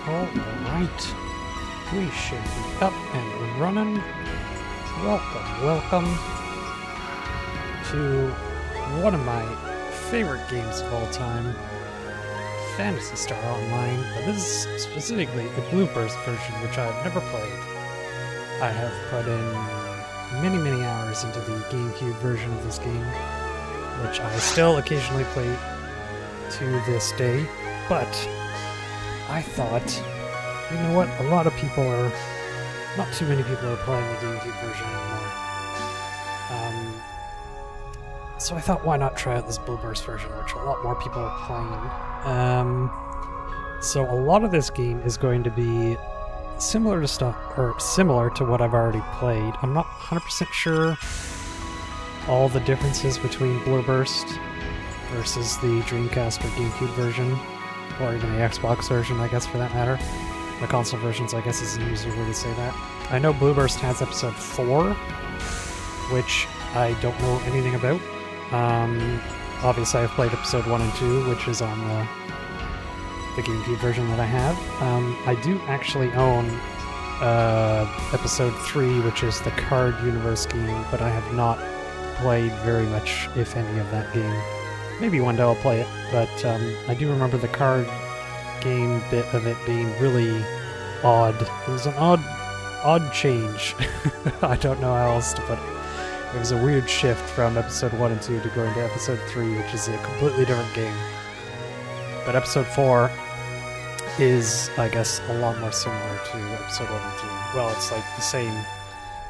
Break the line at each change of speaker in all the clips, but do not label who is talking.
Alright, we should be up and running. Welcome to one of my favorite games of all time, Phantasy Star Online, but this is specifically the Blueburst version, which I've never played. I have put in many hours into the Gamecube version of this game, which I still occasionally play to this day, but I thought, you know what, a lot of people are, not too many people are playing the Gamecube version anymore. So I thought, why not try out this Blueburst version, which a lot more people are playing. So a lot of this game is going to be similar to what I've already played. I'm not 100% sure all the differences between Blueburst versus the Dreamcast or Gamecube version, or even the Xbox version, I guess, for that matter. The console versions, I guess, is an easier way to say that. I know Blueburst has episode 4, which I don't know anything about. Obviously, I've played episode 1 and 2, which is on the Gamecube version that I have. I do actually own episode 3, which is the Card Universe game, but I have not played very much, if any, of that game. Maybe one day I'll play it, but I do remember the card game bit of it being really odd. It was an odd change. I don't know how else to put it. It was a weird shift from episode 1 and 2 to go into episode 3, which is a completely different game. But episode 4 is, I guess, a lot more similar to episode 1 and 2. Well, it's like the same,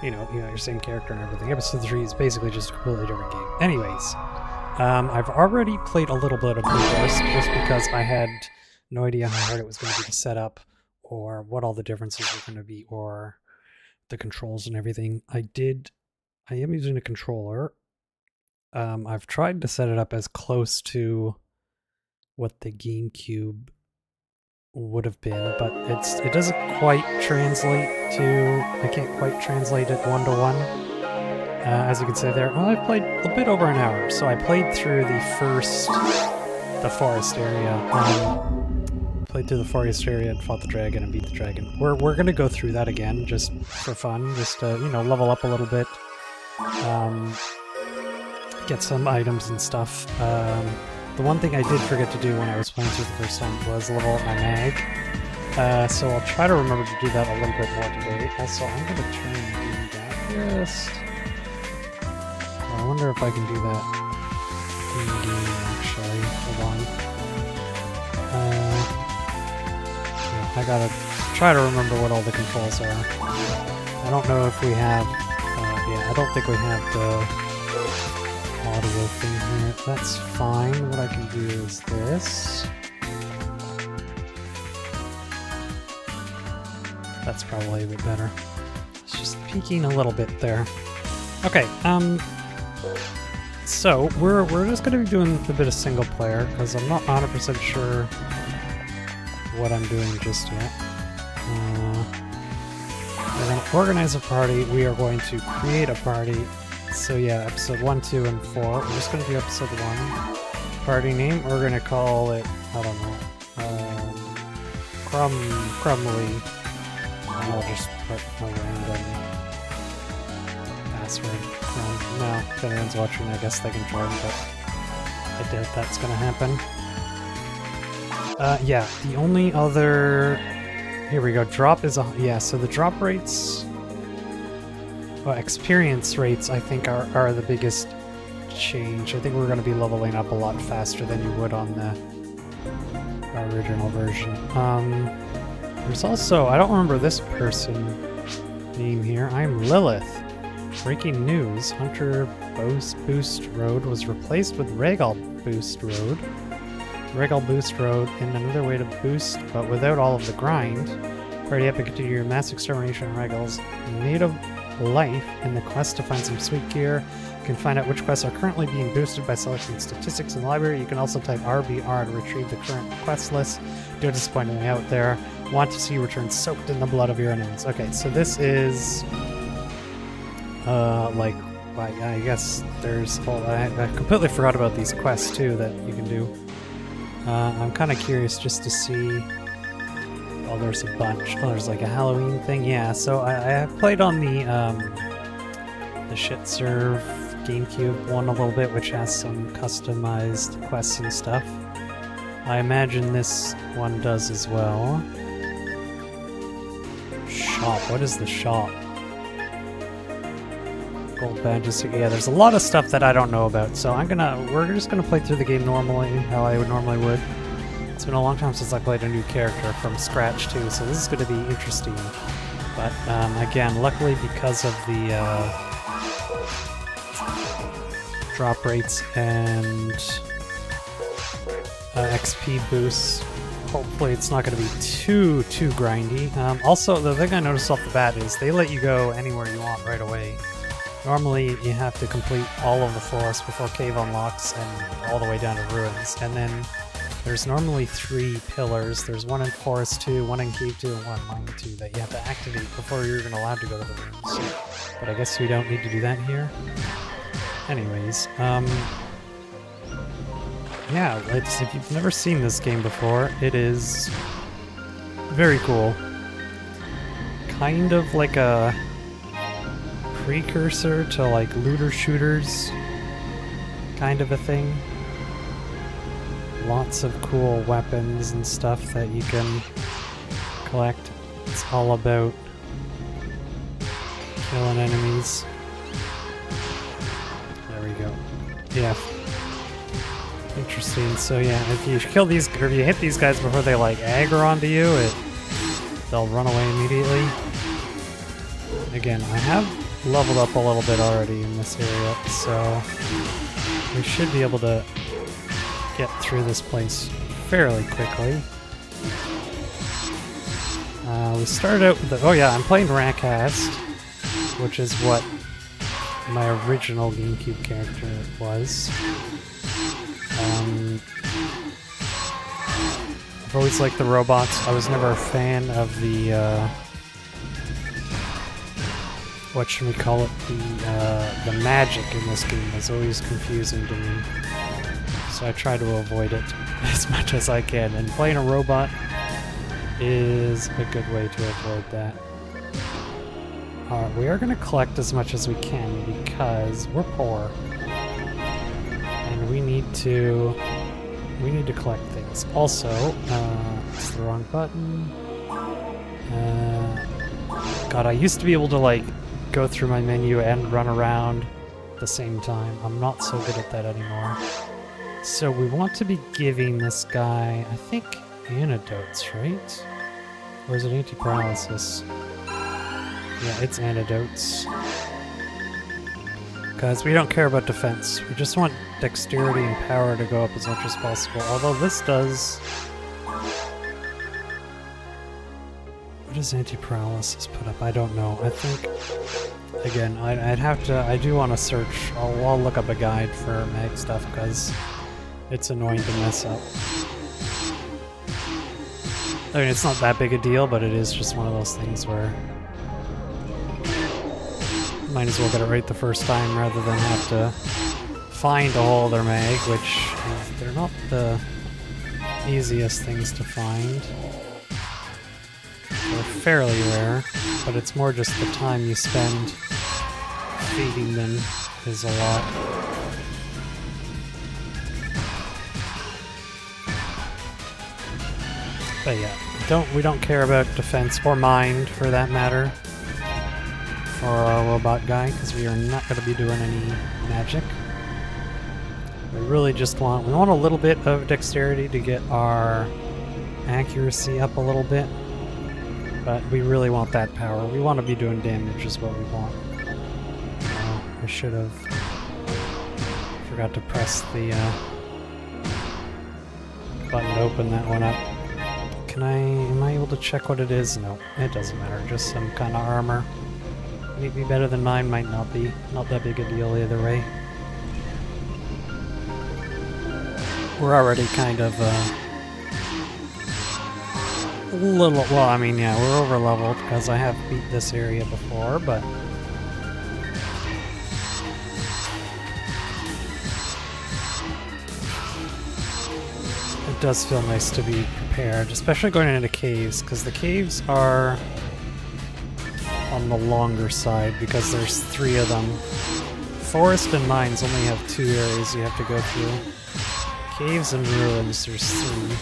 you know, your same character and everything. Episode 3 is basically just a completely different game. Anyways, I've already played a little bit of Blueburst just because I had no idea how hard it was going to be to set up, or what all the differences were going to be, or the controls and everything. I am using a controller. I've tried to set it up as close to what the GameCube would have been, but it doesn't quite translate to, I can't quite translate it one-to-one. As you can see there, well, I've played a bit over an hour, so I played through the forest area. Played through the forest area and fought the dragon and beat the dragon. We're gonna go through that again, just for fun, just to, level up a little bit. Get some items and stuff. The one thing I did forget to do when I was playing through the first time was level up my mag. So I'll try to remember to do that a little bit more today. Also, I'm gonna try and do that just... I wonder if I can do that in-game, actually. Hold on. I gotta try to remember what all the controls are. I don't know if we have... I don't think we have the audio thing here. That's fine. What I can do is this. That's probably a bit better. It's just peaking a little bit there. Okay, so we're just going to be doing a bit of single player, because I'm not 100% sure what I'm doing just yet. We're going to organize a party, we are going to create a party. So yeah, episode 1, 2, and 4. We're just going to do episode 1. Party name, we're going to call it, I don't know, Crumly. I'll just put a random password. No, if anyone's watching, I guess they can join, but I doubt that's going to happen. Yeah, the only other... Here we go, drop is so the drop rates... Well, experience rates, I think, are the biggest change. I think we're going to be leveling up a lot faster than you would on the original version. There's also... I don't remember this person name here. I'm Lilith. Breaking news, Hunter Boost Road was replaced with Regal Boost Road. Regal Boost Road and another way to boost, but without all of the grind. Party up and continue your mass extermination of Regal's native life in the quest to find some sweet gear. You can find out which quests are currently being boosted by selecting statistics in the library. You can also type RBR to retrieve the current quest list. Don't disappoint me out there. Want to see you return soaked in the blood of your enemies. Okay, so this is... I guess there's... I completely forgot about these quests, too, that you can do. I'm kind of curious just to see Oh, there's a bunch. Oh, there's like a Halloween thing. Yeah, so I have played on the Shit Serve Gamecube one a little bit, which has some customized quests and stuff. I imagine this one does as well. Shop. What is the shop? Gold badges. Yeah, there's a lot of stuff that I don't know about, so we're just gonna play through the game normally, how I normally would. It's been a long time since I played a new character from scratch too, so this is gonna be interesting. But again, luckily because of the drop rates and XP boosts, hopefully it's not going to be too grindy. Also, the thing I noticed off the bat is they let you go anywhere you want right away. Normally you have to complete all of the forest before cave unlocks and all the way down to ruins, and then there's normally 3 pillars. There's one in Forest 2, one in Cave 2, and one in Mine 2 that you have to activate before you're even allowed to go to the ruins. But I guess we don't need to do that here. Anyways, yeah, if you've never seen this game before, it is very cool. Kind of like a precursor to like looter shooters kind of a thing. Lots of cool weapons and stuff that you can collect. It's all about killing enemies. There we go. Yeah. Interesting. So yeah, if you kill these, or if you hit these guys before they like aggro onto you, they'll run away immediately. Again, I have leveled up a little bit already in this area, so we should be able to get through this place fairly quickly. We started out with oh yeah, I'm playing Rakast, which is what my original GameCube character was. I've always liked the robots. I was never a fan of the what should we call it? The magic in this game was always confusing to me. So I try to avoid it as much as I can, and playing a robot is a good way to avoid that. We are going to collect as much as we can because we're poor, and we need to collect things. Also, it's the wrong button. God, I used to be able to like go through my menu and run around at the same time. I'm not so good at that anymore. So we want to be giving this guy, I think, antidotes, right? Or is it anti-paralysis? Yeah, it's antidotes. Because we don't care about defense. We just want dexterity and power to go up as much as possible. Although this does... What does anti-paralysis put up? I don't know. I think... Again, I'd have to... I do want to search. I'll look up a guide for mag stuff because it's annoying to mess up. I mean, it's not that big a deal, but it is just one of those things where might as well get it right the first time rather than have to find a whole other mag, which they're not the easiest things to find. They're fairly rare, but it's more just the time you spend feeding them is a lot. But yeah, we don't care about defense or mind for that matter for our robot guy, because we are not going to be doing any magic. We really just want a little bit of dexterity to get our accuracy up a little bit, but we really want that power. We want to be doing damage is what we want. I should have forgot to press the button to open that one up. Am I able to check what it is? No, it doesn't matter. Just some kind of armor. Maybe better than mine, might not be. Not that big a deal either way. We're already kind of a little, well, I mean, yeah, we're over leveled because I have beat this area before, but it does feel nice to be prepared, especially going into caves, because the caves are on the longer side because there's 3 of them. Forest and mines only have 2 areas you have to go through. Caves and ruins, there's 3.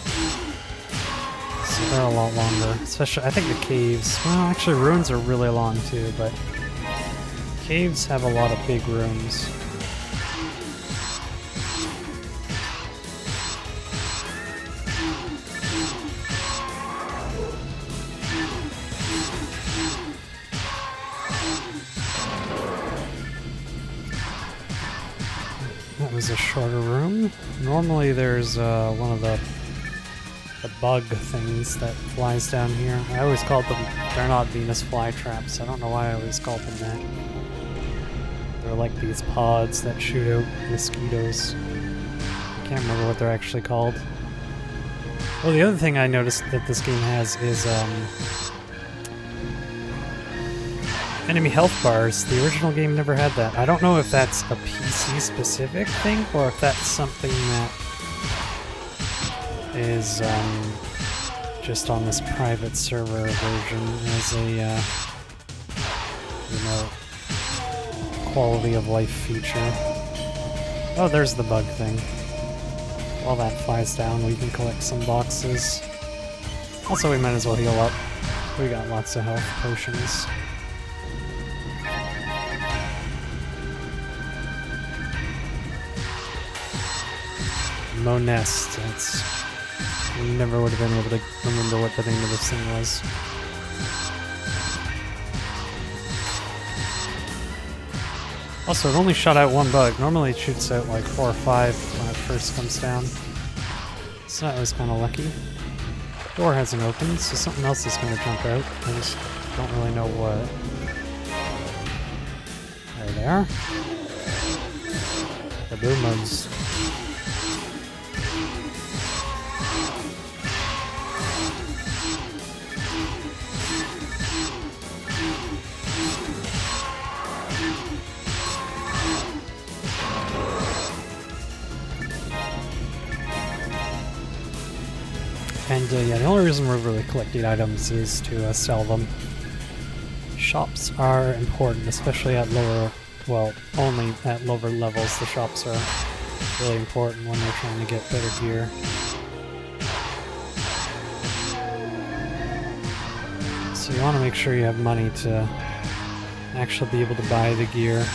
So they're a lot longer. Especially, I think the caves, well, actually ruins are really long too, but caves have a lot of big rooms. That was a shorter room. Normally there's one of the bug things that flies down here. I always called them, they're not Venus flytraps. I don't know why I always called them that. They're like these pods that shoot out mosquitoes. I can't remember what they're actually called. Well, the other thing I noticed that this game has is enemy health bars. The original game never had that. I don't know if that's a PC specific thing or if that's something that is just on this private server version as a you know, quality of life feature. Oh, there's the bug thing. While that flies down, we can collect some boxes. Also, we might as well heal up. We got lots of health potions. Monest, that's... We never would have been able to remember what the name of this thing was. Also, it only shot out 1 bug. Normally it shoots out like 4 or 5 when it first comes down. So that was kind of lucky. Door hasn't opened, so something else is going to jump out. I just don't really know what. There they are. The boomers. And yeah, the only reason we're really collecting items is to sell them. Shops are important, especially at lower, well, only at lower levels. The shops are really important when you're trying to get better gear. So you want to make sure you have money to actually be able to buy the gear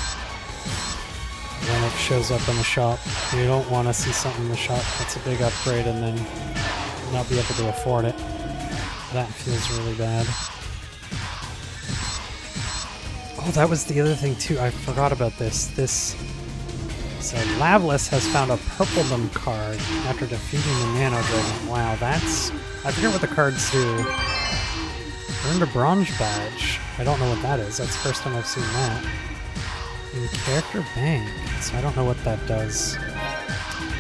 when it shows up in the shop. You don't want to see something in the shop that's a big upgrade and then not be able to afford it. That feels really bad. Oh, that was the other thing too. I forgot about this. So Lavless has found a Purpledom card after defeating the Nano Dragon. Wow, that's... I forget what the cards do. Earned a bronze badge. I don't know what that is. That's the first time I've seen that. In character bank. So I don't know what that does.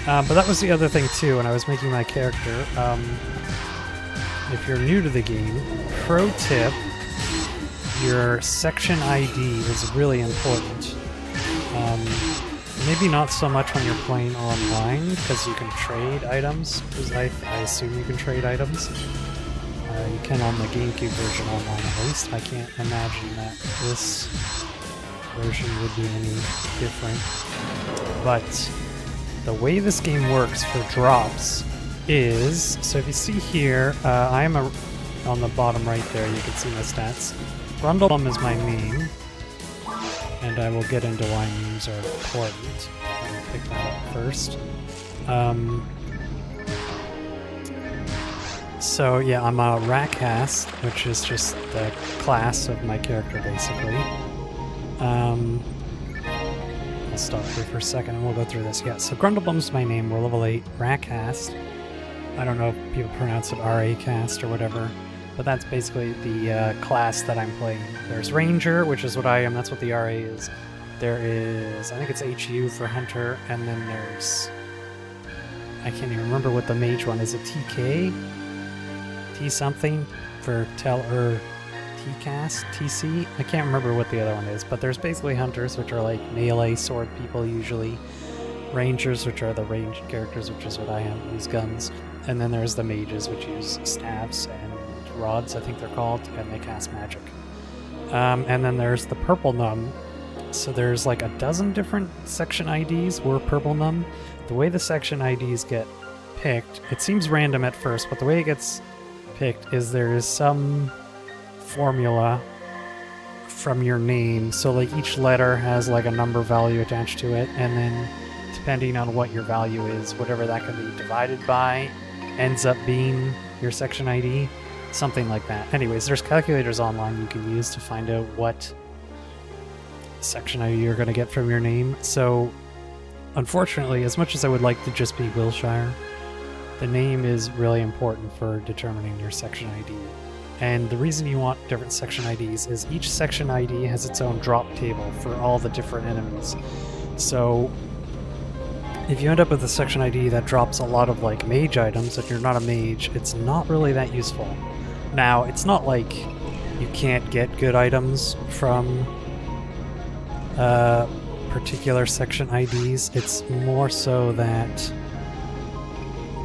But that was the other thing too when I was making my character. If you're new to the game, pro tip, your section ID is really important. Maybe not so much when you're playing online, because you can trade items, because I assume you can trade items. You can on the Gamecube version online at least. I can't imagine that this version would be any different. But the way this game works for drops is, so if you see here, I am on the bottom right there, you can see my stats. Grundleblum is my meme, and I will get into why memes are important. I'm going to pick that up first. So yeah, I'm a Rakast, which is just the class of my character basically. I'll stop here for a second and we'll go through this. Yeah, so Grundleblum's my name, we're level 8, Rakast. I don't know if people pronounce it R-A-cast or whatever, but that's basically the class that I'm playing. There's Ranger, which is what I am, that's what the R-A is. There is, I think it's HU for Hunter, and then there's, I can't even remember what the mage one is. It TK? T something for TCast? TC? I can't remember what the other one is, but there's basically Hunters, which are like melee sword people usually. rangers, which are the ranged characters, which is what I have, use guns. And then there's the mages, which use staves and rods, I think they're called, and they cast magic. And then there's the purple num. So there's like a dozen different section IDs were purple num. The way the section IDs get picked, it seems random at first, but the way it gets picked is there is some formula from your name. So like each letter has like a number value attached to it, and then depending on what your value is, whatever that can be divided by ends up being your section ID, something like that. Anyways, there's calculators online you can use to find out what section ID you're going to get from your name. So unfortunately, as much as I would like to just be Wilshire, the name is really important for determining your section ID. And the reason you want different section IDs is each section ID has its own drop table for all the different enemies. So if you end up with a section ID that drops a lot of like mage items, if you're not a mage, it's not really that useful. Now, it's not like you can't get good items from particular section IDs. It's more so that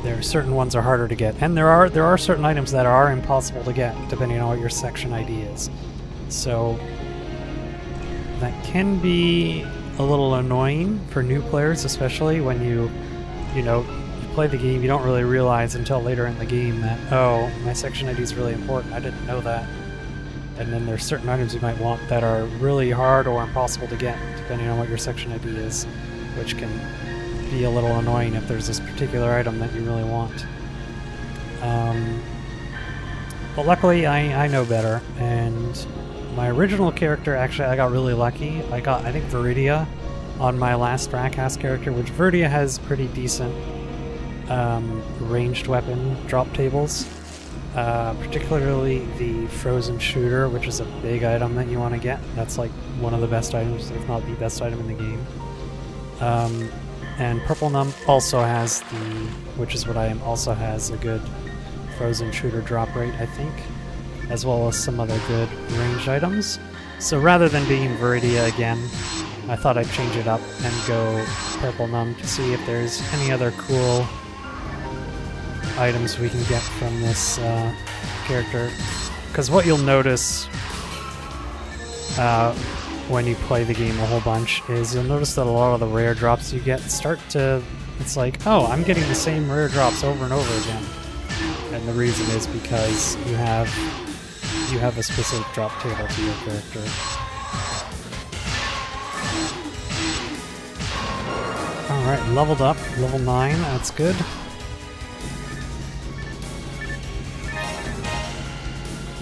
there are certain ones are harder to get, and there are certain items that are impossible to get depending on what your section ID is. So that can be a little annoying for new players, especially when you play the game, you don't really realize until later in the game that, oh, my section ID is really important, I didn't know that. And then there's certain items you might want that are really hard or impossible to get, depending on what your section ID is, which can be a little annoying if there's this particular item that you really want. But luckily, I know better, and my original character, actually, I got really lucky. I got, I think, Viridia on my last Fracas character, which Viridia has pretty decent ranged weapon drop tables. Particularly the frozen shooter, which is a big item that you want to get. That's like one of the best items, if not the best item in the game. And Purple Num also has which is what I am, also has a good frozen shooter drop rate, I think, as well as some other good ranged items. So rather than being Viridia again, I thought I'd change it up and go Purple Num to see if there's any other cool items we can get from this character. Because what you'll notice when you play the game a whole bunch is you'll notice that a lot of the rare drops you get start to, it's like, oh, I'm getting the same rare drops over and over again. And the reason is because you have a specific drop table to your character. Alright, leveled up, level 9, that's good.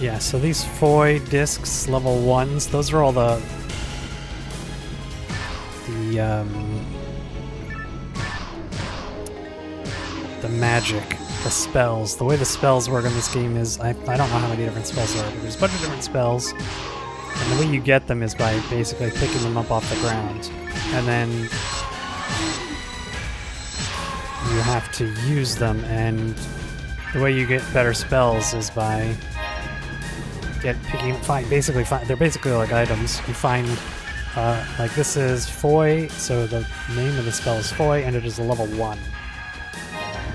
Yeah, so these foil discs, level 1s, those are all the magic, the spells. The way the spells work in this game is, I don't know how many different spells there are, but there's a bunch of different spells, and the way you get them is by basically picking them up off the ground, and then you have to use them, and the way you get better spells is by they're basically like items. You find, like this is Foy, so the name of the spell is Foy, and it is a level 1.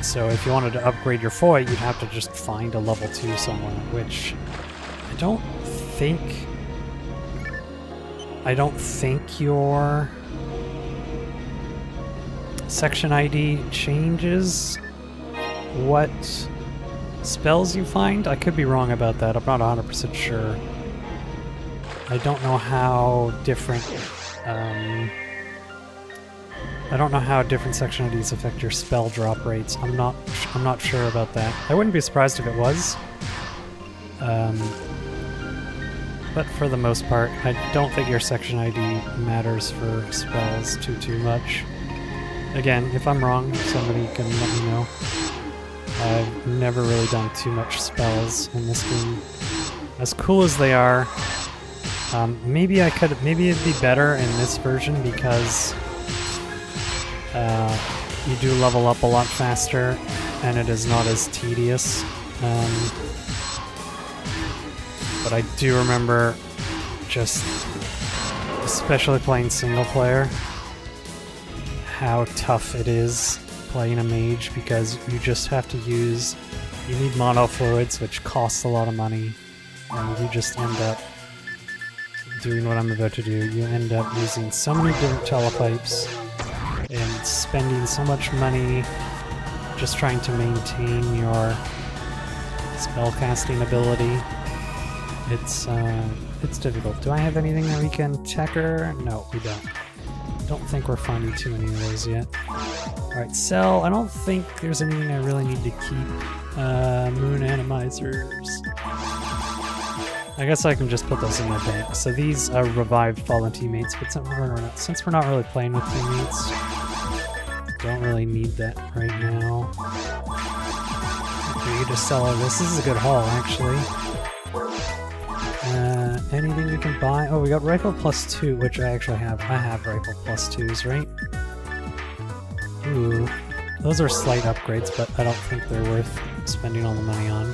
So if you wanted to upgrade your Foy, you'd have to just find a level 2 somewhere, which I don't think your section ID changes what spells you find. I could be wrong about that. I'm not 100% sure. I don't know how different section IDs affect your spell drop rates. I'm not sure about that. I wouldn't be surprised if it was. But for the most part, I don't think your section ID matters for spells too much. Again, if I'm wrong, somebody can let me know. I've never really done too much spells in this game. As cool as they are, maybe it'd be better in this version because you do level up a lot faster and it is not as tedious. But I do remember just, especially playing single player, how tough it is playing a mage, because you just have to use... You need mono fluids, which costs a lot of money, and you just end up doing what I'm about to do. You end up using so many different telepipes and spending so much money just trying to maintain your spellcasting ability. It's difficult. Do I have anything that we can checker? No, we don't. Don't think we're finding too many of those yet. Alright, sell. I don't think there's anything I really need to keep. Moon atomizers. I guess I can just put those in my bank. So these are revived fallen teammates, but since we're not really playing with teammates, don't really need that right now. Okay, you just sell all this. This is a good haul, actually. Anything we can buy? Oh, we got rifle +2, which I actually have. I have rifle +2s, right? Ooh. Those are slight upgrades, but I don't think they're worth spending all the money on.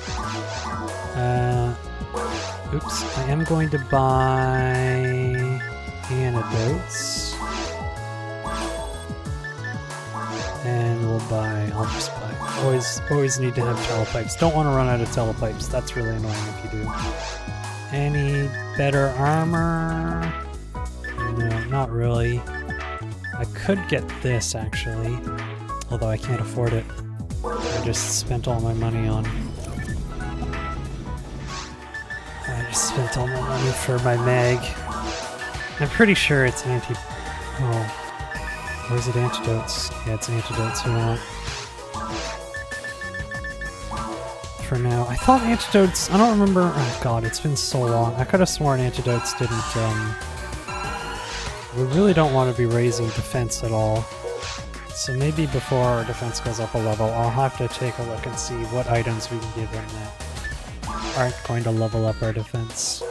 Oops. I am going to buy antidotes. And I'll just buy. Always need to have telepipes. Don't want to run out of telepipes. That's really annoying if you do. Any better armor? No, not really. I could get this, actually. Although I can't afford it. I just spent all my money on... I just spent all my money for my mag. I'm pretty sure it's Oh. Or is it antidotes? Yeah, it's antidotes we want. For now. I thought antidotes... I don't remember... Oh god, it's been so long. I could have sworn antidotes didn't... We really don't want to be raising defense at all. So maybe before our defense goes up a level, I'll have to take a look and see what items we can give them that aren't going to level up our defense.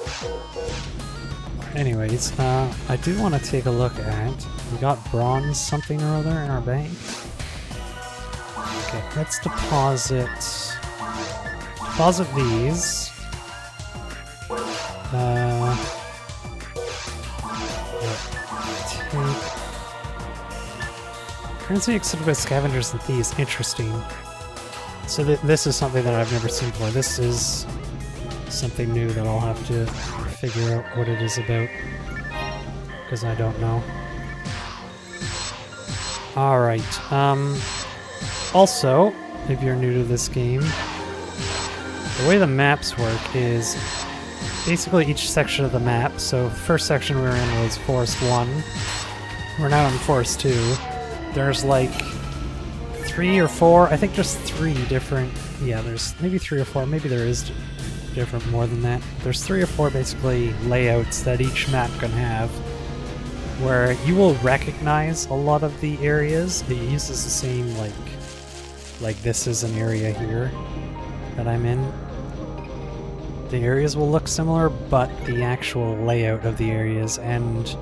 Anyways, I do want to take a look at... We got bronze something or other in our bank. Okay, let's deposit these. Currency exceeded by scavengers and thieves. Interesting. So this is something that I've never seen before. This is something new that I'll have to figure out what it is about, because I don't know. Alright, also, if you're new to this game, the way the maps work is basically each section of the map. So the first section we were in was Forest 1. We're now in Forest 2. There's like 3 or 4, I think just 3 different, yeah, there's maybe 3 or 4, maybe there is different more than that. There's 3 or 4 basically layouts that each map can have, where you will recognize a lot of the areas. It uses the same, like this is an area here that I'm in. The areas will look similar, but the actual layout of the areas and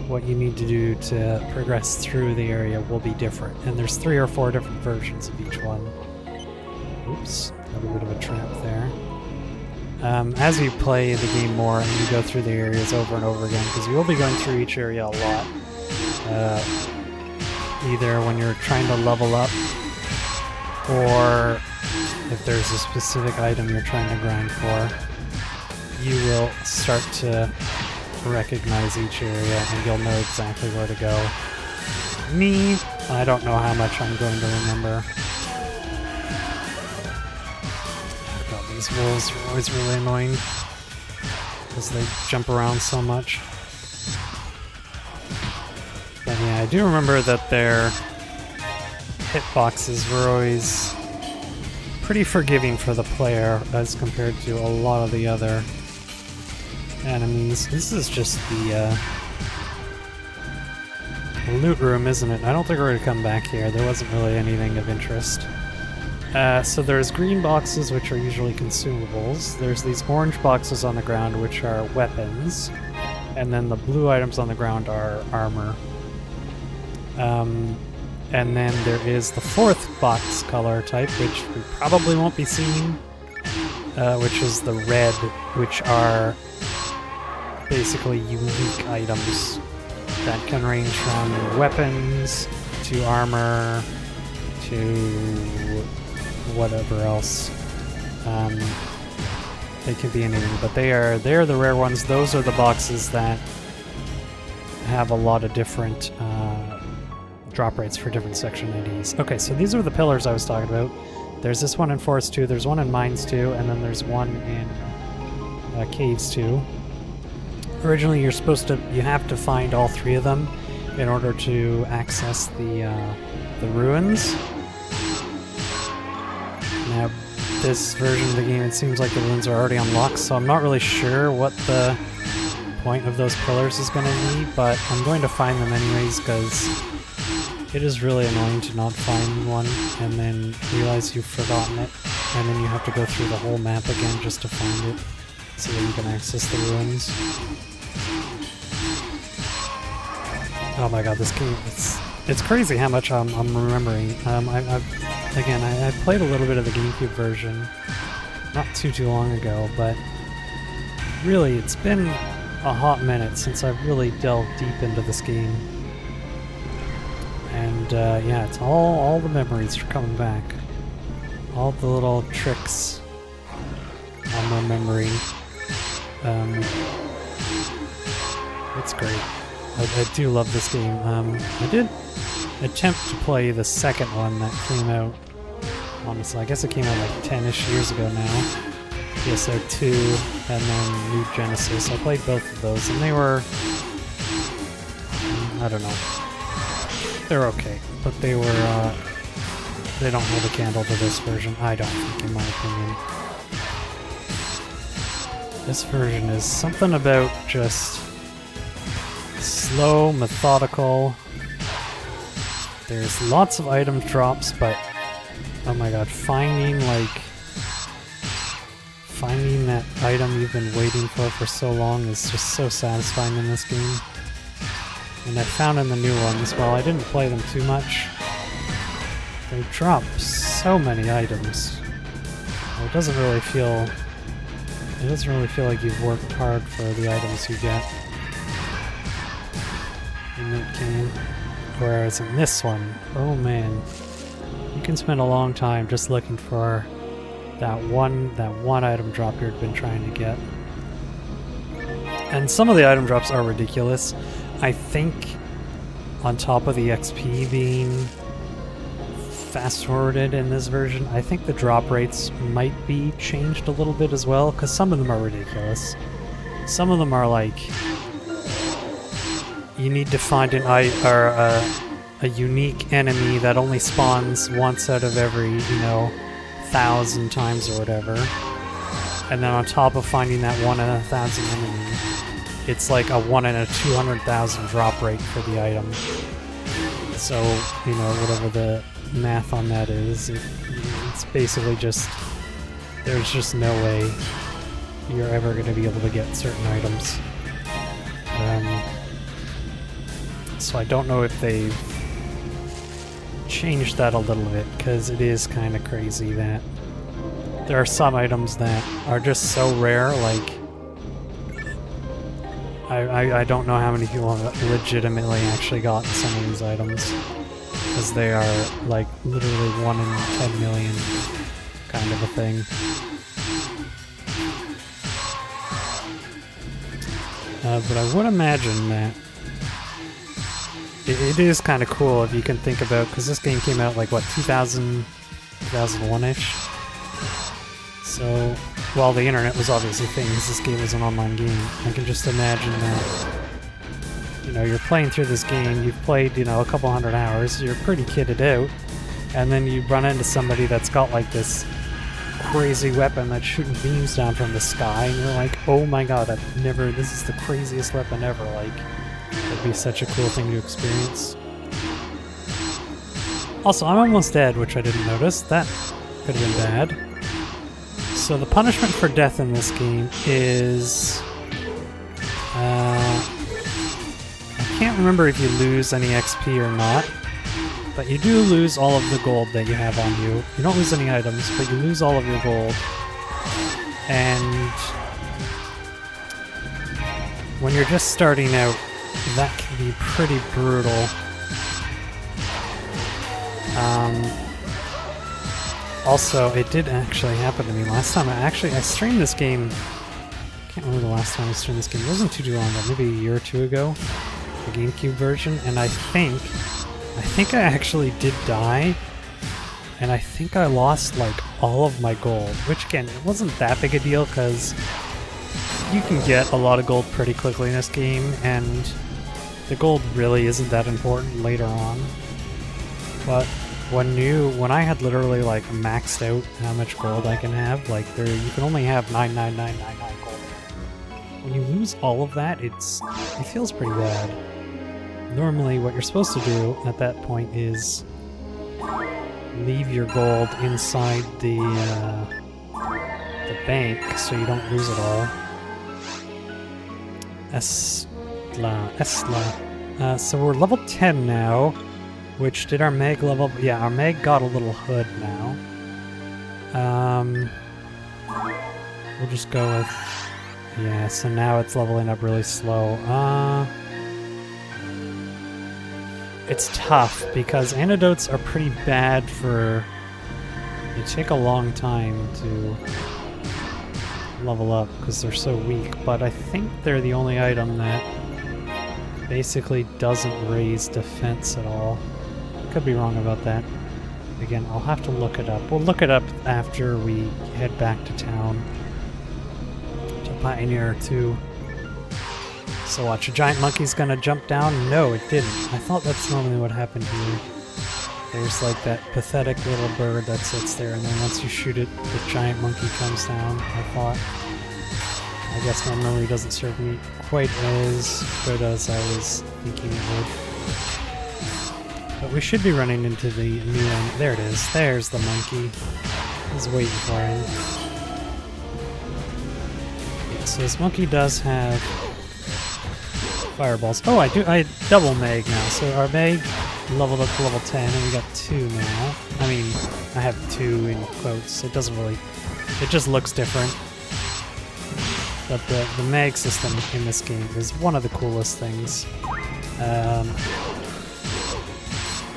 what you need to do to progress through the area will be different. And there's 3 or 4 different versions of each one. Oops, got a bit of a trap there. As you play the game more and you go through the areas over and over again, because you will be going through each area a lot, either when you're trying to level up, or if there's a specific item you're trying to grind for, you will start to recognize each area and you'll know exactly where to go. Me, I don't know how much I'm going to remember. God, these wolves are always really annoying because they jump around so much. But yeah, I do remember that their hitboxes were always pretty forgiving for the player as compared to a lot of the other enemies. This is just the loot room, isn't it? I don't think we're going to come back here. There wasn't really anything of interest. So there's green boxes, which are usually consumables. There's these orange boxes on the ground, which are weapons. And then the blue items on the ground are armor. And then there is the 4th box color type, which we probably won't be seeing, which is the red, which are basically unique items that can range from weapons to armor to whatever else. They can be anything, but they're the rare ones. Those are the boxes that have a lot of different drop rates for different section IDs. Okay, so these are the pillars I was talking about. There's this one in Forest 2, there's one in Mines 2, and then there's one in Caves 2. Originally, you have to find all 3 of them in order to access the ruins. Now, this version of the game, it seems like the ruins are already unlocked, so I'm not really sure what the point of those pillars is going to be, but I'm going to find them anyways, because it is really annoying to not find one and then realize you've forgotten it, and then you have to go through the whole map again just to find it so that you can access the ruins. Oh my god, this game, it's crazy how much I'm remembering. I played a little bit of the Gamecube version not too long ago, but really it's been a hot minute since I've really delved deep into this game. And yeah, it's all the memories are coming back. All the little tricks I'm remembering. It's great. I do love this game. I did attempt to play the second one that came out. Honestly, I guess it came out like 10-ish years ago now. PSO 2 and then New Genesis. I played both of those and they were... I don't know. They're okay, but they were, they don't hold a candle to this version, I don't think, in my opinion. This version is something about just slow, methodical. There's lots of item drops, but oh my god, finding that item you've been waiting for so long is just so satisfying in this game. And I found in the new ones, while I didn't play them too much, they drop so many items. It doesn't really feel like you've worked hard for the items you get in that game. Whereas in this one, oh man, you can spend a long time just looking for that one item drop you've been trying to get. And some of the item drops are ridiculous. I think on top of the XP being fast-forwarded in this version, I think the drop rates might be changed a little bit as well, because some of them are ridiculous. Some of them are like, you need to find a unique enemy that only spawns once out of every, 1,000 times or whatever. And then on top of finding that 1 in 1,000 enemy, it's like a 1 in 200,000 drop rate for the item. So, whatever the math on that is, it's basically just, there's just no way you're ever going to be able to get certain items. So I don't know if they've changed that a little bit, because it is kind of crazy that there are some items that are just so rare, like I don't know how many people have legitimately actually gotten some of these items, because they are like literally 1 in 10 million kind of a thing. But I would imagine that it is kind of cool if you can think about, because this game came out like what, 2001-ish? So while the internet was obviously things, this game was an online game. I can just imagine that, you're playing through this game, you've played, a couple hundred hours, you're pretty kitted out, and then you run into somebody that's got like this crazy weapon that's shooting beams down from the sky, and you're like, oh my god, this is the craziest weapon ever, like, it'd be such a cool thing to experience. Also, I'm almost dead, which I didn't notice. That could have been bad. So the punishment for death in this game is... I can't remember if you lose any XP or not, but you do lose all of the gold that you have on you. You don't lose any items, but you lose all of your gold. And when you're just starting out, that can be pretty brutal. Also, it did actually happen to me last time. I streamed this game. I can't remember the last time I streamed this game. It wasn't too long ago, maybe a year or two ago. The Gamecube version, and I think I actually did die. And I think I lost like all of my gold, which again, it wasn't that big a deal because you can get a lot of gold pretty quickly in this game, and the gold really isn't that important later on. But when I had literally like maxed out how much gold I can have, like you can only have 99999 gold. When you lose all of that, it feels pretty bad. Normally what you're supposed to do at that point is leave your gold inside the bank so you don't lose it all. So we're level 10 now, which did our Meg level... Yeah, our Meg got a little hood now. We'll just go with... Yeah, so now it's leveling up really slow. It's tough because antidotes are pretty bad for... They take a long time to level up because they're so weak, but I think they're the only item that basically doesn't raise defense at all. Could be wrong about that. Again, I'll have to look it up. We'll look it up after we head back to town. To Pioneer 2. So watch, a giant monkey's gonna jump down? No, it didn't. I thought that's normally what happened here. There's like that pathetic little bird that sits there, and then once you shoot it, the giant monkey comes down, I thought. I guess my memory doesn't serve me quite as good as I was thinking it would. But we should be running into the new one. There it is. There's the monkey. I was waiting for him. Yeah, so this monkey does have fireballs. Oh, I double Meg now. So our Meg leveled up to level 10, and we got 2 now. I mean, I have 2 in quotes. It doesn't really... It just looks different. But the Meg system in this game is one of the coolest things.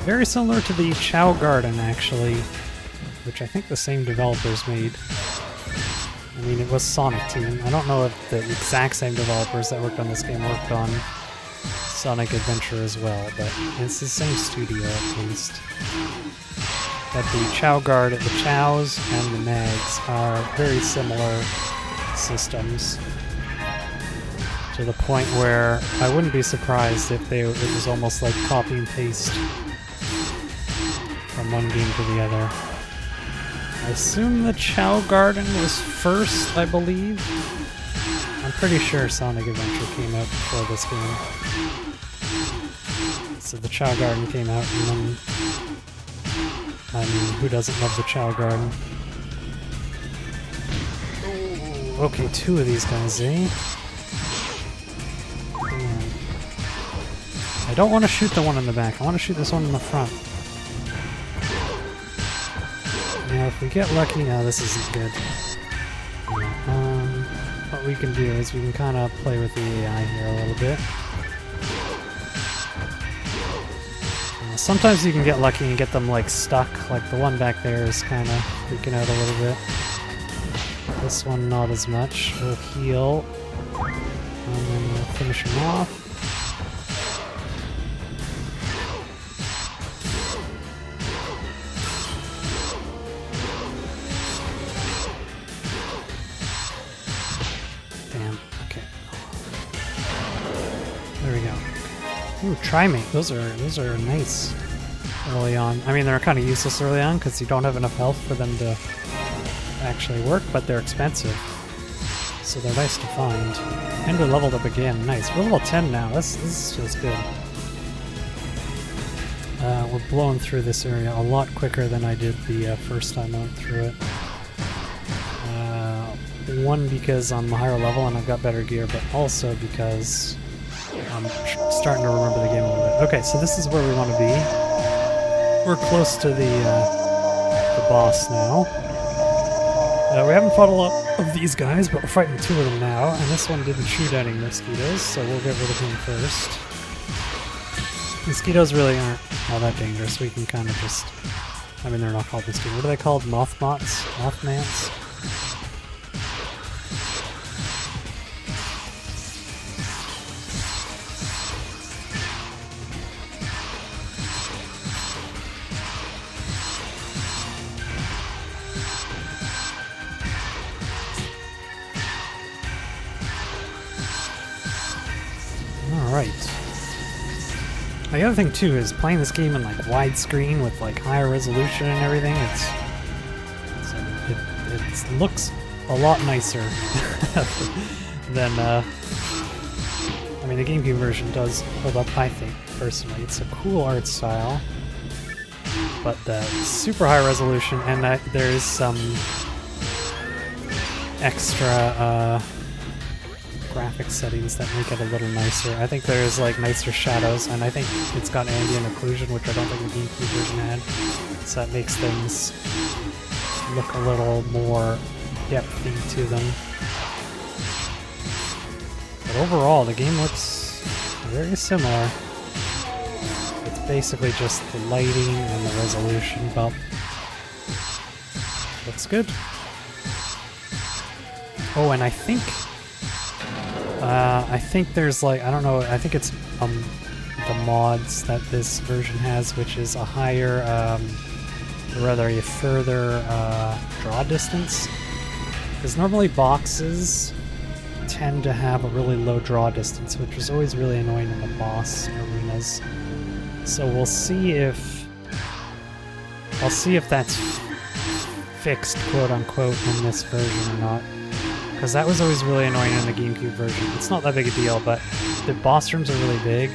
Very similar to the Chow Garden, actually, which I think the same developers made. I mean, it was Sonic Team. I don't know if the exact same developers that worked on this game worked on Sonic Adventure as well, but it's the same studio at least. But the Chow Garden, the Chows and the Megs are very similar systems, to the point where I wouldn't be surprised if it was almost like copy and paste from one game to the other. I assume the Chow Garden was first, I believe. I'm pretty sure Sonic Adventure came out before this game. So the Chow Garden came out, and then... I mean, who doesn't love the Chow Garden? Okay, 2 of these guys, eh? I don't want to shoot the one in the back. I want to shoot this one in the front. Now, if we get lucky... No, this isn't good. What we can do is we can kind of play with the AI here a little bit. Sometimes you can get lucky and get them, like, stuck. Like, the one back there is kind of freaking out a little bit. This one, not as much. We'll heal. And then we'll finish him off. Damn. Okay. There we go. Ooh, Trimate. Those are nice early on. I mean, they're kind of useless early on because you don't have enough health for them to actually work, but they're expensive, so they're nice to find. And we're leveled up again. Nice. We're level 10 now. This feels good. We're blowing through this area a lot quicker than I did the first time I went through it. One, because I'm a higher level and I've got better gear, but also because I'm starting to remember the game a little bit. Okay, so this is where we want to be. We're close to the boss now. We haven't fought a lot of these guys, but we're fighting 2 of them now, and this one didn't shoot any mosquitoes, so we'll get rid of him first. Mosquitoes really aren't all that dangerous. We can kind of just... I mean, they're not called mosquitoes. What are they called? Mothmans? Mothmans? Alright. The other thing too is playing this game in like widescreen with like higher resolution and everything. It looks a lot nicer than I mean the GameCube version does hold up. I think personally, it's a cool art style, but the super high resolution and that there is some extra graphic settings that make it a little nicer. I think there's like nicer shadows, and I think it's got ambient occlusion, which I don't think the GameCube version had. So that makes things look a little more depthy to them. But overall, the game looks very similar. It's basically just the lighting and the resolution bump. Looks good. Oh, and I think there's like, I don't know, I think it's the mods that this version has, which is a higher, or rather a further draw distance. Because normally boxes tend to have a really low draw distance, which is always really annoying in the boss arenas. So we'll see if... I'll see if that's fixed, quote-unquote, in this version or not. Because that was always really annoying in the GameCube version. It's not that big a deal, but the boss rooms are really big.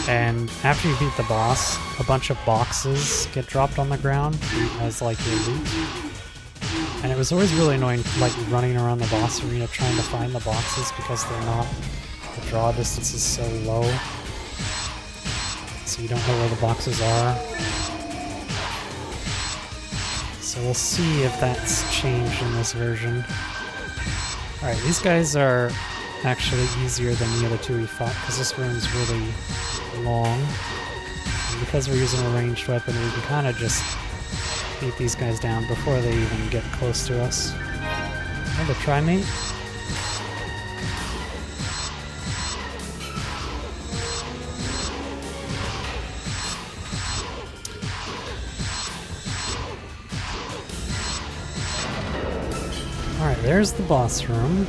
And after you beat the boss, a bunch of boxes get dropped on the ground as like your loot. And it was always really annoying, like running around the boss arena trying to find the boxes because they're not... The draw distance is so low. So you don't know where the boxes are. So we'll see if that's changed in this version. Alright, these guys are actually easier than the other two we fought, because this room's really long. And because we're using a ranged weapon, we can kind of just beat these guys down before they even get close to us. Another trimate. Alright, there's the boss room.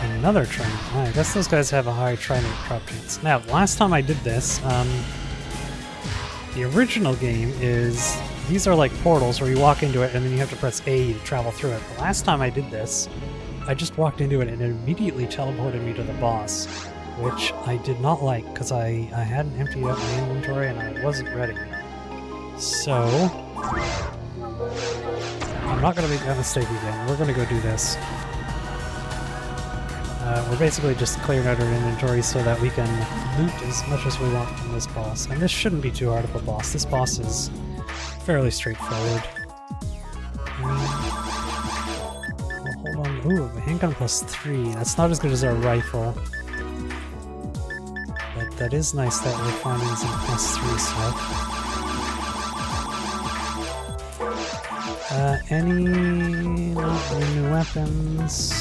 Another trimate. I guess those guys have a high trimate drop chance. Now, last time I did this, the original game is... These are like portals where you walk into it and then you have to press A to travel through it. The last time I did this, I just walked into it and it immediately teleported me to the boss, which I did not like because I hadn't emptied out my inventory and I wasn't ready. So... I'm not going to make that mistake again. We're going to go do this. We're basically just clearing out our inventory so that we can loot as much as we want from this boss. And this shouldn't be too hard of a boss. This boss is fairly straightforward. Well, hold on. Ooh, a handgun plus 3. That's not as good as our rifle. But that is nice that we're finding some plus 3 stuff. Any new weapons?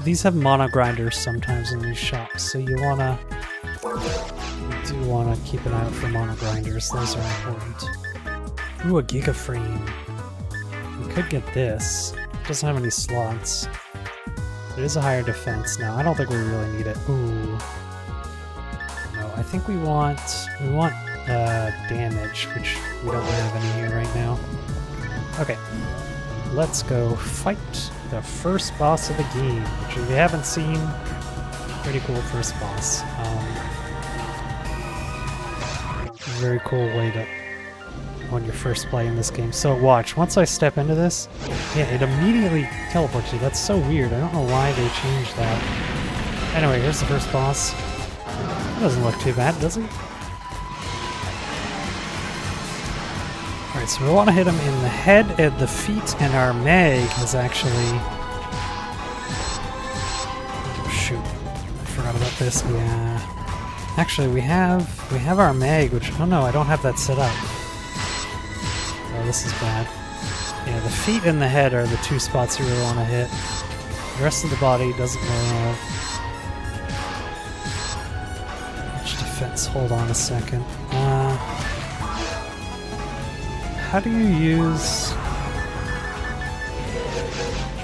These have mono grinders sometimes in these shops, so you do wanna keep an eye out for mono grinders. Those are important. Ooh, a Giga Frame. We could get this. It doesn't have any slots. It is a higher defense now. I don't think we really need it. Ooh. No, I think we want damage, which we don't have any here right now. Okay, let's go fight the first boss of the game, which if you haven't seen, pretty cool first boss. Very cool way to, when you're first playing this game. So watch, once I step into this, yeah, it immediately teleports you. That's so weird. I don't know why they changed that. Anyway, here's the first boss. It doesn't look too bad, does it? Alright, so we want to hit him in the head, and the feet, and our mag is actually... Oh, shoot. I forgot about this. Yeah. Actually, we have our mag, which... Oh no, I don't have that set up. Oh, this is bad. Yeah, the feet and the head are the two spots you really want to hit. The rest of the body doesn't really have much defense. Hold on a second. How do you use...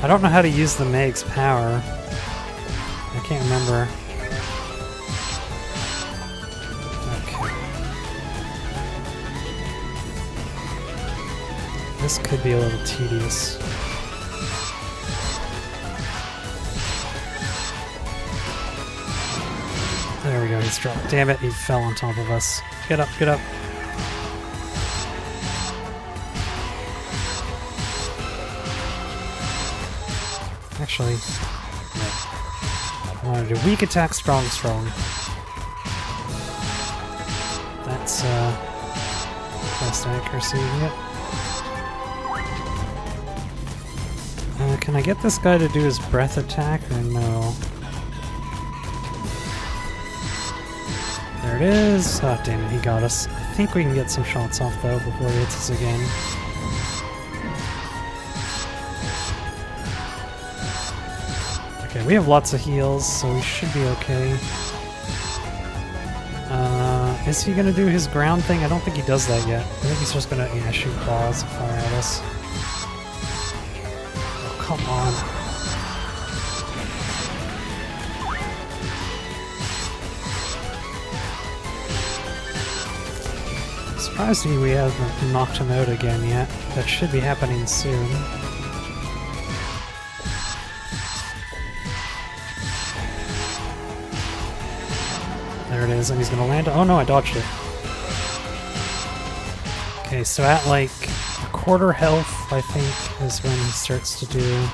I don't know how to use the mag's power. I can't remember. Okay. This could be a little tedious. There we go, he's dropped. Damn it, he fell on top of us. Get up, get up. Actually, I want to do weak attack, strong, strong. That's best accuracy you can get. Can I get this guy to do his breath attack or no? There it is. Oh damn it, he got us. I think we can get some shots off though before he hits us again. Okay, we have lots of heals, so we should be okay. Is he gonna do his ground thing? I don't think he does that yet. I think he's just gonna, yeah, shoot balls of fire at us. Oh, come on. Surprised me we haven't knocked him out again yet. That should be happening soon. There it is, and he's gonna land. Oh no, I dodged it. Okay, so at like a quarter health, I think, is when he starts to do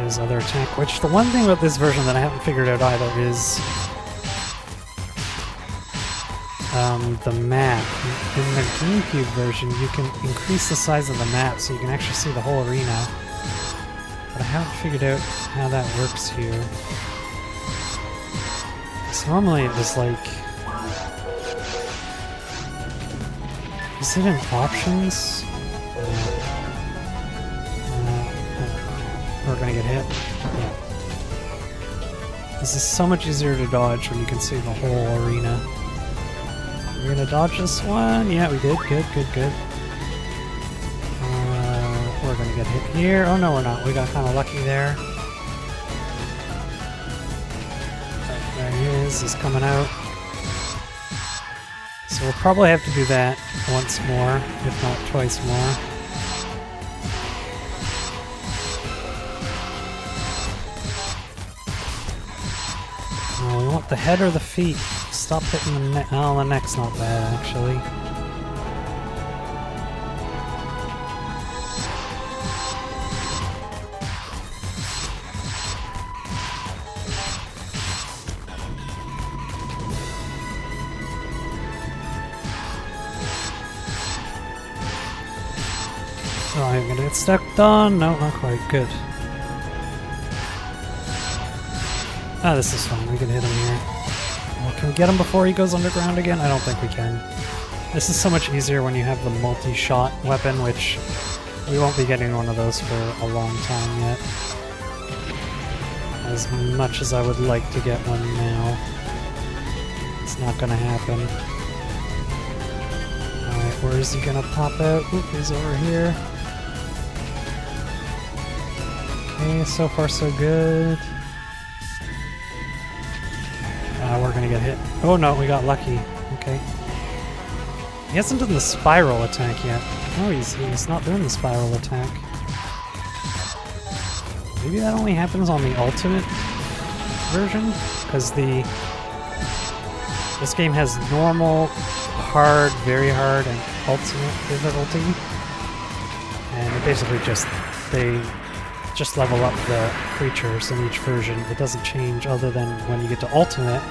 his other attack. Which, the one thing about this version that I haven't figured out either is the map. In the Gamecube version, you can increase the size of the map so you can actually see the whole arena. But I haven't figured out how that works here. So normally it was like... Is it in options? We're gonna get hit. Yeah. This is so much easier to dodge when you can see the whole arena. We're gonna dodge this one. Yeah, we did. Good, good, good. We're gonna get hit here. Oh no, we're not. We got kind of lucky there. There he is. He's coming out. So we'll probably have to do that once more, if not twice more. Oh, we want the head or the feet. Stop hitting the neck. Oh, the neck's not bad, actually. Oh, I'm gonna get stuck done. No, not quite. Good. Ah, this is fine. We can hit him here. Well, can we get him before he goes underground again? I don't think we can. This is so much easier when you have the multi-shot weapon, which we won't be getting one of those for a long time yet. As much as I would like to get one now, it's not gonna happen. Alright, where is he gonna pop out? Oop, he's over here. Okay, so far so good. We're gonna get hit. Oh no, we got lucky. Okay. He hasn't done the spiral attack yet. No, he's not doing the spiral attack. Maybe that only happens on the ultimate version? Because this game has normal, hard, very hard, and ultimate difficulty. And it basically they just level up the creatures in each version. It doesn't change other than when you get to ultimate.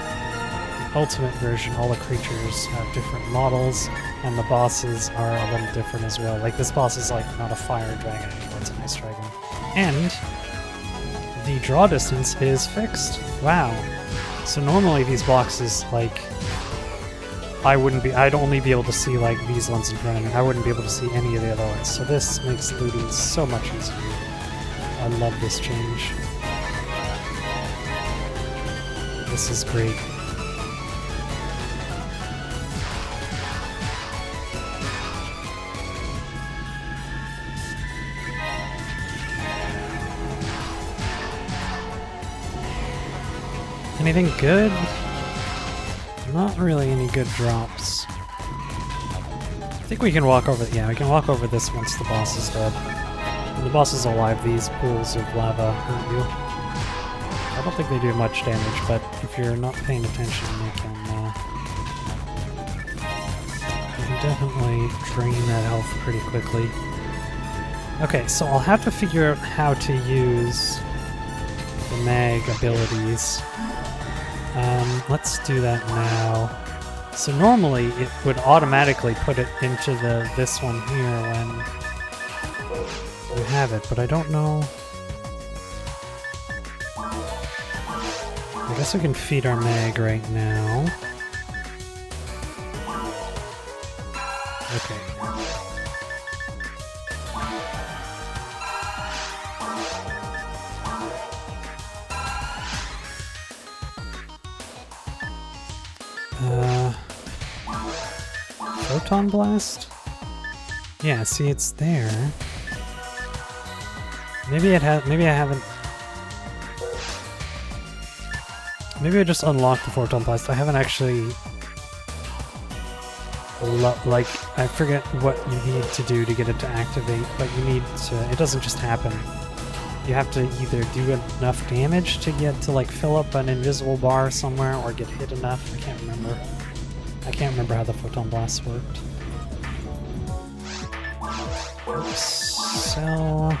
The ultimate version, all the creatures have different models, and the bosses are a little different as well. Like this boss is like not a fire dragon anymore, it's an ice dragon. And the draw distance is fixed. Wow. So normally these boxes, like, I'd only be able to see like these ones in front of me. I wouldn't be able to see any of the other ones. So this makes looting so much easier. I love this change. This is great. Anything good? Not really any good drops. I think we can walk over, yeah, we can walk over this once the boss is dead. When the boss is alive, these pools of lava hurt you. I don't think they do much damage, but if you're not paying attention, you can definitely drain that health pretty quickly. Okay, so I'll have to figure out how to use the mag abilities. Let's do that now. So normally it would automatically put it into this one here when you have it, but I don't know. I guess we can feed our mag right now. Okay. Photon Blast? Yeah, see, it's there. Maybe I haven't... Maybe I just unlocked the Photon Blast. I haven't actually... like, I forget what you need to do to get it to activate, but you need to... It doesn't just happen. You have to either do enough damage to get to, like, fill up an invisible bar somewhere, or get hit enough. I can't remember. I can't remember how the Photon Blast worked. Oops. Sell.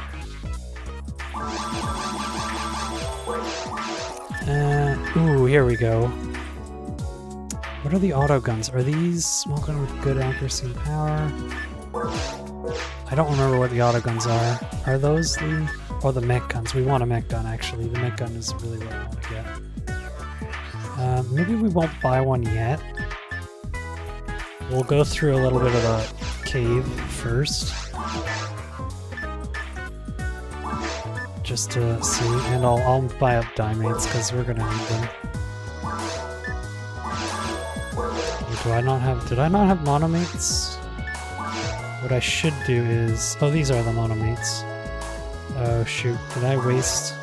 Ooh, here we go. What are the auto guns? Are these small gun with good accuracy and power? I don't remember what the auto guns are. Are those the... Or the mech guns. We want a mech gun, actually. The mech gun is really what I want to get. Maybe we won't buy one yet. We'll go through a little bit of a cave first. Just to see, and I'll buy up dimates because we're gonna need them. Did I not have monomates? What I should do is... Oh, these are the monomates. Oh shoot, did I waste...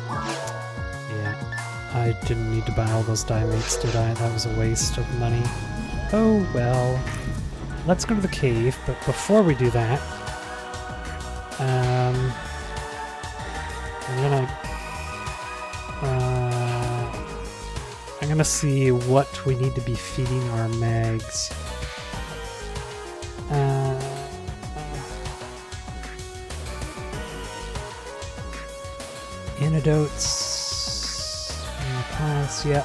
Yeah, I didn't need to buy all those dimates, did I? That was a waste of money. Oh well. Let's go to the cave, but before we do that... I'm gonna see what we need to be feeding our mags. Antidotes. Pass. Yeah.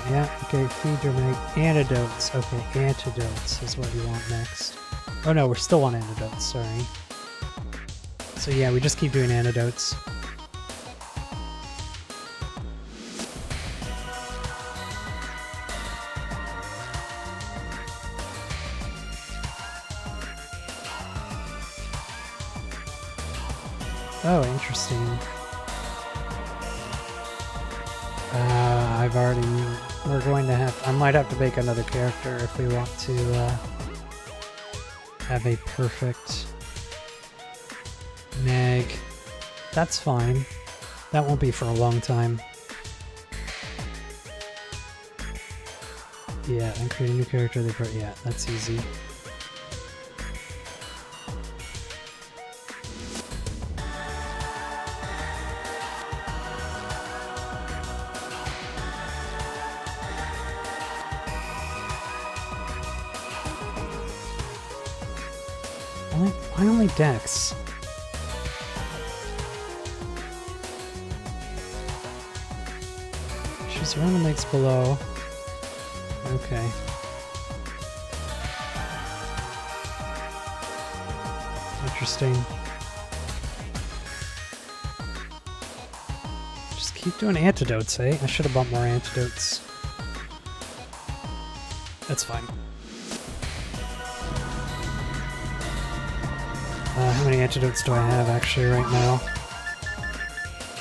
Yeah. Okay. Feed your mag. Antidotes. Okay. Antidotes is what we want next. Oh no, we're still on antidotes. Sorry. So yeah, we just keep doing antidotes. Oh, interesting. We're going to have... I might have to make another character if we want to have a perfect mag. That's fine. That won't be for a long time. Yeah, and create a new character. Yeah, that's easy. Why only Dex? She's around the mix below. Okay. Interesting. keep doing antidotes, eh? I should have bought more antidotes. That's fine. How many antidotes do I have actually right now?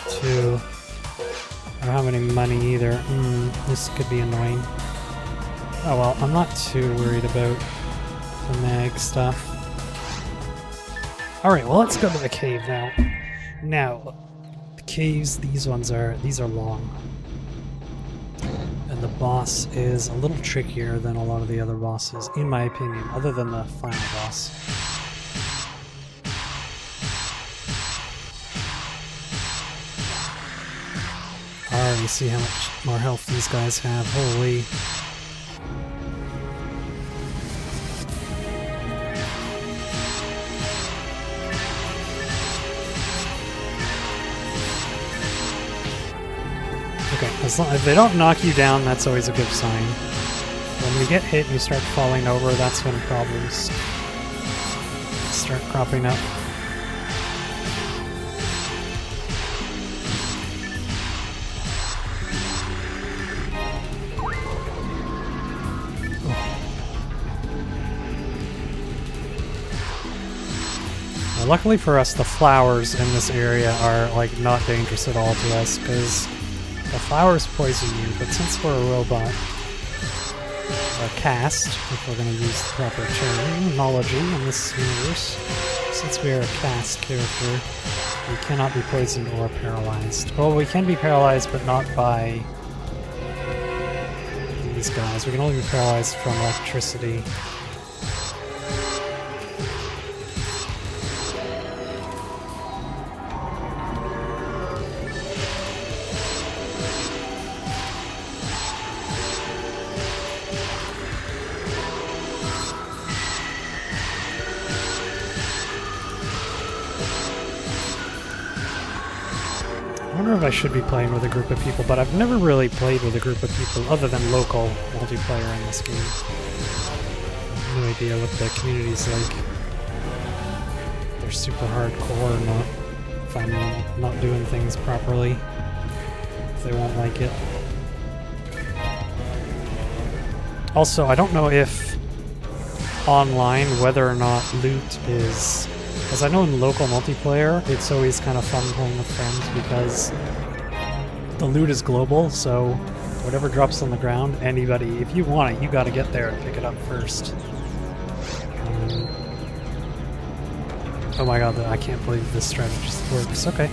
2. I don't have any money either. This could be annoying. Oh well, I'm not too worried about the mag stuff. Alright, well let's go to the cave now. Now, the caves, these are long. And the boss is a little trickier than a lot of the other bosses, in my opinion, other than the final boss. I already see how much more health these guys have, holy. Okay, as long as they don't knock you down, that's always a good sign. When you get hit and you start falling over, that's when problems start cropping up. Well, luckily for us, the flowers in this area are like not dangerous at all to us, because the flowers poison you, but since we're a robot, or a cast, if we're going to use the proper terminology in this universe, since we are a cast character, we cannot be poisoned or paralyzed. Well, we can be paralyzed, but not by these guys. We can only be paralyzed from electricity. I wonder if I should be playing with a group of people, but I've never really played with a group of people other than local multiplayer in this game. I have no idea what the community's like. They're super hardcore, or not. If I'm not doing things properly, if they won't like it. Also, I don't know if online whether or not loot is... Because I know in local multiplayer, it's always kind of fun playing with friends because the loot is global, so whatever drops on the ground, anybody, if you want it, you gotta get there and pick it up first. Oh my god, I can't believe this strategy works. Okay.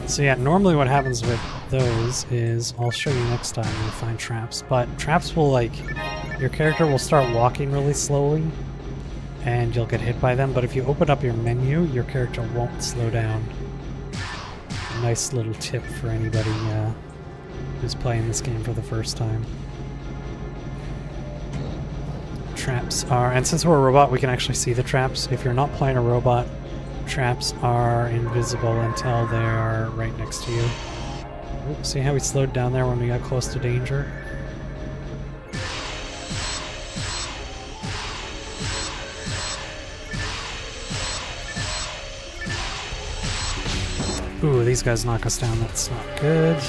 So yeah, normally what happens with those is, I'll show you next time when we find traps, but traps will like, your character will start walking really slowly, and you'll get hit by them, but if you open up your menu, your character won't slow down. Nice little tip for anybody who's playing this game for the first time. Traps are, and since we're a robot, we can actually see the traps. If you're not playing a robot, traps are invisible until they're right next to you. Oops, see how we slowed down there when we got close to danger? Ooh, these guys knock us down, that's not good.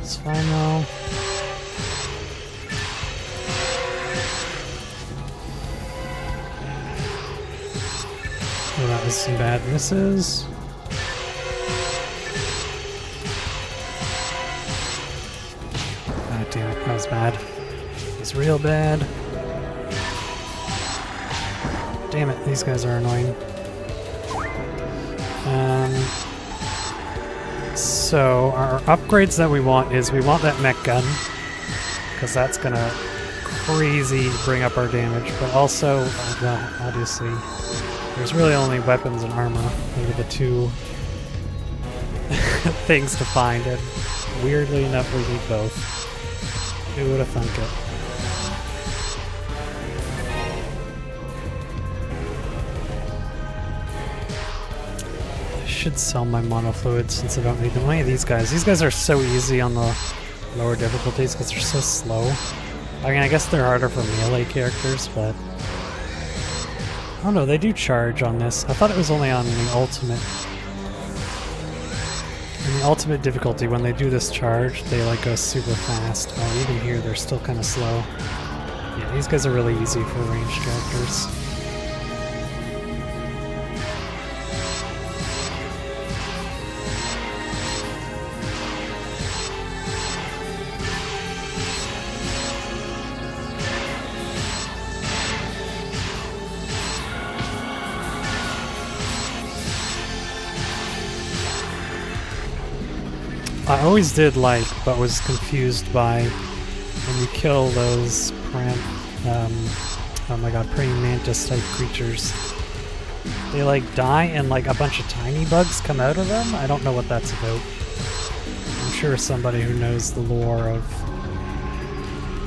It's fine though. Oh, that was some bad misses. God damn it, that was bad. It was real bad. Damn it, these guys are annoying. So our upgrades that we want is we want that mech gun, because that's gonna crazy bring up our damage, but also, well, obviously, there's really only weapons and armor. Those are the two things to find, and weirdly enough we need both. Who would have thunk it? Should sell my mono fluids since I don't need them. Any of these guys. These guys are so easy on the lower difficulties because they're so slow. I mean, I guess they're harder for melee characters, but... Oh no, they do charge on this. I thought it was only on the ultimate. In the ultimate difficulty, when they do this charge, they like go super fast. Oh, even here they're still kind of slow. Yeah, these guys are really easy for ranged characters. I always did like, but was confused by when you kill those oh my god, praying mantis type creatures. They like die and like a bunch of tiny bugs come out of them. I don't know what that's about. I'm sure somebody who knows the lore of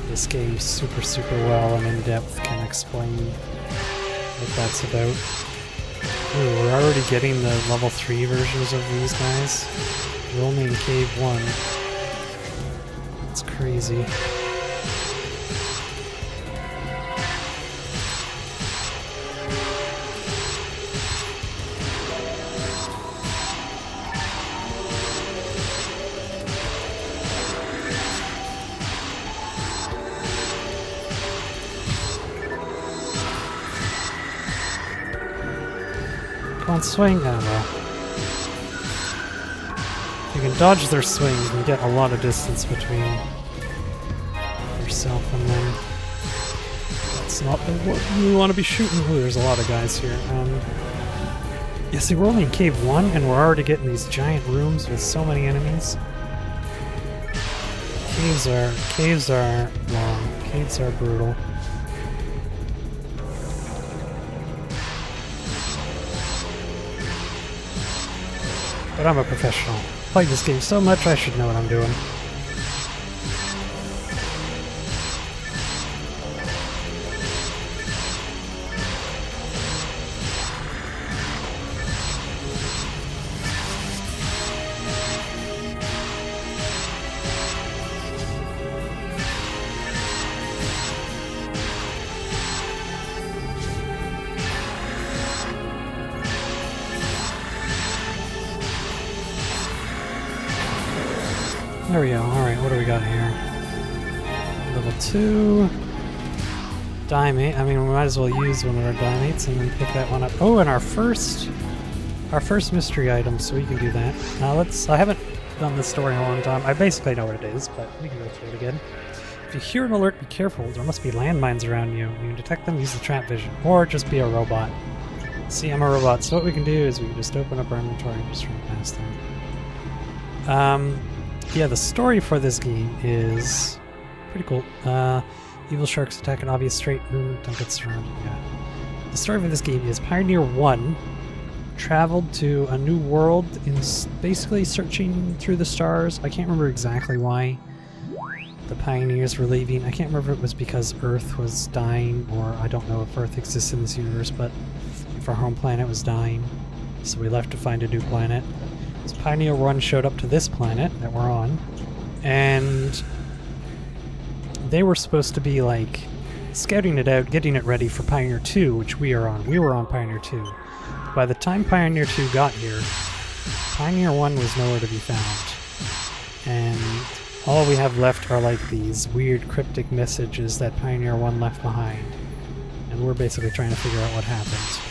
this game super well and in depth can explain what that's about. Ooh, we're already getting the level 3 versions of these guys. We're only in Cave 1. It's crazy. Come on, swing! Oh well. You can dodge their swing, you can get a lot of distance between yourself and them. That's not what you want to be shooting. Ooh, there's a lot of guys here. Yeah, see, we're only in Cave 1, and we're already getting these giant rooms with so many enemies. Caves are long. Caves are brutal. But I'm a professional. I played this game so much, I should know what I'm doing. There we go. Alright, what do we got here? Level 2. Diamate. I mean, we might as well use one of our diamates and then pick that one up. Oh, and our first mystery item, so we can do that. Now I haven't done this story in a long time. I basically know what it is, but we can go through it again. If you hear an alert, be careful. There must be landmines around you. You can detect them, use the trap vision, or just be a robot. See, I'm a robot, so what we can do is we can just open up our inventory and just run past them. Yeah, the story for this game is pretty cool. Evil sharks attack an obvious straight movement, don't get surrounded. Yeah. The story for this game is Pioneer 1 traveled to a new world in basically searching through the stars. I can't remember exactly why the Pioneers were leaving. I can't remember if it was because Earth was dying, or I don't know if Earth exists in this universe, but if our home planet was dying, so we left to find a new planet. So Pioneer 1 showed up to this planet that we're on, and they were supposed to be like scouting it out, getting it ready for Pioneer 2, which we are on. We were on Pioneer 2. By the time Pioneer 2 got here, Pioneer 1 was nowhere to be found. And all we have left are like these weird cryptic messages that Pioneer 1 left behind. And we're basically trying to figure out what happened.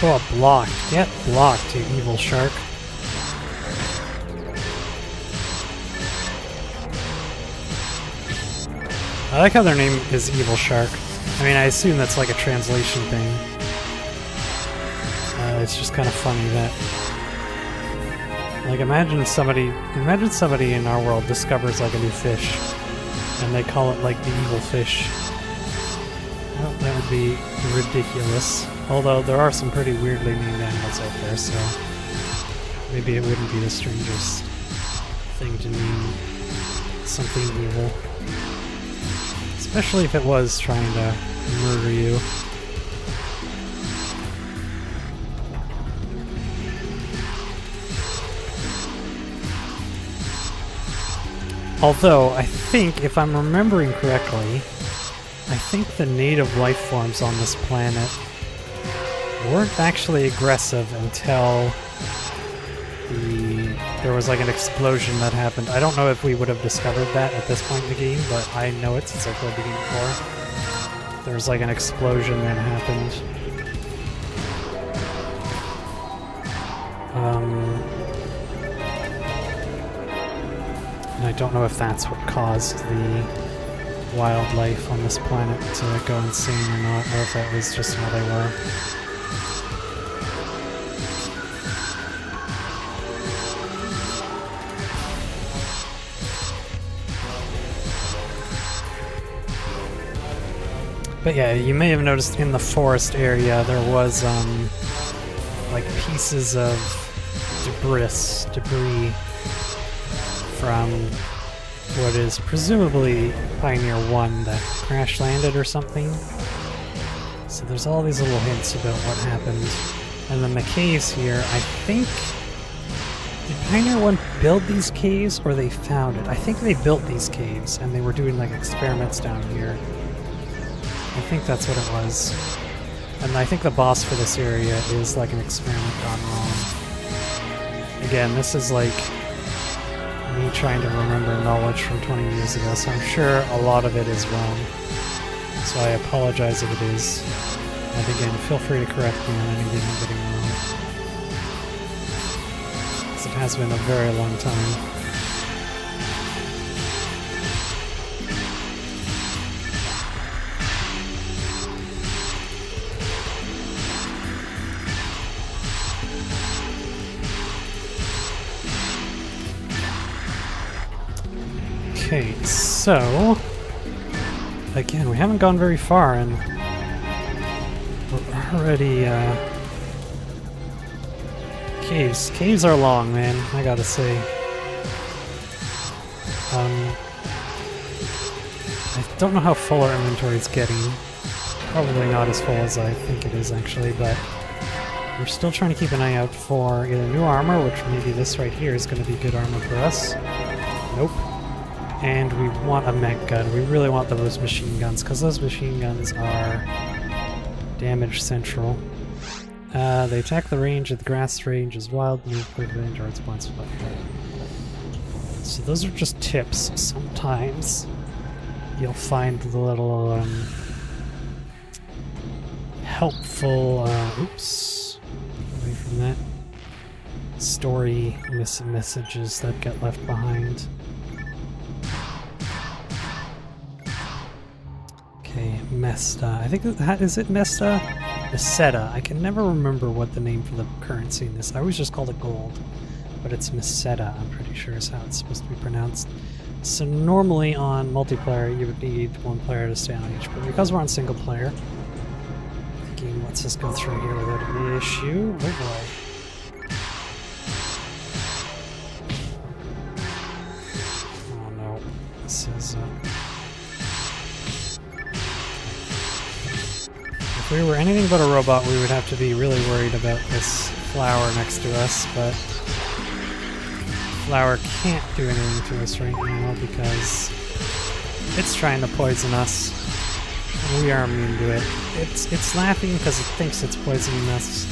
Oh, blocked. Get blocked, you evil shark. I like how their name is Evil Shark. I mean, I assume that's like a translation thing. It's just kind of funny that... Like, imagine somebody in our world discovers like a new fish, and they call it like the evil fish. Well, that would be ridiculous. Although there are some pretty weirdly named animals out there, so maybe it wouldn't be the strangest thing to name something evil. Especially if it was trying to murder you. Although, I think, if I'm remembering correctly, I think the native life forms on this planet weren't actually aggressive until there was like an explosion that happened. I don't know if we would have discovered that at this point in the game, but I know it since I played the game before. There was like an explosion that happened. And I don't know if that's what caused the wildlife on this planet to go insane or not, or if that was just how they were. But yeah, you may have noticed in the forest area there was like pieces of debris from what is presumably Pioneer 1 that crash landed or something. So there's all these little hints about what happened. And then the caves here, I think... Did Pioneer 1 build these caves or they found it? I think they built these caves and they were doing like experiments down here. I think that's what it was. And I think the boss for this area is like an experiment gone wrong. Again, this is like me trying to remember knowledge from 20 years ago, so I'm sure a lot of it is wrong. So I apologize if it is. And again, feel free to correct me on anything I'm getting wrong. Because it has been a very long time. Okay, so again, we haven't gone very far and we're already caves are long, man, I gotta say. I don't know how full our inventory is getting. Probably not as full as I think it is actually, but we're still trying to keep an eye out for either new armor, which maybe this right here is going to be good armor for us. Nope. And we want a mech gun. We really want those machine guns, because those machine guns are damage central. They attack the range of the grass range is wild, move quickly, and charge points. So those are just tips. Sometimes you'll find the little helpful, oops, away from that, story messages that get left behind. Okay, Mesta. I think that is it, Mesta? Meseta. I can never remember what the name for the currency in this. I always just called it gold, but it's Meseta, I'm pretty sure is how it's supposed to be pronounced. So normally on multiplayer you would need one player to stay on each, but because we're on single player, the game lets us go through here without any issue. Oh boy. Oh no. This is if we were anything but a robot, we would have to be really worried about this flower next to us, but flower can't do anything to us right now because it's trying to poison us, and we are immune to it. It's laughing because it thinks it's poisoning us,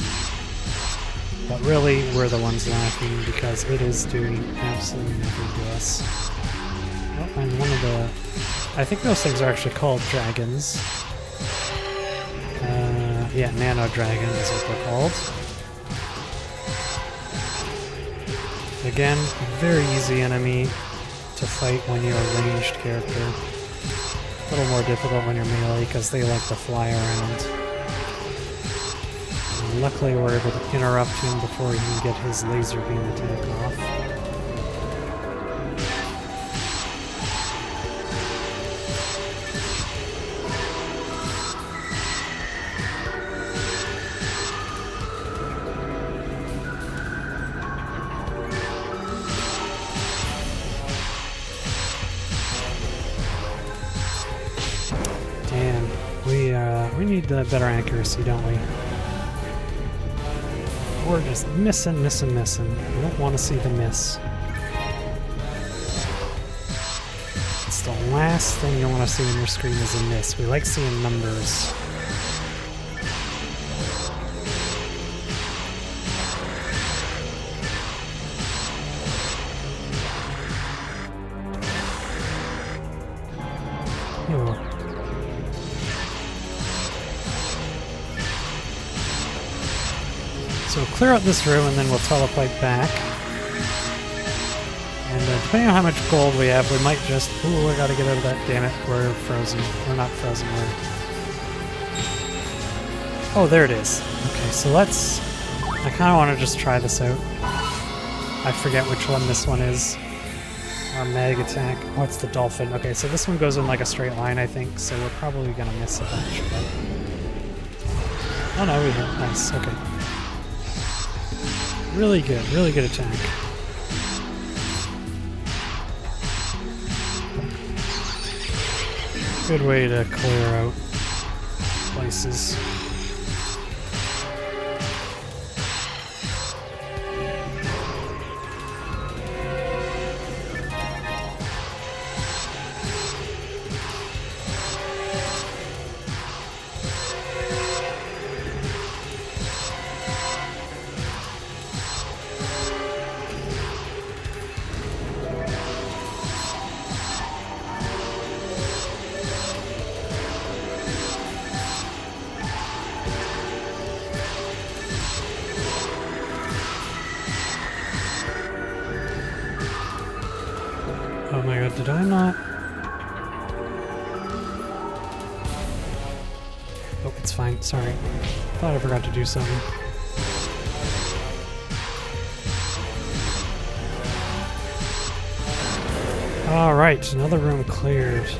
but really we're the ones laughing because it is doing absolutely nothing to us. Oh, and one of the... I think those things are actually called dragons. Yeah, nano dragon is what they're called. Again, very easy enemy to fight when you're a ranged character. A little more difficult when you're melee because they like to fly around. And luckily we're able to interrupt him before he can get his laser beam attack off. We need better accuracy, don't we? We're just missing. We don't want to see the miss. the last thing you want to see on your screen is a miss. We like seeing numbers. So we'll clear out this room and then we'll teleport back. And depending on how much gold we have, we might just... Ooh, I gotta get out of that, damn it. We're frozen. We're not frozen, we're... Oh, there it is. Okay, so let's... I kinda wanna just try this out. I forget which one this one is. Our mag attack. Oh, it's the dolphin. Okay, so this one goes in like a straight line, I think, so we're probably gonna miss a bunch, but... Oh no, we hit. Nice, okay. Really good attack. Good way to clear out places. Oh my god, did I not? Oh, it's fine, sorry. Thought I forgot to do something. Alright, another room cleared.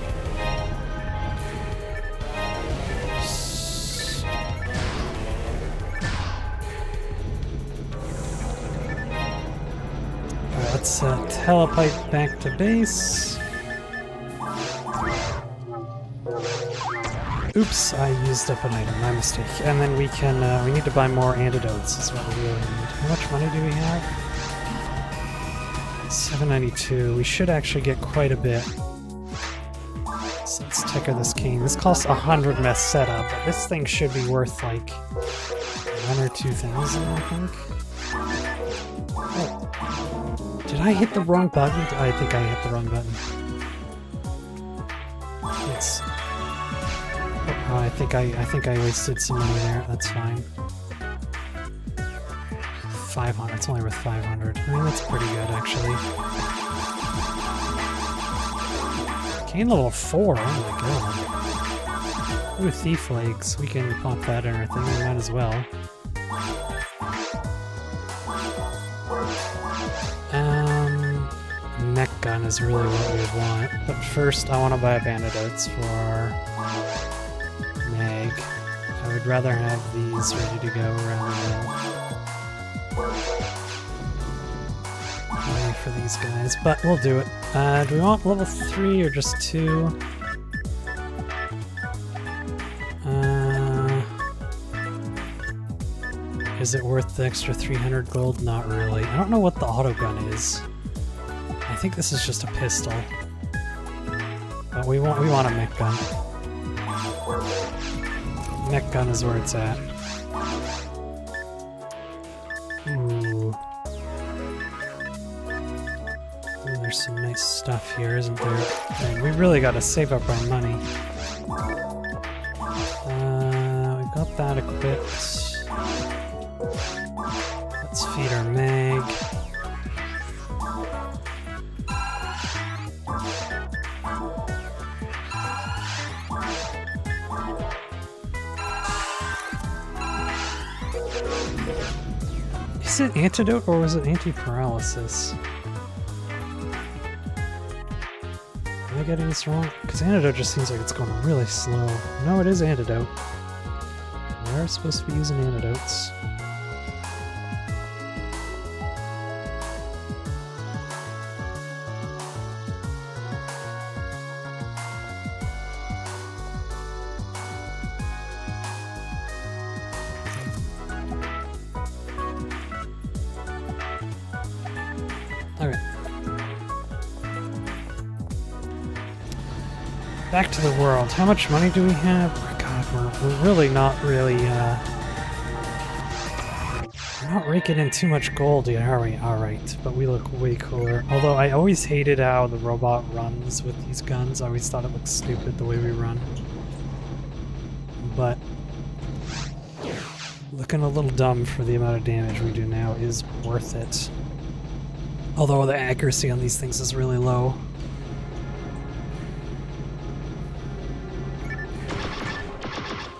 Let's teleport back to base. Oops, I used up an item, my mistake. And then we can, we need to buy more antidotes is what we really need. How much money do we have? 792. We should actually get quite a bit. So let's ticker this cane. This costs 100 mess setup, but this thing should be worth like 1 or 2,000, I think. Oh. Did I hit the wrong button? I think I hit the wrong button. Yes. Oh, I think I wasted some money there. That's fine. 500. It's only worth 500. I mean, that's pretty good, actually. Cane level 4. Oh my god. Ooh, thief legs. We can pop that and everything. We might as well. Mech gun is really what we want. But first, I want to buy antidotes for our mag. I would rather have these ready to go rather than for these guys, but we'll do it. Do we want level 3 or just 2? Is it worth the extra 300 gold? Not really. I don't know what the auto gun is. I think this is just a pistol. But we want a mech gun. Mech gun is where it's at. Ooh. Oh, there's some nice stuff here, isn't there? Man, we really got to save up our money. We've got that equipped. Let's feed our mag. Is it antidote or was it anti-paralysis? Am I getting this wrong? Because antidote just seems like it's going really slow. No, it is antidote. We are supposed to be using antidotes. Back to the world. How much money do we have? Oh, God, we're really not really, we're not raking in too much gold yet, are we? Alright, but we look way cooler. Although I always hated how the robot runs with these guns. I always thought it looked stupid the way we run. But looking a little dumb for the amount of damage we do now is worth it. Although the accuracy on these things is really low.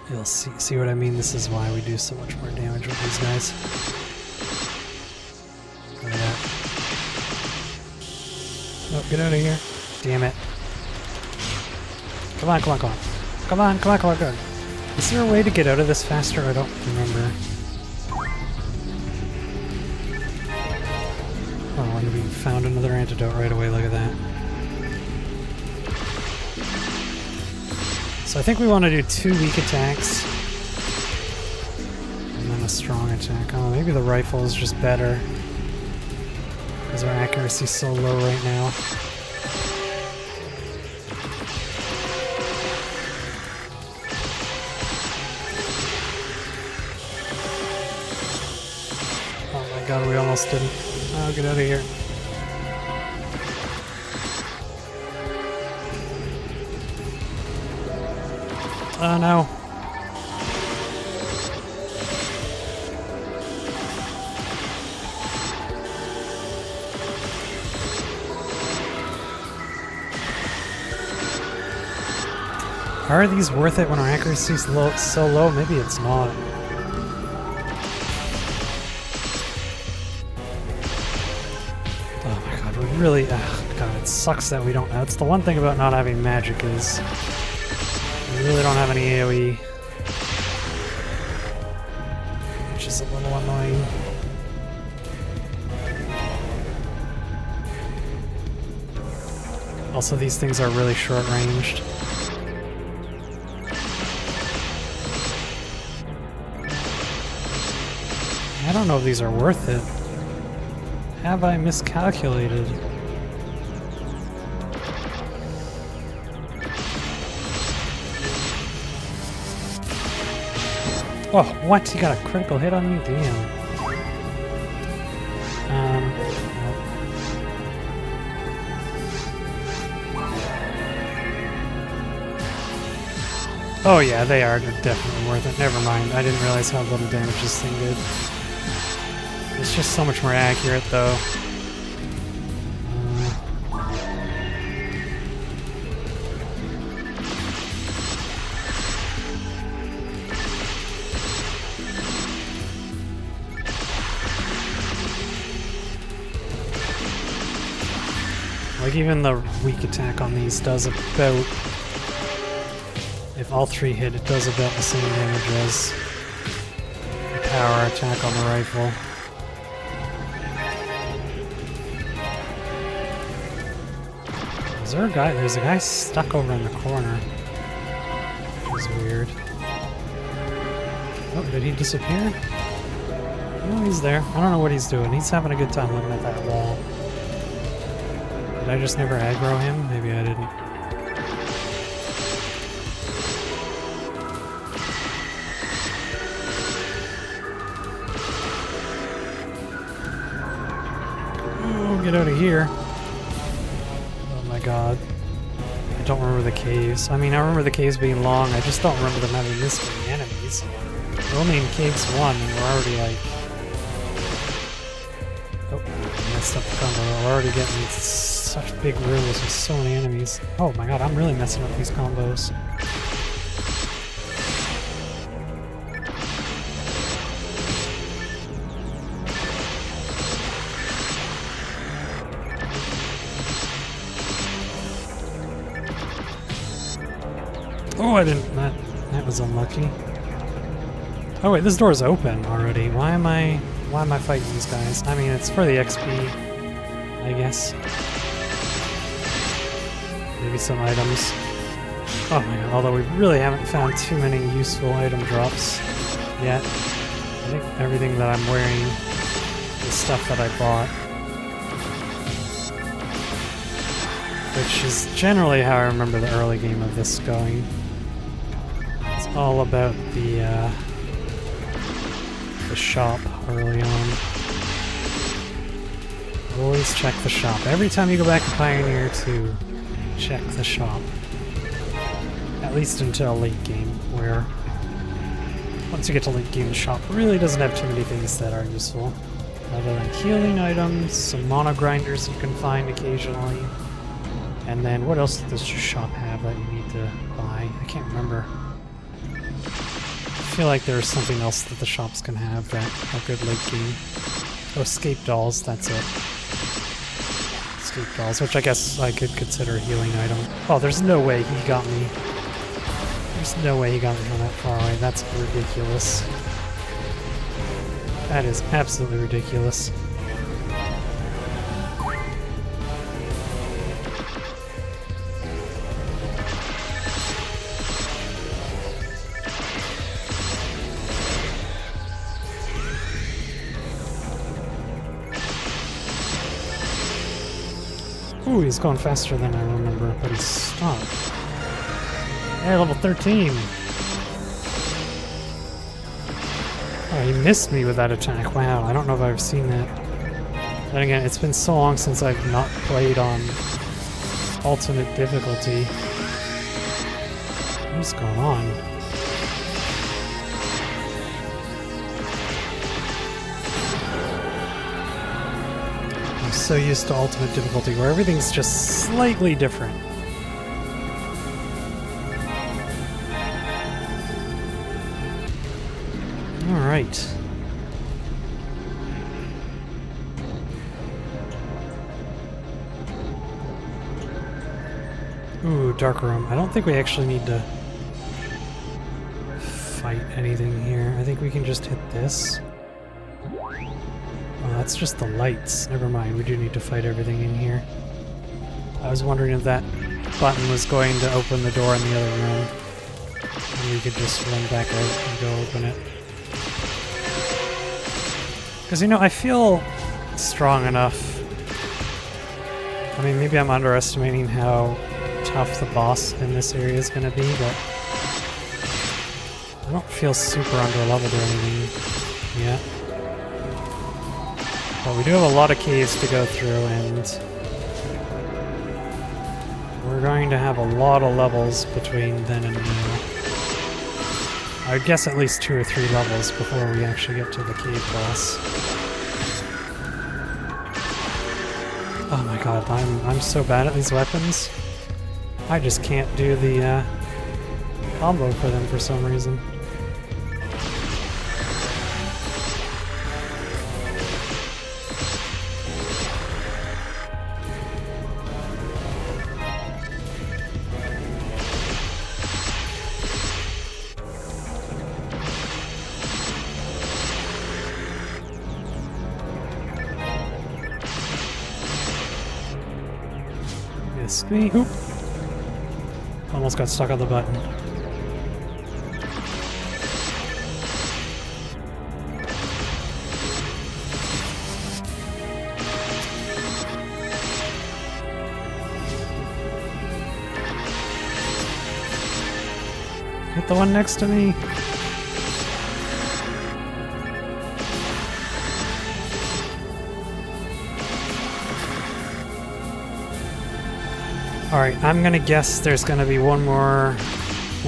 You'll see what I mean? This is why we do so much more damage with these guys. Look at that. Oh, get out of here. Damn it. Come on, come on, come on. Come on, come on, come on, come on. Is there a way to get out of this faster? I don't remember. Oh, and we found another antidote right away, look at that. So I think we want to do 2 weak attacks. And then a strong attack. Oh, maybe the rifle is just better. Because our accuracy's so low right now. God, we almost didn't. Oh, get out of here. Oh no. Are these worth it when our accuracy's so low? Maybe it's not. Really, God, it sucks that we don't. That's the one thing about not having magic is we really don't have any AoE, which is a little annoying. Also, these things are really short-ranged. I don't know if these are worth it. Have I miscalculated? Oh, what? You got a critical hit on me? Damn. Oh yeah, they are definitely worth it. Never mind. I didn't realize how little damage this thing did. It's just so much more accurate, though. Like, even the weak attack on these does about... If all 3 hit, it does about the same damage as the power attack on the rifle. Is there a guy? There's a guy stuck over in the corner. Which is weird. Oh, did he disappear? No, he's there. I don't know what he's doing. He's having a good time looking at that wall. Did I just never aggro him? Maybe I didn't. Oh, get out of here. God. I don't remember the caves. I mean, I remember the caves being long, I just don't remember them having this many enemies. We're only in caves 1 and we're already like... Oh, I messed up the combo. We're already getting such big rooms with so many enemies. Oh my god, I'm really messing up these combos. Oh, I didn't. That was unlucky. Oh wait, this door's open already. Why am I fighting these guys? I mean, it's for the XP, I guess. Maybe some items. Oh my god, although we really haven't found too many useful item drops yet. I think everything that I'm wearing is stuff that I bought. which is generally how I remember the early game of this going. It's all about the shop early on. Always check the shop. Every time you go back to Pioneer 2, check the shop. At least until late game, where once you get to late game, the shop really doesn't have too many things that are useful. Other than healing items, some mono grinders you can find occasionally. And then what else does your shop have that you need to buy? I can't remember. I feel like there's something else that the shops can have that are good late game. Oh, escape dolls, that's it. Escape dolls, which I guess I could consider a healing item. Oh, there's no way he got me. There's no way he got me from that far away. That's ridiculous. That is absolutely ridiculous. Ooh, he's going faster than I remember, but he's stopped. Hey, level 13! Oh, he missed me with that attack. Wow, I don't know if I've seen that. Then again, it's been so long since I've not played on ultimate difficulty. What's going on? I'm so used to ultimate difficulty where everything's just slightly different. Alright. Ooh, dark room. I don't think we actually need to fight anything here. I think we can just hit this. Oh, that's just the lights. Never mind, we do need to fight everything in here. I was wondering if that button was going to open the door in the other room. And we could just run back out and go open it. Because, you know, I feel strong enough. I mean, maybe I'm underestimating how tough the boss in this area is going to be, but I don't feel super under-leveled or anything yet. But we do have a lot of caves to go through, and we're going to have a lot of levels between then and now. I would guess at least 2 or 3 levels before we actually get to the cave boss. Oh my god, I'm so bad at these weapons. I just can't do the combo for them for some reason. Missed me. Oop. Almost got stuck on the button. Hit the one next to me. Alright, I'm gonna guess there's gonna be one more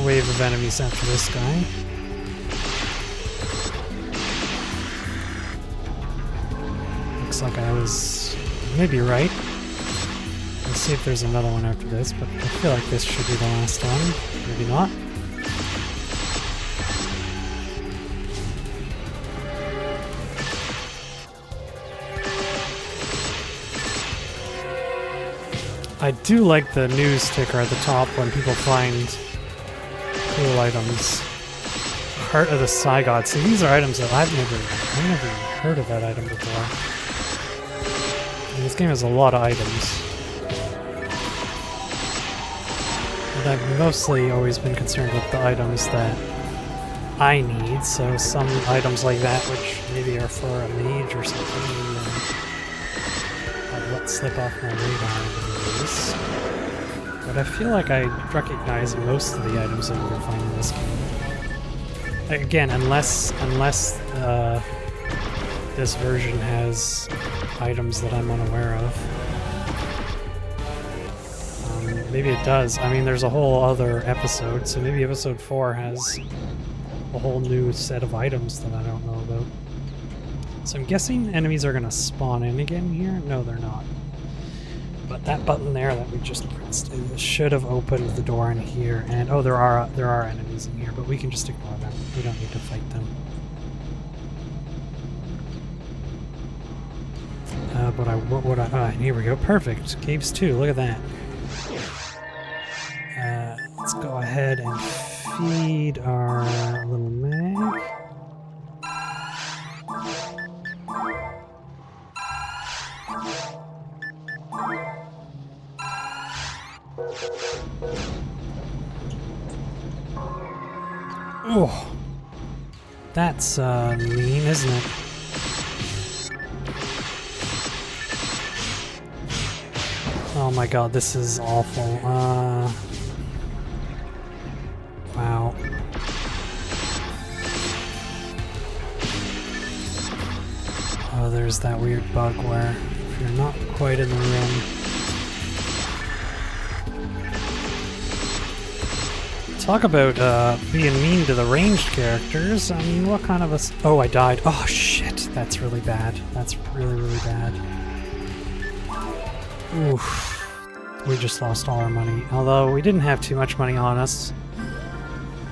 wave of enemies after this guy. Looks like I was maybe right. Let's see if there's another one after this, but I feel like this should be the last one. Maybe not. I do like the news sticker at the top when people find cool items. Heart of the Psy God. See, these are items that I've never even heard of that item before. And this game has a lot of items. And I've mostly always been concerned with the items that I need, so some items like that, which maybe are for a mage or something, let slip off my radar is. But I feel like I recognize most of the items that you can find in this game. Again, unless this version has items that I'm unaware of. Maybe it does. I mean, there's a whole other episode, so maybe episode 4 has a whole new set of items that I don't know about. So I'm guessing enemies are gonna spawn in again here? No, they're not. But that button there that we just pressed should have opened the door in here. And oh, there are enemies in here, but we can just ignore them. We don't need to fight them. Here we go. Perfect. Caves 2. Look at that. Let's go ahead and feed our little mag. Oh, that's mean, isn't it? Oh my god, this is awful. Wow. Oh, there's that weird bug where if you're not quite in the room. Talk about being mean to the ranged characters. I mean, what kind of a... Oh, I died. Oh, shit. That's really bad. That's really, really bad. Oof. We just lost all our money. Although, we didn't have too much money on us.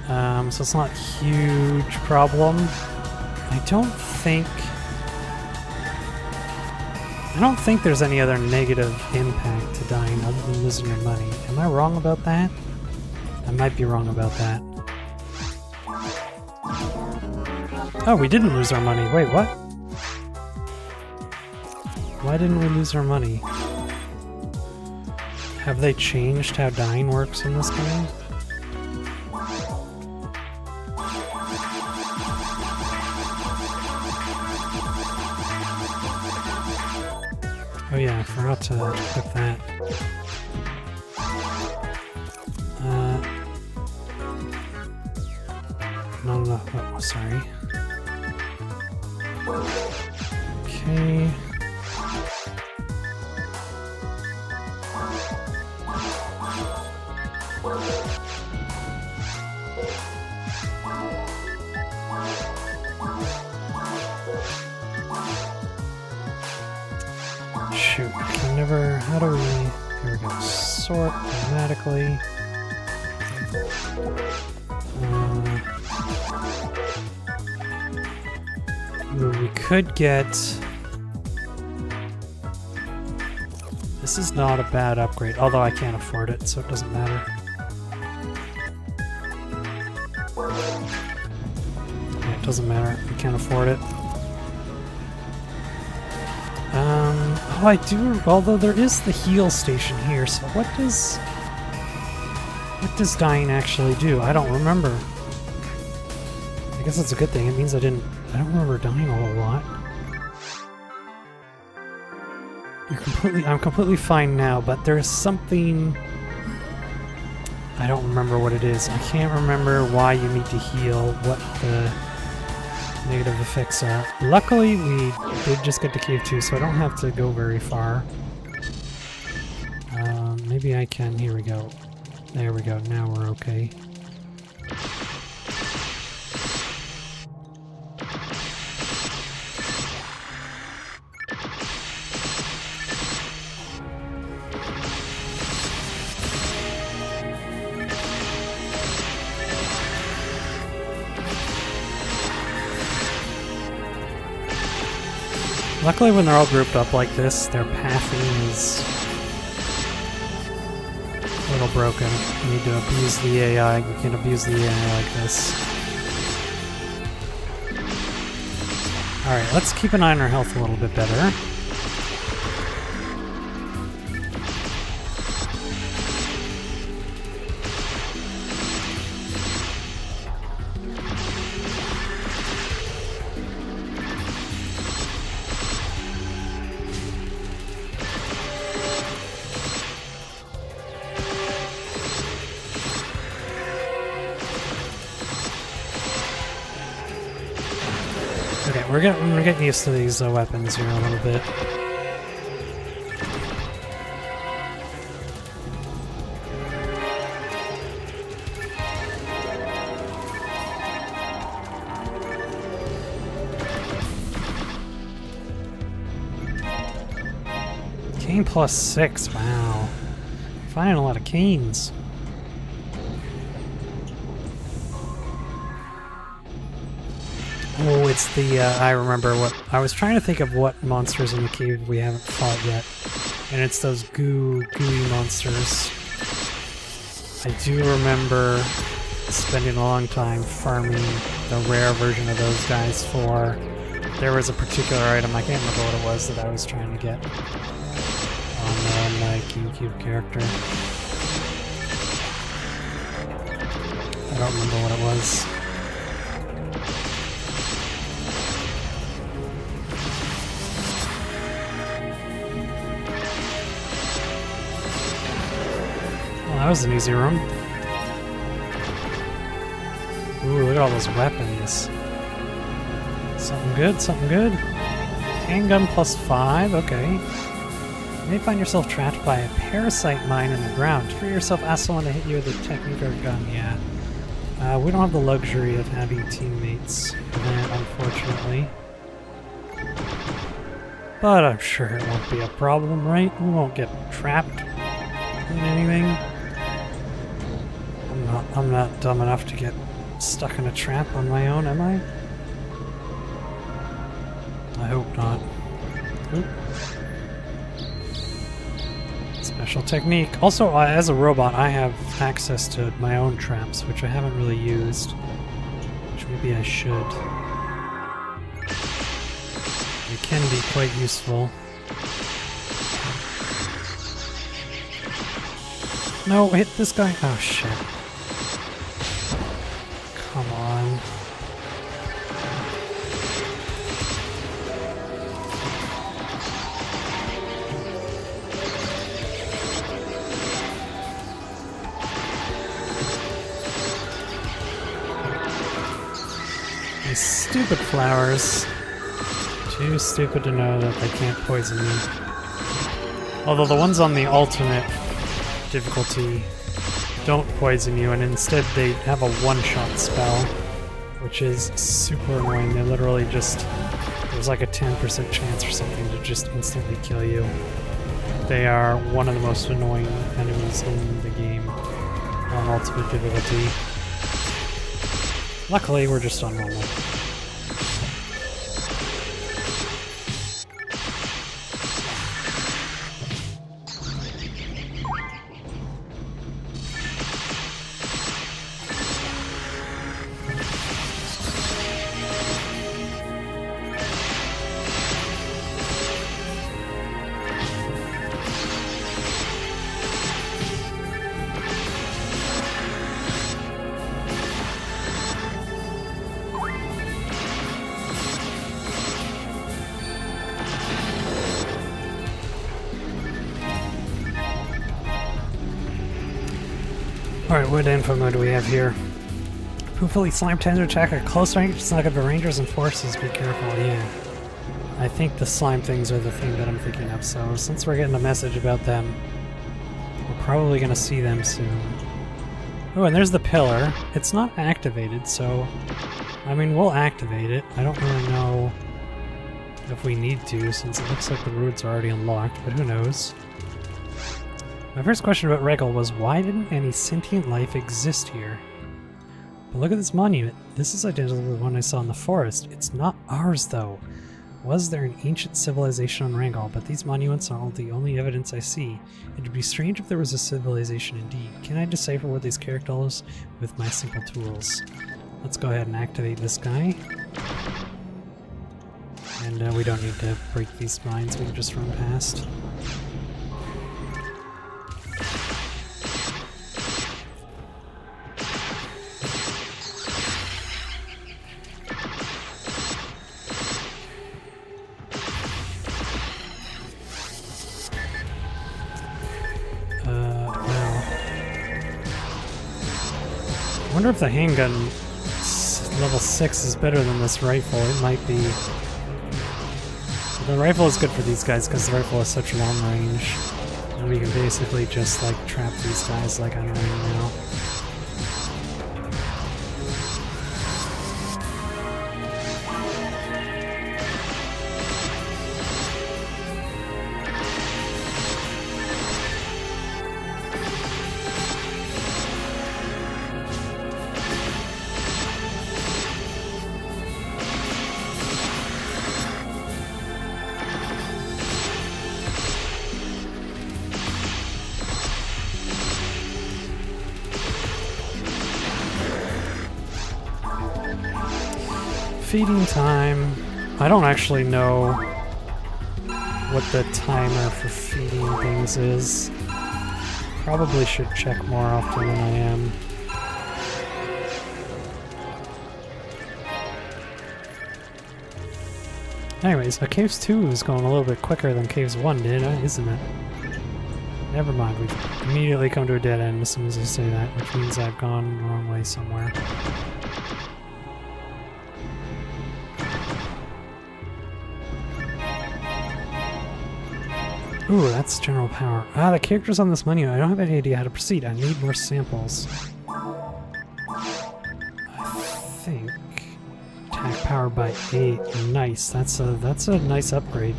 So it's not a huge problem. I don't think there's any other negative impact to dying other than losing your money. Am I wrong about that? I might be wrong about that. Oh, we didn't lose our money. Wait, what? Why didn't we lose our money? Have they changed how dying works in this game? Oh yeah, I forgot to equip that. No, oh, sorry. Okay. Shoot, I can never... How do we... Here we go. Sort automatically. We could get... This is not a bad upgrade, although I can't afford it, so it doesn't matter. Yeah, it doesn't matter. We can't afford it. Oh, I do, although there is the heal station here, so what does dying actually do? I don't remember. I guess that's a good thing. It means I don't remember dying a whole lot. I'm completely fine now, but there's something... I don't remember what it is. I can't remember why you need to heal, what the negative effects are. Luckily, we did just get to Cave 2, so I don't have to go very far. Maybe I can... Here we go. There we go. Now we're okay. Luckily, when they're all grouped up like this, their pathing is a little broken. You need to abuse the AI. You can abuse the AI like this. Alright, let's keep an eye on our health a little bit better. Okay, we're getting used to these weapons here a little bit. Cane +6, wow. Finding a lot of canes. Oh, it's the, I remember what, I was trying to think of what monsters in the cave we haven't fought yet. And it's those gooey monsters. I do remember spending a long time farming the rare version of those guys for... There was a particular item, I can't remember what it was, that I was trying to get on my Gamecube character. I don't remember what it was. Well, that was an easy room. Ooh, look at all those weapons. Something good, something good. Handgun +5, okay. You may find yourself trapped by a parasite mine in the ground. To free yourself, ask someone to hit you with a technique or gun, yeah. We don't have the luxury of having teammates for that, unfortunately. But I'm sure it won't be a problem, right? We won't get trapped in anything. I'm not dumb enough to get stuck in a trap on my own, am I? I hope not. Oop. Special technique. Also, as a robot, I have access to my own traps, which I haven't really used. Which maybe I should. They can be quite useful. No, hit this guy. Oh, shit. Come on. These stupid flowers. Too stupid to know that they can't poison me. Although the ones on the ultimate difficulty don't poison you, and instead they have a one-shot spell, which is super annoying. They literally just... There's like a 10% chance or something to just instantly kill you. They are one of the most annoying enemies in the game on ultimate difficulty. Luckily, we're just on normal. Alright, what info mode do we have here? Poofily slime tends to attack at close range. It's not good for rangers and forces. Be careful, yeah. I think the slime things are the thing that I'm thinking of, so since we're getting a message about them, we're probably going to see them soon. Oh, and there's the pillar. It's not activated, so... I mean, we'll activate it. I don't really know if we need to, since it looks like the routes are already unlocked, but who knows. My first question about Regal was, why didn't any sentient life exist here? But look at this monument. This is identical to the one I saw in the forest. It's not ours, though. Was there an ancient civilization on Rangal? But these monuments are the only evidence I see. It would be strange if there was a civilization indeed. Can I decipher what these characters with my simple tools? Let's go ahead and activate this guy. And we don't need to break these mines, we can just run past. I wonder if the handgun level 6 is better than this rifle. It might be. The rifle is good for these guys because the rifle has such long range. And we can basically just like trap these guys like I'm doing now. Feeding time. I don't actually know what the timer for feeding things is. Probably should check more often than I am. Anyways, Caves 2 is going a little bit quicker than Caves 1 did, isn't it? Never mind, we've immediately come to a dead end as soon as I say that, which means I've gone the wrong way somewhere. Ooh, that's general power. Ah, the characters on this menu, I don't have any idea how to proceed. I need more samples. I think attack power by 8. Nice. That's a nice upgrade.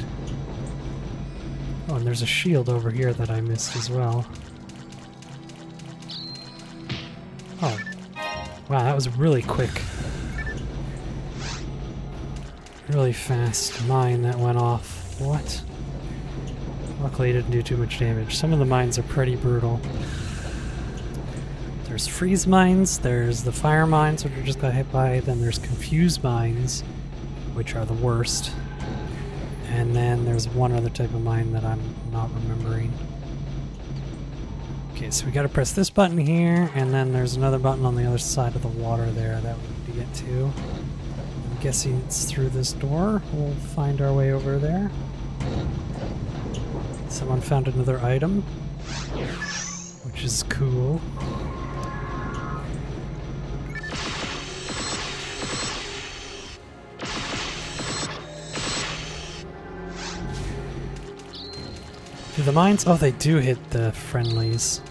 Oh, and there's a shield over here that I missed as well. Oh. Wow, that was really quick. Really fast mine that went off. What? Luckily it didn't do too much damage. Some of the mines are pretty brutal. There's freeze mines, there's the fire mines which we just got hit by, then there's confused mines, which are the worst. And then there's one other type of mine that I'm not remembering. Okay, so we gotta press this button here, and then there's another button on the other side of the water there that we need to get to. I'm guessing it's through this door. We'll find our way over there. Someone found another item, which is cool. Do the mines? Oh, they do hit the friendlies.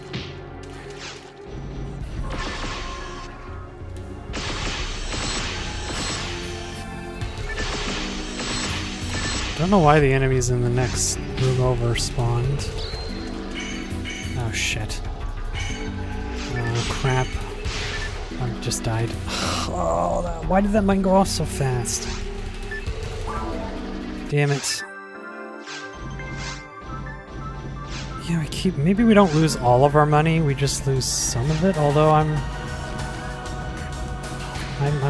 Don't know why the enemies in the next room over spawned. Oh shit. Oh crap. I just died. Oh, why did that mine go off so fast? Damn it. Yeah, maybe we don't lose all of our money, we just lose some of it, although I'm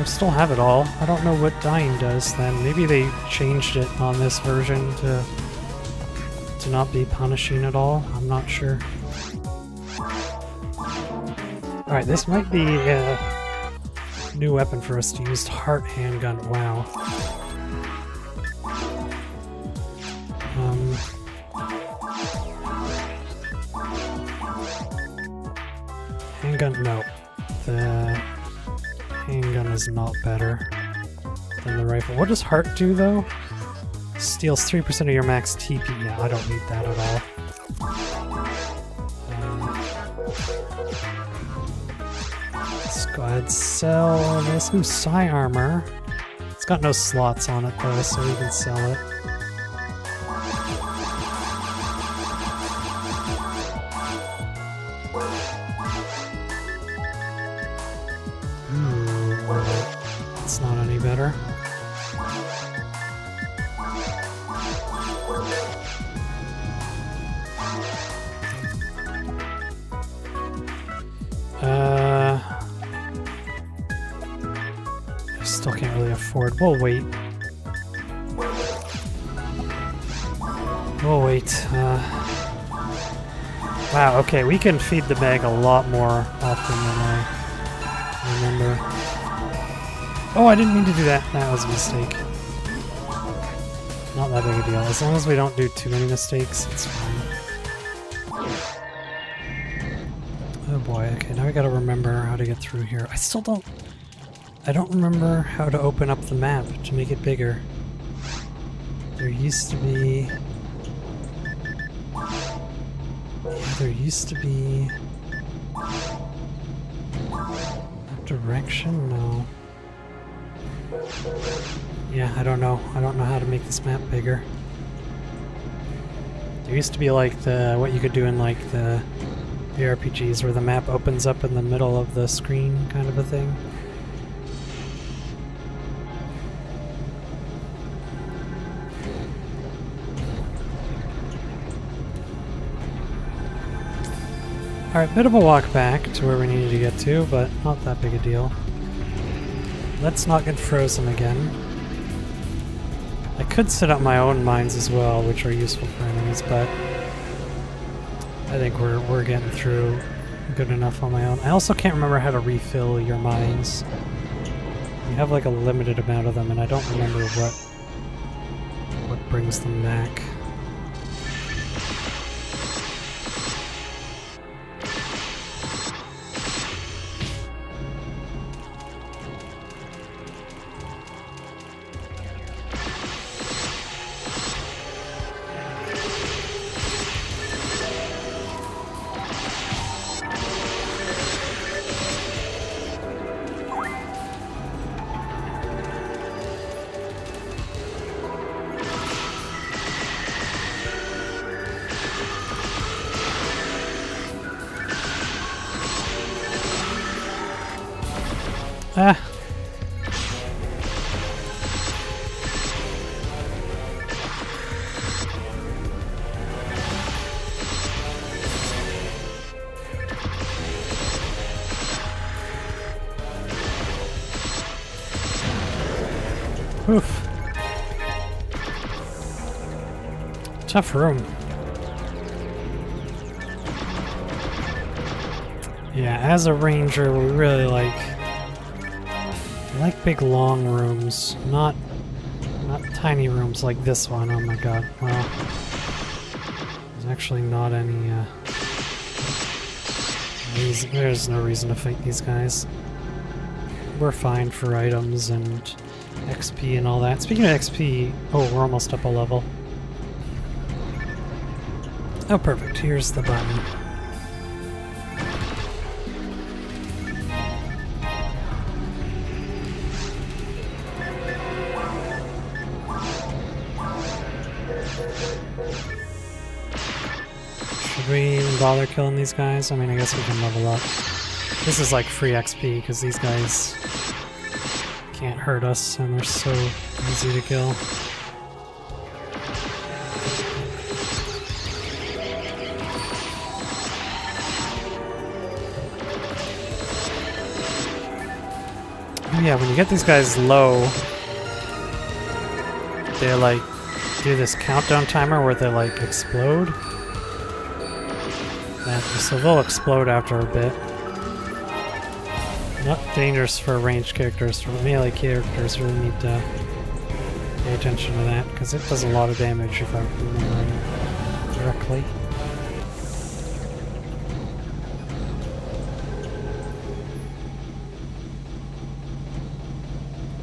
still have it all. I don't know what dying does then. Maybe they changed it on this version to not be punishing at all. I'm not sure. Alright, this might be a new weapon for us to use. Heart handgun. Wow. Handgun, no. The handgun is not better than the rifle. What does heart do though? Steals 3% of your max TP. Yeah, I don't need that at all. Let's go ahead and sell this new psi armor. It's got no slots on it though, so we can sell it. It's not any better. I still can't really afford. We'll wait. We'll wait. Wow, okay, we can feed the bag a lot more often than I remember. Oh, I didn't mean to do that. That was a mistake. Not that big a deal. As long as we don't do too many mistakes, it's fine. Oh boy, okay, now we gotta remember how to get through here. I still don't... I don't remember how to open up the map to make it bigger. There used to be... Yeah, there used to be... Direction? No. Yeah, I don't know. I don't know how to make this map bigger. There used to be like what you could do in like the RPGs where the map opens up in the middle of the screen kind of a thing. Alright, bit of a walk back to where we needed to get to, but not that big a deal. Let's not get frozen again. I could set up my own mines as well, which are useful for enemies, but I think we're getting through good enough on my own. I also can't remember how to refill your mines. You have like a limited amount of them, and I don't remember what brings them back. Ah! Oof. Tough room. Yeah, as a ranger, we really like big long rooms, not tiny rooms like this one. Oh my god. Well, there's actually not any there's no reason to fight these guys. We're fine for items and XP and all that. Speaking of XP, oh, we're almost up a level. Oh, perfect. Here's the button. Should we even bother killing these guys? I mean, I guess we can level up. This is like free XP because these guys can't hurt us and they're so easy to kill. Oh yeah, when you get these guys low, they like do this countdown timer where they like explode. So they'll explode after a bit. Not dangerous for ranged characters. For melee characters, really need to pay attention to that because it does a lot of damage if I remember correctly.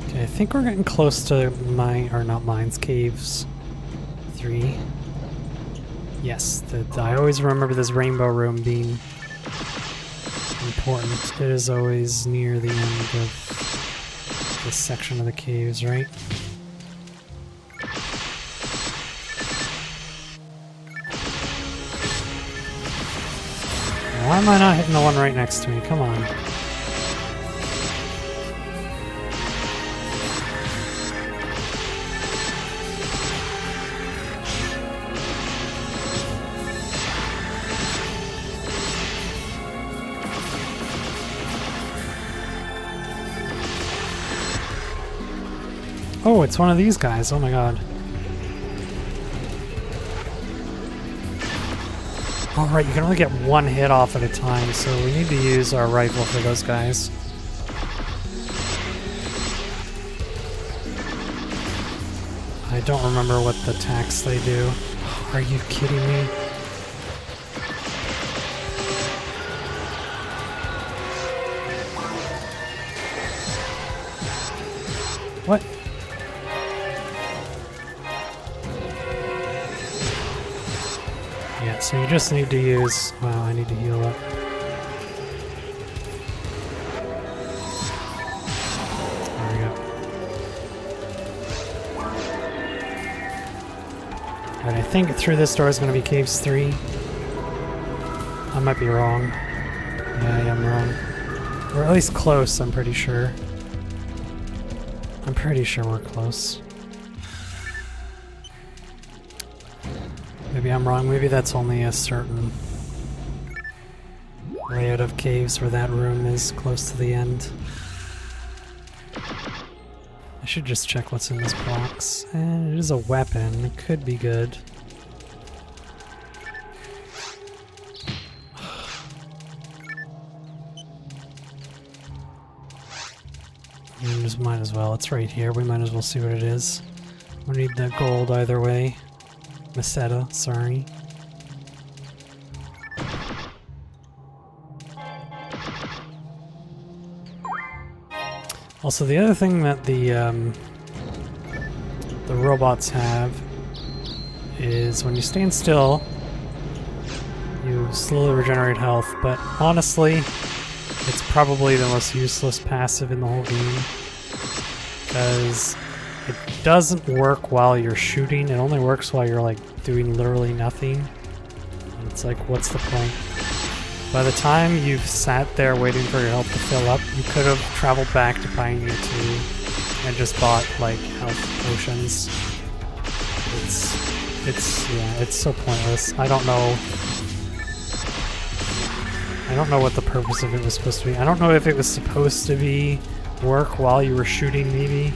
Okay, I think we're getting close to caves 3. Yes, I always remember this rainbow room being important. It is always near the end of this section of the caves, right? Why am I not hitting the one right next to me? Come on. Oh, it's one of these guys. Oh my god. Alright, you can only get one hit off at a time, so we need to use our rifle for those guys. I don't remember what the attacks they do. Are you kidding me? Yeah, so you just need to use... Wow, I need to heal up. There we go. Alright, I think through this door is going to be Caves 3. I might be wrong. Yeah, I am wrong. We're at least close, I'm pretty sure. I'm pretty sure we're close. Maybe I'm wrong. Maybe that's only a certain layout of caves where that room is close to the end. I should just check what's in this box. And it is a weapon. It could be good. We just might as well. It's right here. We might as well see what it is. We need the gold either way. Meseta, sorry. Also, the other thing that the robots have is when you stand still, you slowly regenerate health, but honestly, it's probably the most useless passive in the whole game, because it doesn't work while you're shooting. It only works while you're like doing literally nothing. And it's like, what's the point? By the time you've sat there waiting for your health to fill up, you could have traveled back to Pioneer 2 and just bought like health potions. It's so pointless. I don't know what the purpose of it was supposed to be. I don't know if it was supposed to be work while you were shooting, maybe.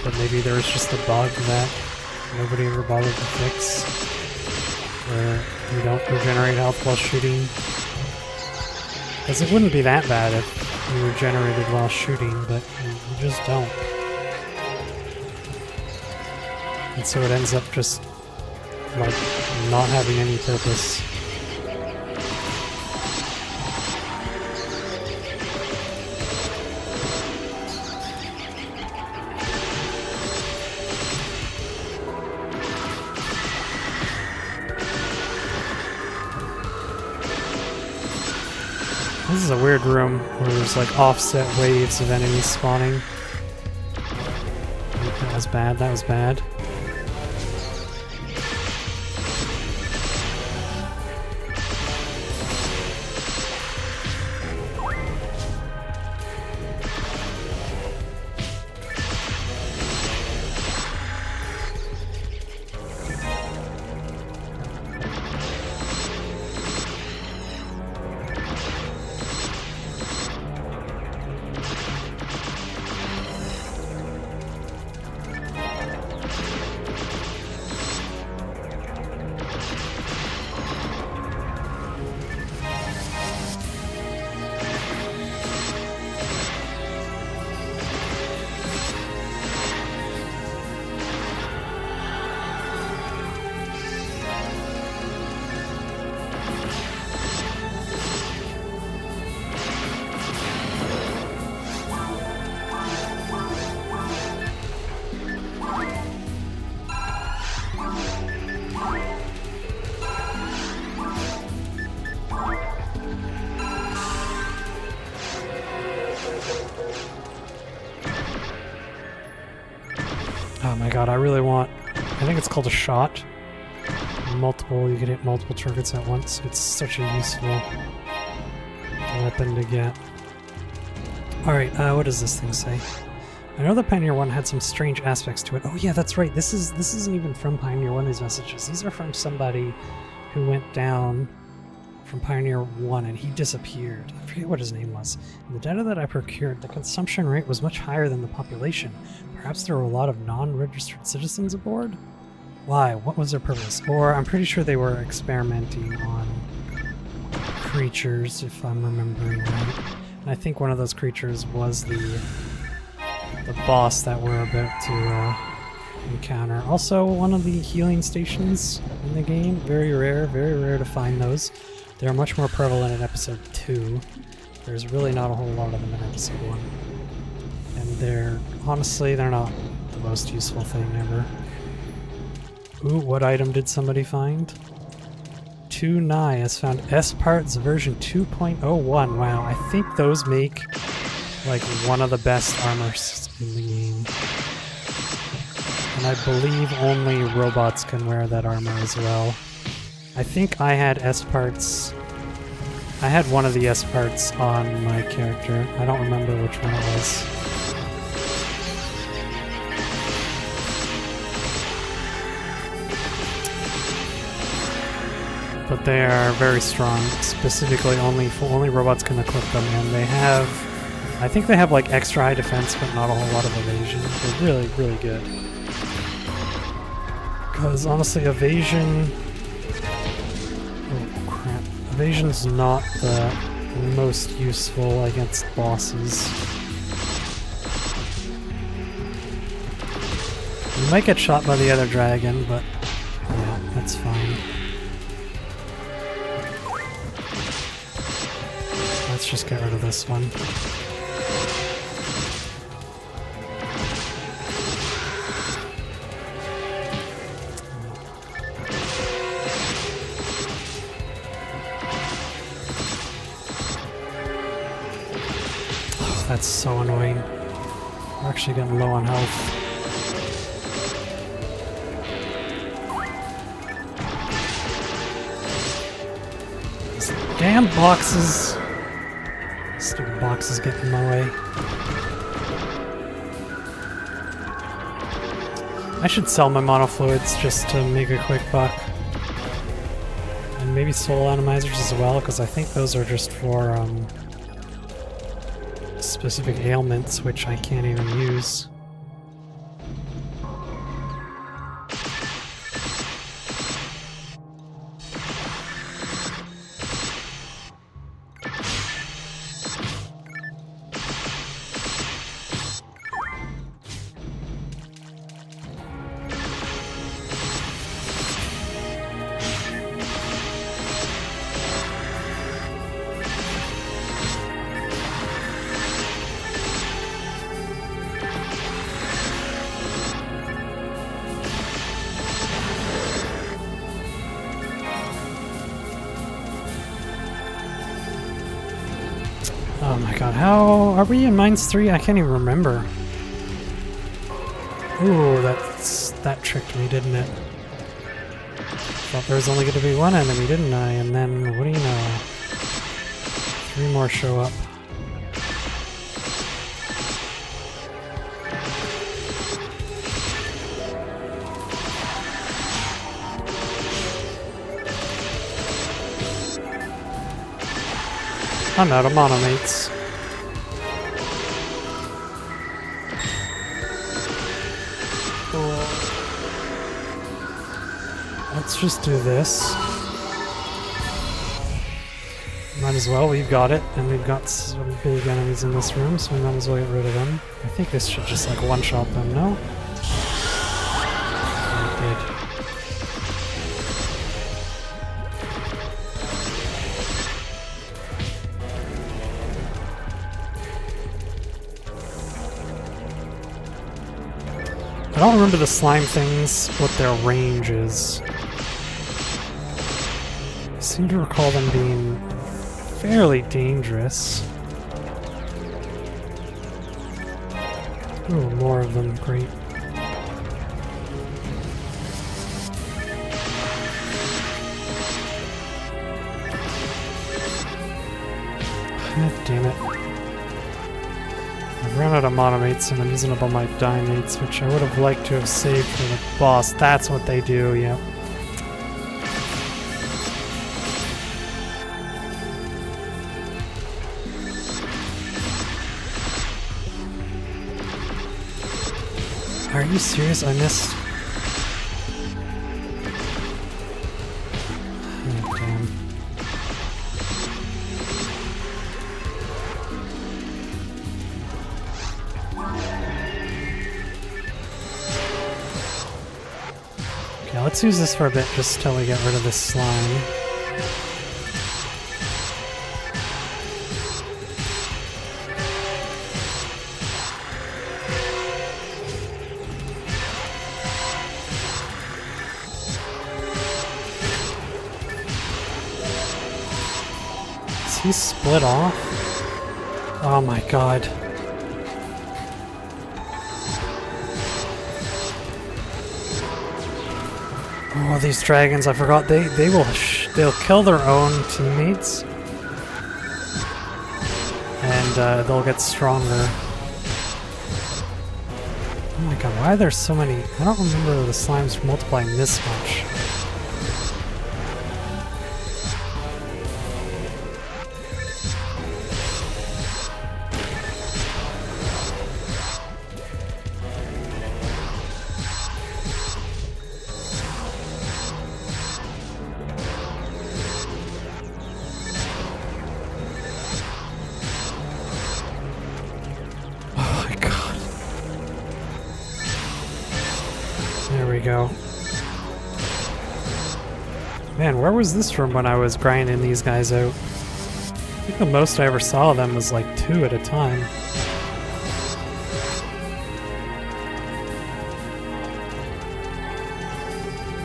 But maybe there was just a bug that nobody ever bothered to fix, where you don't regenerate health while shooting. Because it wouldn't be that bad if you regenerated while shooting, but you just don't. And so it ends up just, like, not having any purpose. This is a weird room where there's like offset waves of enemies spawning. That was bad, that was bad. Oh my god, I really want... I think it's called a shot. You can hit multiple targets at once. It's such a useful weapon to get. Alright, what does this thing say? I know the Pioneer 1 had some strange aspects to it. Oh yeah, that's right. This isn't even from Pioneer 1, these messages. These are from somebody who went down from Pioneer 1 and he disappeared. I forget what his name was. In the data that I procured, the consumption rate was much higher than the population. Perhaps there were a lot of non-registered citizens aboard? Why? What was their purpose? Or I'm pretty sure they were experimenting on creatures, if I'm remembering right. And I think one of those creatures was the boss that we're about to encounter. Also, one of the healing stations in the game. Very rare to find those. They're much more prevalent in episode 2. There's really not a whole lot of them in episode 1. And honestly, they're not the most useful thing ever. Ooh, what item did somebody find? Tunai has found S parts version 2.01. Wow, I think those make like one of the best armors in the game. And I believe only robots can wear that armor as well. I think I had S parts. I had one of the S parts on my character. I don't remember which one it was. But they are very strong. Specifically, only robots can equip them, and they have. I think they have like extra high defense, but not a whole lot of evasion. They're really, really good. Because honestly, evasion. Oh crap! Evasion's not the most useful against bosses. You might get shot by the other dragon, but yeah, that's fine. Let's just get rid of this one. Oh, that's so annoying. We're actually getting low on health. These damn boxes! Stupid boxes get in my way. I should sell my monofluids just to make a quick buck. And maybe soul atomizers as well, because I think those are just for specific ailments, which I can't even use. Oh my god, how are we in Mines 3? I can't even remember. Ooh, that tricked me, didn't it? Thought there was only going to be one enemy, didn't I? And then, what do you know? 3 more show up. I'm out of monomates. Let's just do this. Might as well, we've got it, and we've got some big enemies in this room, so we might as well get rid of them. I think this should just like one-shot them, no? It did. I don't remember the slime things, what their range is. I seem to recall them being fairly dangerous. Ooh, more of them, great. God damn it. I've run out of monomates and I'm using up all my dimates, which I would have liked to have saved for the boss. That's what they do, yep. Are you serious? I missed. Oh, damn. Okay, let's use this for a bit just till we get rid of this slime. he split off? Oh my god. Oh, these dragons, I forgot, they'll kill their own teammates. And they'll get stronger. Oh my god, why are there so many? I don't remember the slimes multiplying this much. There we go. Man, where was this from when I was grinding these guys out? I think the most I ever saw of them was like 2 at a time.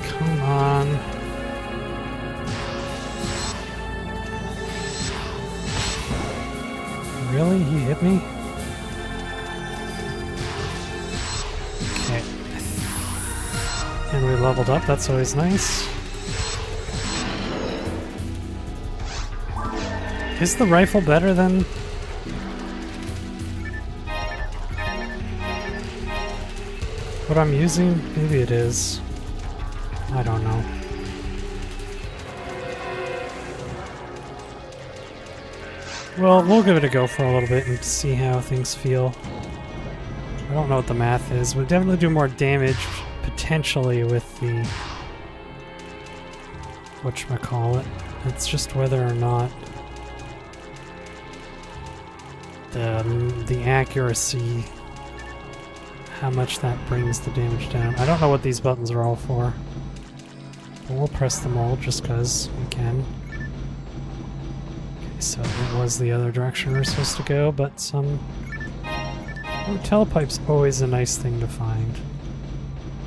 Come on. Really? He hit me? Okay. And we leveled up, that's always nice. Is the rifle better than... what I'm using? Maybe it is. I don't know. Well, we'll give it a go for a little bit and see how things feel. I don't know what the math is. We'll definitely do more damage, potentially, with the... whatchamacallit. It's just whether or not... the accuracy, how much that brings the damage down. I don't know what these buttons are all for, but we'll press them all just because we can. Okay, so it was the other direction we're supposed to go, but some... oh, telepipe's always a nice thing to find.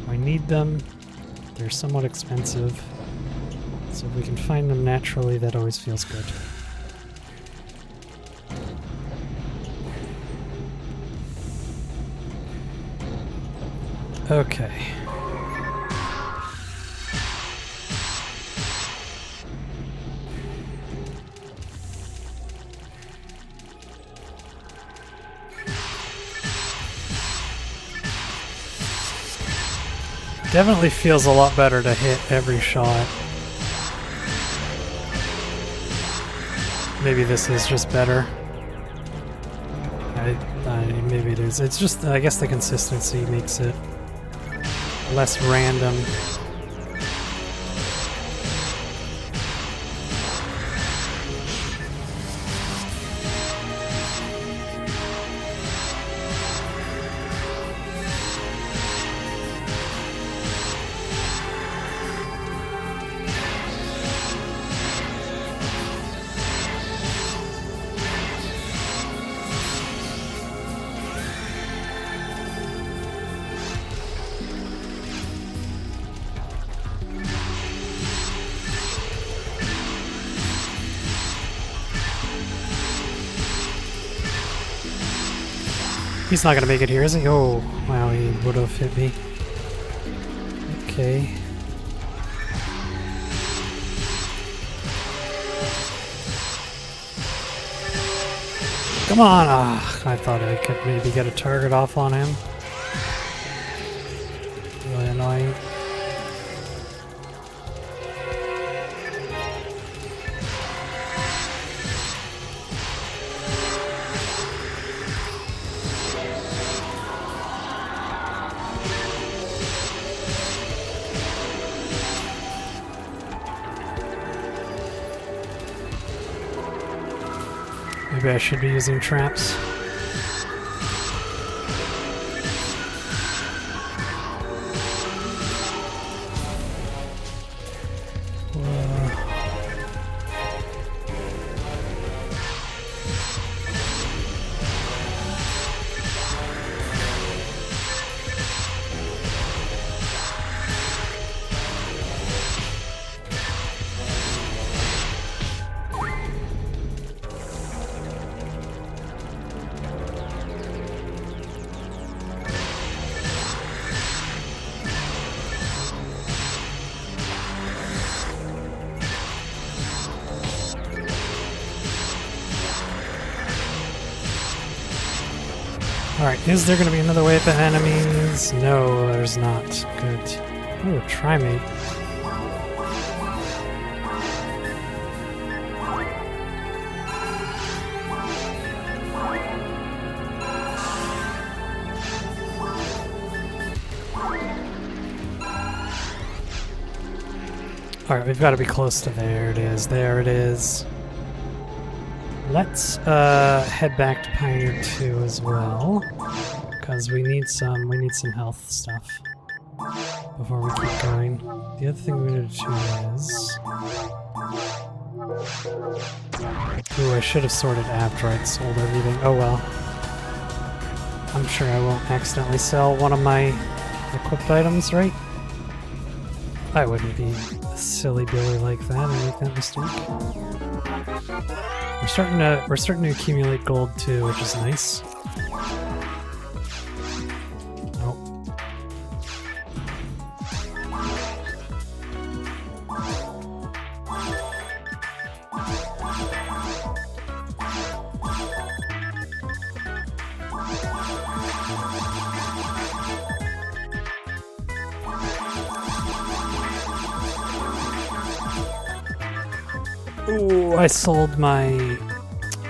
I need them. They're somewhat expensive, so if we can find them naturally, that always feels good. Okay. Definitely feels a lot better to hit every shot. Maybe this is just better. Maybe it is. It's just, I guess the consistency makes it less random. He's not gonna make it here, is he? Oh, wow, he would have hit me. Okay. Come on! Ah, I thought I could maybe get a target off on him. Really annoying. Maybe I should be using traps. Alright, is there going to be another wave of enemies? No, there's not. Good. Oh, Trimate. Alright, we've got to be close to there. It is. There it is. Let's head back to Pioneer 2 as well, because we need some health stuff before we keep going. The other thing we need to do is... Ooh, I should have sorted after I'd sold everything. Oh well. I'm sure I won't accidentally sell one of my equipped items, right? I wouldn't be a silly Billy like that and make that mistake. We're starting to accumulate gold too, which is nice. Nope. Ooh, I sold my...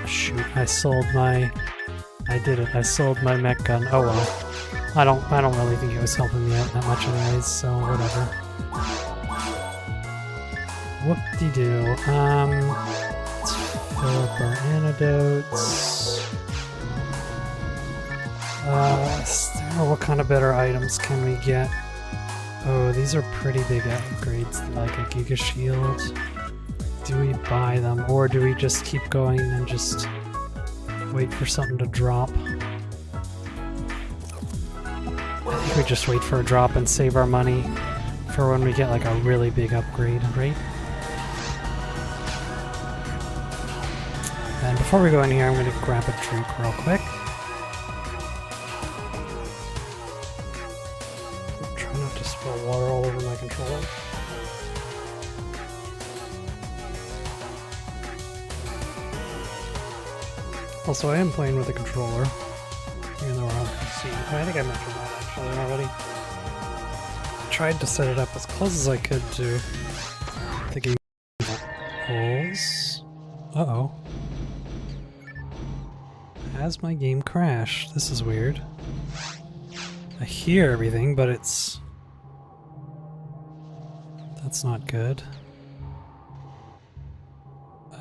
Shoot, I did it. I sold my mech gun. Oh well. I don't really think it was helping me out that much anyways, so whatever. Whoop-de-doo. Let's fill up our antidotes. What kind of better items can we get? Oh, these are pretty big upgrades, like a Giga Shield. Do we buy them, or do we just keep going and just wait for something to drop? I think we just wait for a drop and save our money for when we get like a really big upgrade, right? And before we go in here, I'm going to grab a drink real quick. Try not to spill water all over my controller. Also, I am playing with a controller, even though we're on PC. I think I mentioned that actually already. I tried to set it up as close as I could to the game holes. Uh-oh. Has my game crashed? This is weird. I hear everything, but it's... That's not good.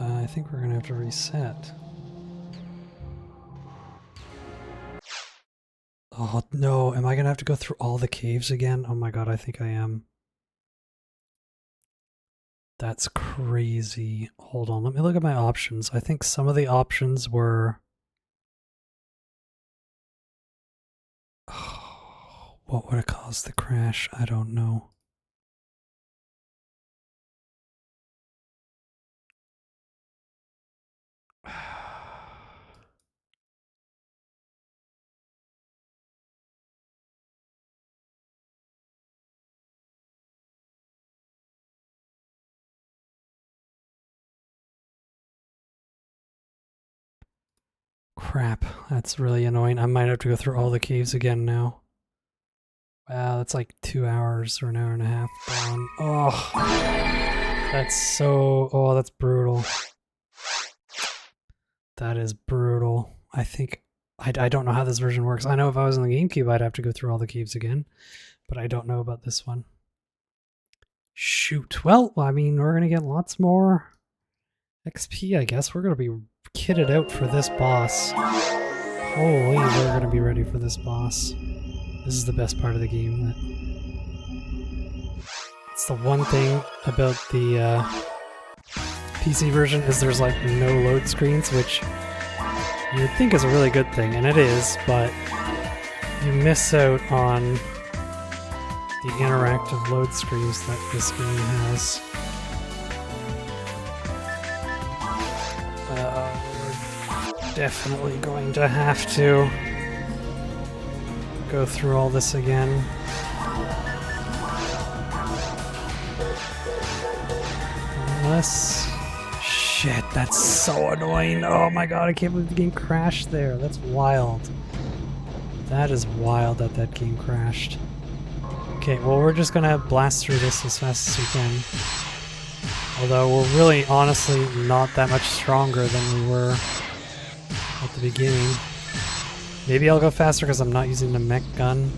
I think we're gonna have to reset. Oh no, am I gonna have to go through all the caves again? Oh my god, I think I am. That's crazy. Hold on, let me look at my options. I think some of the options were... Oh, what would have caused the crash? I don't know. Crap, that's really annoying. I might have to go through all the caves again now. Wow, that's like 2 hours or an hour and a half gone. Oh, that's so... Oh, that's brutal. That is brutal. I think... I don't know how this version works. I know if I was on the Gamecube, I'd have to go through all the caves again. But I don't know about this one. Shoot. Well, I mean, we're going to get lots more XP, I guess. We're going to be kitted out for this boss. Holy, we're going to be ready for this boss. This is the best part of the game. It's the one thing about the PC version is there's like no load screens, which you would think is a really good thing, and it is, but you miss out on the interactive load screens that this game has. We're definitely going to have to go through all this again. Unless... Shit, that's so annoying. Oh my god, I can't believe the game crashed there. That's wild. That is wild that that game crashed. Okay, well we're just gonna blast through this as fast as we can. Although we're really honestly not that much stronger than we were at the beginning. Maybe I'll go faster because I'm not using the mech gun.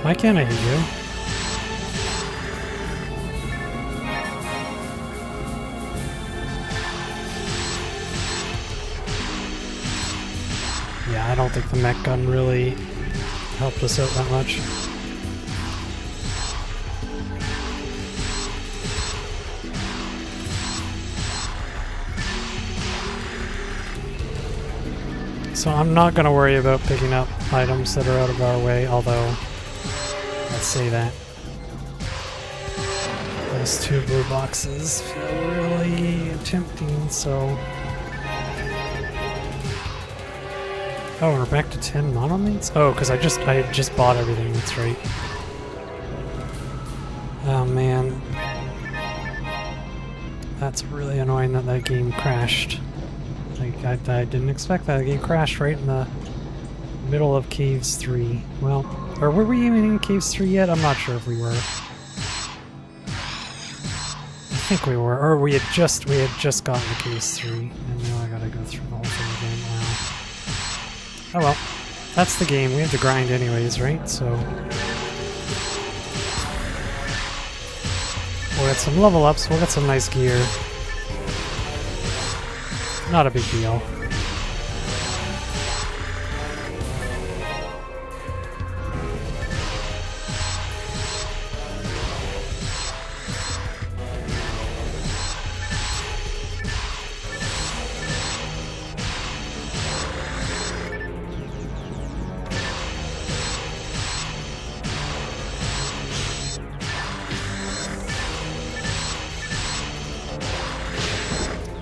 Why can't I hit you? Yeah, I don't think the mech gun really helped us out that much. So I'm not going to worry about picking up items that are out of our way, although, let's say that. Those two blue boxes feel really tempting, so... Oh, we're back to 10 monomates? Oh, because I just bought everything, that's right. Oh man. That's really annoying that that game crashed. Like, I didn't expect that. The game crashed right in the middle of Caves 3. Well, or were we even in Caves 3 yet? I'm not sure if we were. I think we were, or we had just gotten to Caves 3, and now I gotta go through the whole thing again. Wow. Oh well, that's the game. We have to grind anyways, right? So we'll get some level ups, we'll get some nice gear. Not a big deal.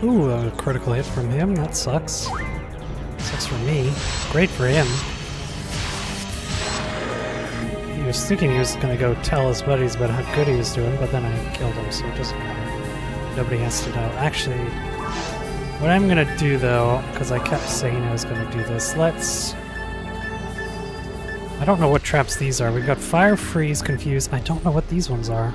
Ooh, a critical hit from him. That sucks. Sucks for me. Great for him. He was thinking he was gonna go tell his buddies about how good he was doing, but then I killed him, so it doesn't matter. Nobody has to know. Actually, what I'm gonna do though, because I kept saying I was gonna do this, let's... I don't know what traps these are. We've got Fire, Freeze, Confuse. I don't know what these ones are.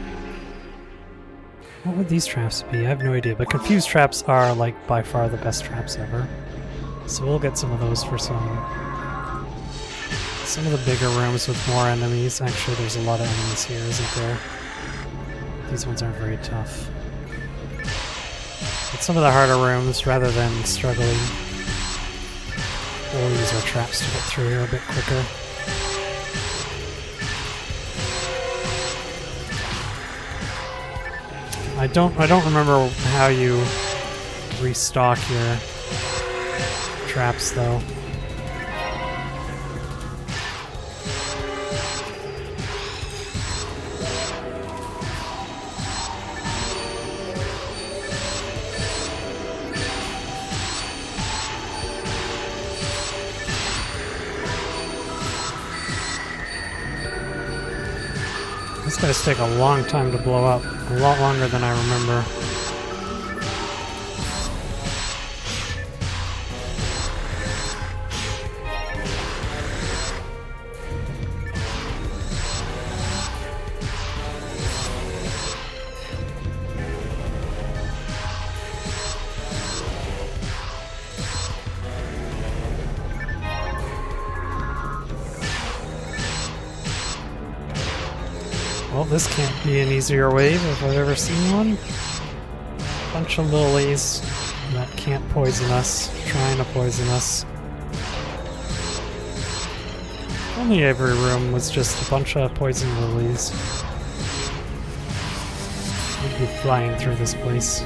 What would these traps be? I have no idea, but confused traps are, like, by far the best traps ever. So we'll get some of those for some of the bigger rooms with more enemies. Actually, there's a lot of enemies here, isn't there? These ones aren't very tough. But some of the harder rooms, rather than struggling, we'll use our traps to get through here a bit quicker. I don't remember how you restock your traps though. These guys take a long time to blow up. A lot longer than I remember. Well, this can't be an easier wave if I've ever seen one. Bunch of lilies that can't poison us, trying to poison us. Only every room was just a bunch of poison lilies. We'd be flying through this place.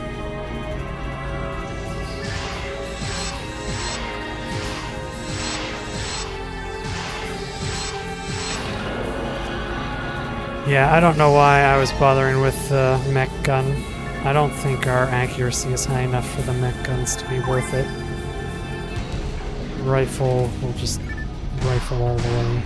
Yeah, I don't know why I was bothering with the mech gun. I don't think our accuracy is high enough for the mech guns to be worth it. Rifle will just rifle all the way.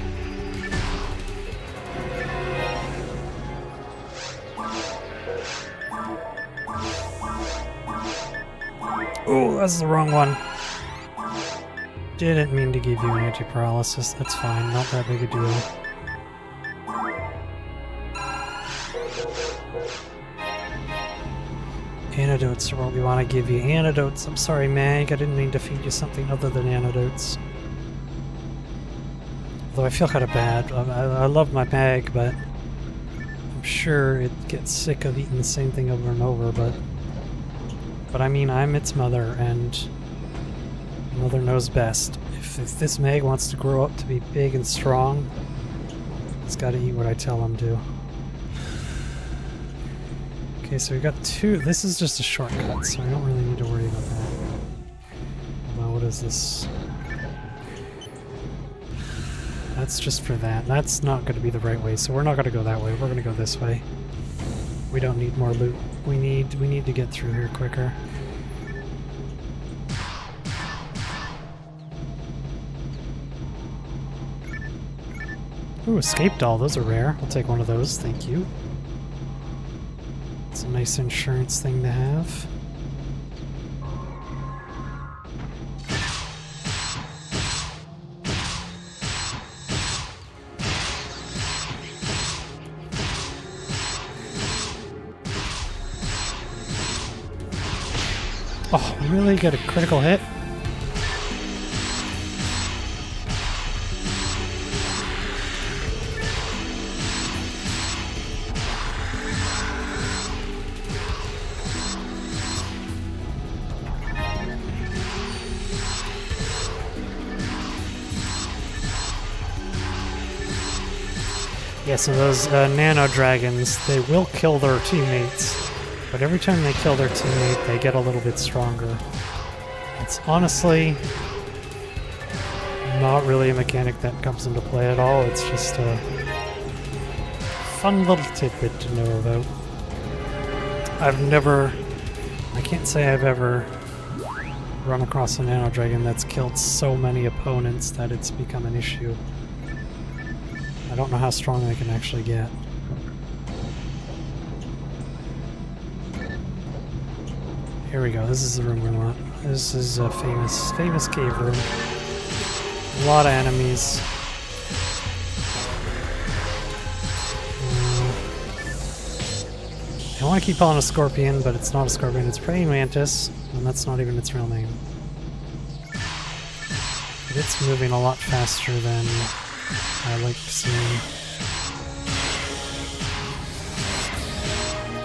Oh, that's the wrong one. Didn't mean to give you anti-paralysis. That's fine, not that big a deal. Antidotes are what we want to give you. Antidotes. I'm sorry, Mag. I didn't mean to feed you something other than antidotes. Although I feel kind of bad. I love my Mag, but I'm sure it gets sick of eating the same thing over and over, but I mean, I'm its mother, and mother knows best. If this Mag wants to grow up to be big and strong, it's got to eat what I tell him to. Okay, so we got two. This is just a shortcut, so I don't really need to worry about that. Although, what is this? That's just for that. That's not going to be the right way, so we're not going to go that way. We're going to go this way. We don't need more loot. We need to get through here quicker. Ooh, escape doll. Those are rare. I'll take one of those. Thank you. It's a nice insurance thing to have. Oh, really? Got a critical hit? Yeah, so those nano dragons, they will kill their teammates, but every time they kill their teammate, they get a little bit stronger. It's honestly not really a mechanic that comes into play at all. It's just a fun little tidbit to know about. I can't say I've ever run across a nano dragon that's killed so many opponents that it's become an issue. I don't know how strong they can actually get. Here we go. This is the room we want. This is a famous cave room. A lot of enemies. I want to keep calling it a scorpion, but it's not a scorpion. It's praying mantis, and that's not even its real name. But it's moving a lot faster than I like seeing.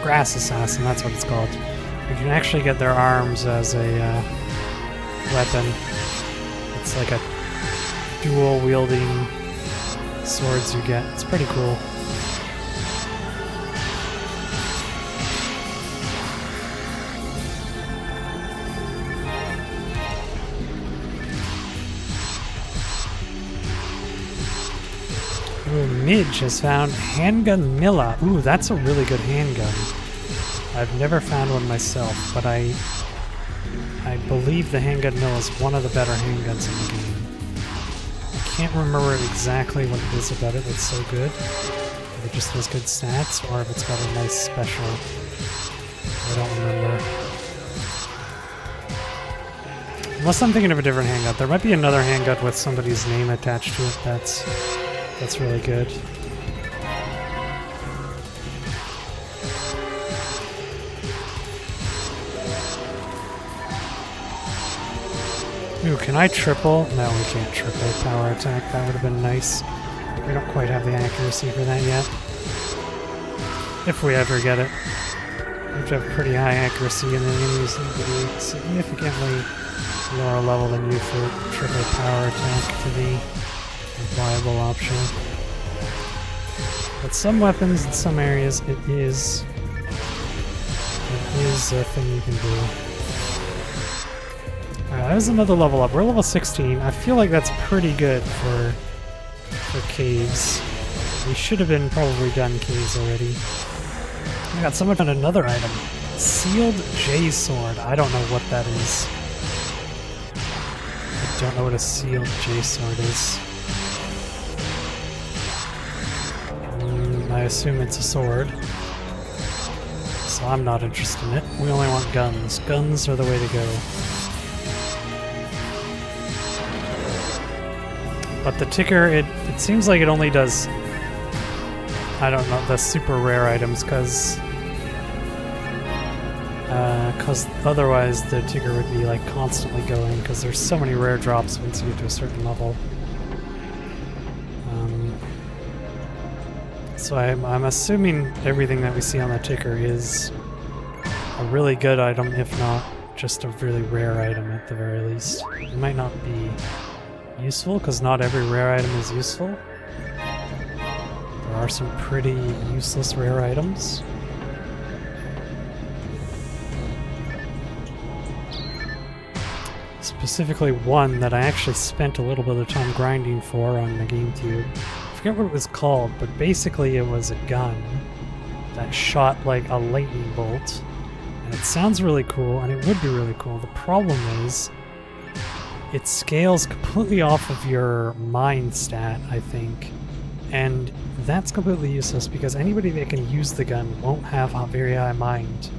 Grass assassin, that's what it's called. You can actually get their arms as a weapon. It's like a dual wielding swords you get. It's pretty cool. Ooh, Midge has found Handgun Milla. Ooh, that's a really good handgun. I've never found one myself, but I believe the Handgun Milla is one of the better handguns in the game. I can't remember exactly what it is about it that's so good. If it just has good stats, or if it's got a nice special. I don't remember. Unless I'm thinking of a different handgun. There might be another handgun with somebody's name attached to it that's really good. Ooh, can I triple? No, we can't triple power attack. That would have been nice. We don't quite have the accuracy for that yet. If we ever get it. We have to have pretty high accuracy, and the enemies need to be significantly lower level than you for triple power attack to be a viable option. But some weapons in some areas, it is a thing you can do. Alright, that was another level up. We're level 16. I feel like that's pretty good for caves. We should have been probably done caves already. I got someone found another item. Sealed J sword. I don't know what that is. I don't know what a sealed J sword is. I assume it's a sword. So I'm not interested in it. We only want guns. Guns are the way to go. But the ticker, it seems like it only does, I don't know, the super rare items, because otherwise the ticker would be like constantly going, because there's so many rare drops once you get to a certain level. So I'm assuming everything that we see on the ticker is a really good item, if not just a really rare item at the very least. It might not be useful, because not every rare item is useful. There are some pretty useless rare items. Specifically one that I actually spent a little bit of time grinding for on the Gamecube. I forget what it was called, but basically it was a gun that shot like a lightning bolt. And it sounds really cool, and it would be really cool. The problem is, it scales completely off of your mind stat, I think. And that's completely useless, because anybody that can use the gun won't have a very high mind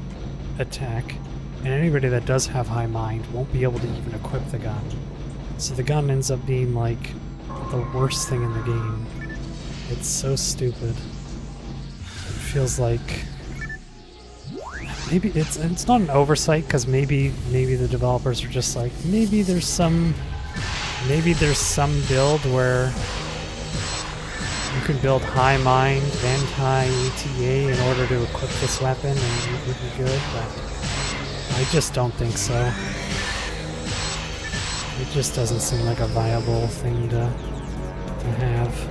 attack. And anybody that does have high mind won't be able to even equip the gun. So the gun ends up being like the worst thing in the game. It's so stupid. It feels like maybe it's not an oversight, because maybe the developers are just like, maybe there's some build where you can build high mind and high ETA in order to equip this weapon and it would be good, but I just don't think so. It just doesn't seem like a viable thing to have.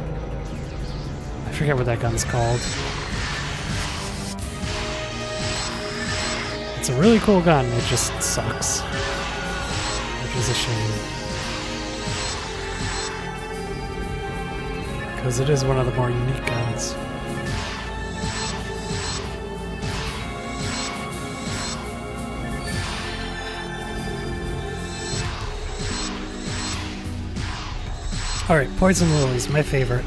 I forget what that gun's called. It's a really cool gun, it just sucks. Which is a shame. Because it is one of the more unique guns. Alright, Poison Lilies, my favorite.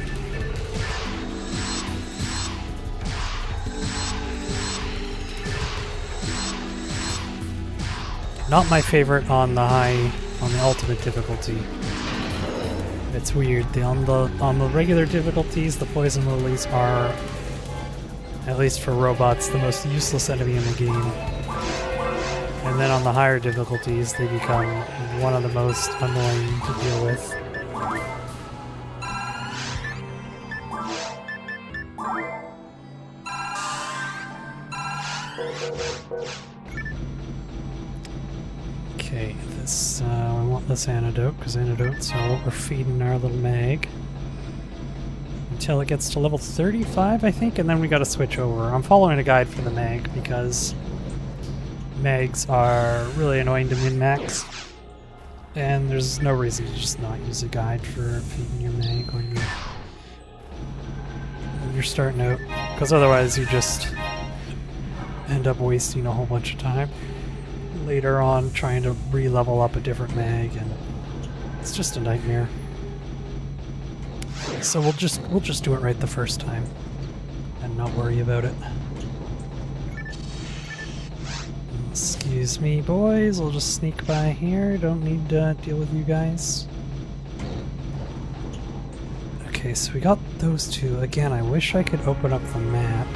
Not my favorite on the ultimate difficulty. It's weird. On the regular difficulties, the Poison Lilies are, at least for robots, the most useless enemy in the game. And then on the higher difficulties, they become one of the most annoying to deal with. Okay, this I want this antidote, because antidotes are what we're feeding our little mag. Until it gets to level 35, I think, and then we gotta switch over. I'm following a guide for the mag, because mags are really annoying to min-max. And there's no reason to just not use a guide for feeding your mag when you're starting out. Because otherwise you just end up wasting a whole bunch of time later on trying to re-level up a different mag, and it's just a nightmare. So we'll just do it right the first time and not worry about it. Excuse me, boys, we'll just sneak by here. Don't need to deal with you guys. Okay, so we got those two. Again, I wish I could open up the map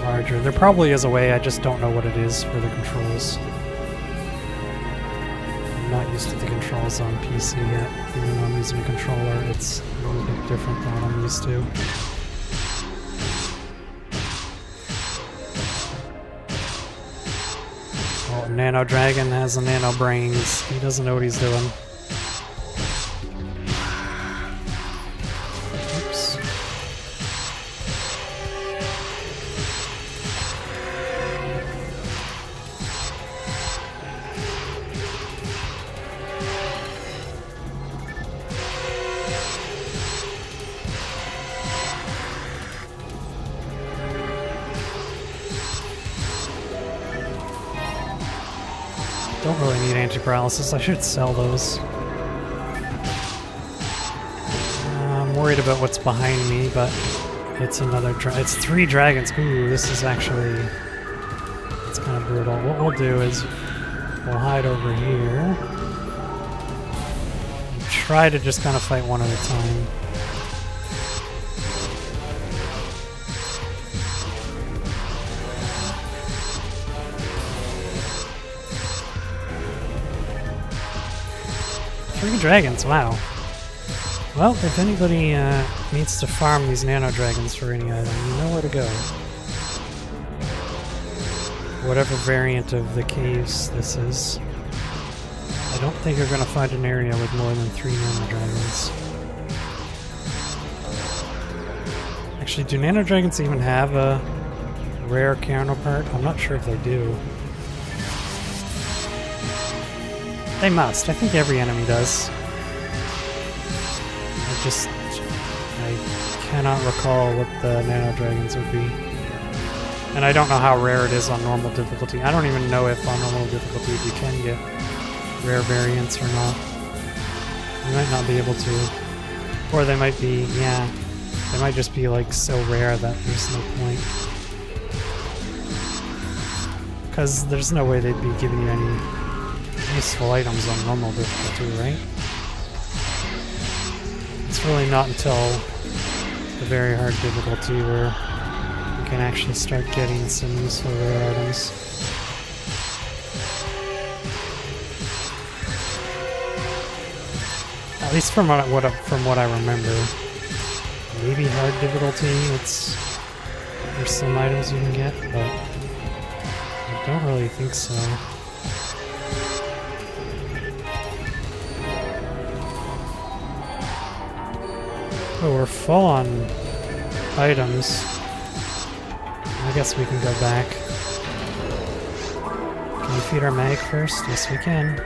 larger. There probably is a way, I just don't know what it is for the controls. I'm not used to the controls on PC yet. Even though I'm using a controller, it's a little bit different than what I'm used to. Oh, Nano Dragon has a nano brains. He doesn't know what he's doing. Oops. Don't really need anti-paralysis, I should sell those. I'm worried about what's behind me, but It's another it's 3 dragons. Ooh, this is actually... It's kind of brutal. What we'll do is we'll hide over here. And try to just kind of fight one at a time. Three dragons, wow. Well, if anybody needs to farm these nano dragons for any item, you know where to go. Whatever variant of the caves this is. I don't think you're going to find an area with more than 3 nano dragons. Actually, do nano dragons even have a rare counterpart? I'm not sure if they do. They must. I think every enemy does. I cannot recall what the nano dragons would be. And I don't know how rare it is on normal difficulty. I don't even know if on normal difficulty you can get rare variants or not. You might not be able to. Or they might be, yeah. They might just be like so rare that there's no point. Because there's no way they'd be giving you any useful items on normal difficulty, right? It's really not until the very hard difficulty where you can actually start getting some useful rare items. At least from what I remember. Maybe hard difficulty, there's some items you can get, but I don't really think so. Oh, we're full on items. I guess we can go back. Can we feed our mag first? Yes, we can.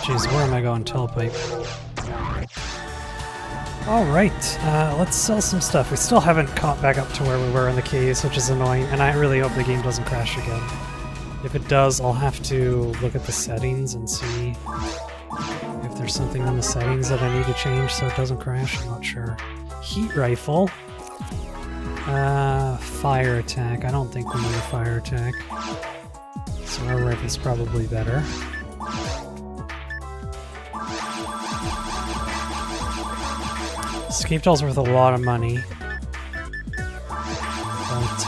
Jeez, where am I going? Telepipe. Alright, let's sell some stuff. We still haven't caught back up to where we were in the caves, which is annoying, and I really hope the game doesn't crash again. If it does, I'll have to look at the settings and see if there's something in the settings that I need to change so it doesn't crash. I'm not sure. Heat rifle. Fire attack. I don't think we need a fire attack. So our rifle's probably better. Escape doll's worth a lot of money. But,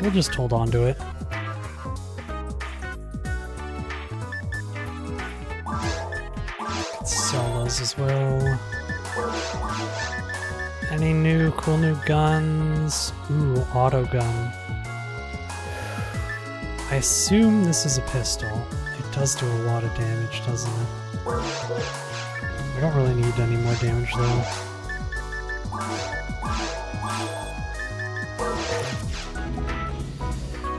we'll just hold on to it. Could sell those as well. Any cool new guns? Ooh, auto gun. I assume this is a pistol. It does do a lot of damage, doesn't it? We don't really need any more damage though.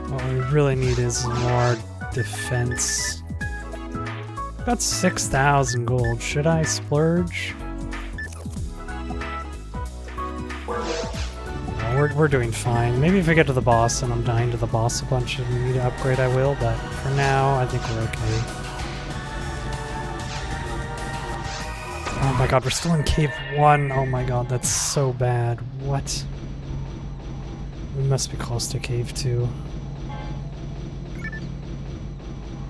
What we really need is more defense. Got 6,000 gold. Should I splurge? We're doing fine. Maybe if I get to the boss and I'm dying to the boss a bunch and need to upgrade, I will, but for now, I think we're okay. Oh my god, we're still in Cave 1. Oh my god, that's so bad. What? We must be close to Cave 2.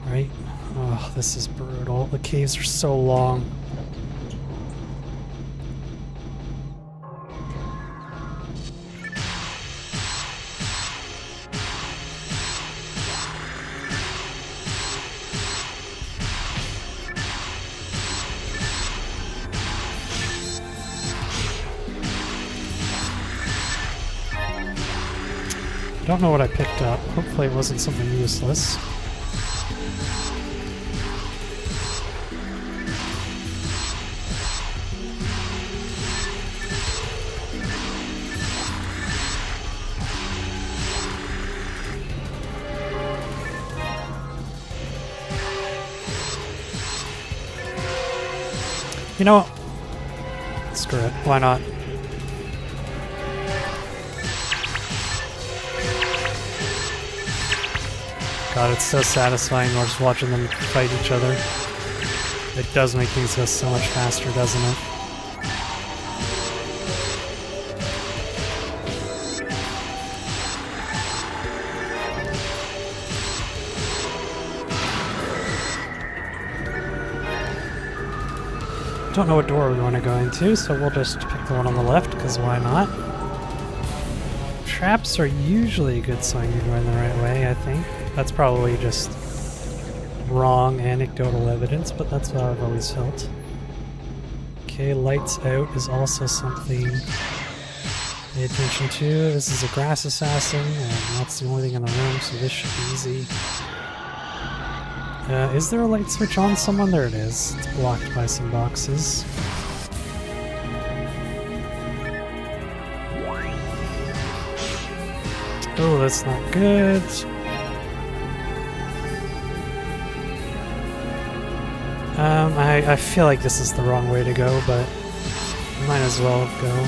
Right? Oh, this is brutal. The caves are so long. I don't know what I picked up. Hopefully it wasn't something useless. You know what? Screw it. Why not? God, it's so satisfying just watching them fight each other. It does make things go so much faster, doesn't it? Don't know what door we want to go into, so we'll just pick the one on the left, because why not? Traps are usually a good sign you're going the right way, I think. That's probably just wrong anecdotal evidence, but that's what I've always felt. Okay, lights out is also something to pay attention to. This is a grass assassin, and that's the only thing in the room, so this should be easy. Is there a light switch on someone? There it is. It's blocked by some boxes. Oh, that's not good. I feel like this is the wrong way to go, but might as well go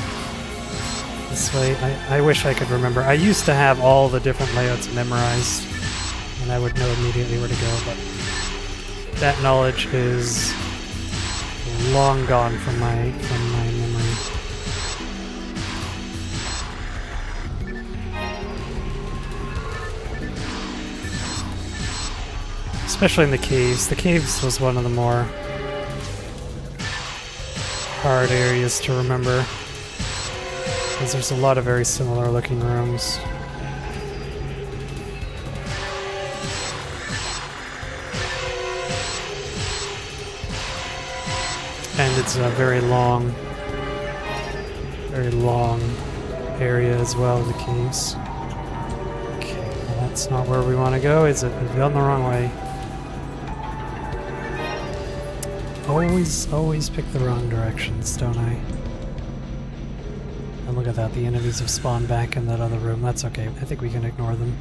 this way. I wish I could remember. I used to have all the different layouts memorized, and I would know immediately where to go, but that knowledge is long gone from my memory. Especially in the caves. The caves was one of the more hard areas to remember, because there's a lot of very similar looking rooms. And it's a very long area as well, the caves. Okay, well that's not where we want to go, is it? We've gone the wrong way. Always pick the wrong directions, don't I? And look at that, the enemies have spawned back in that other room. That's okay, I think we can ignore them.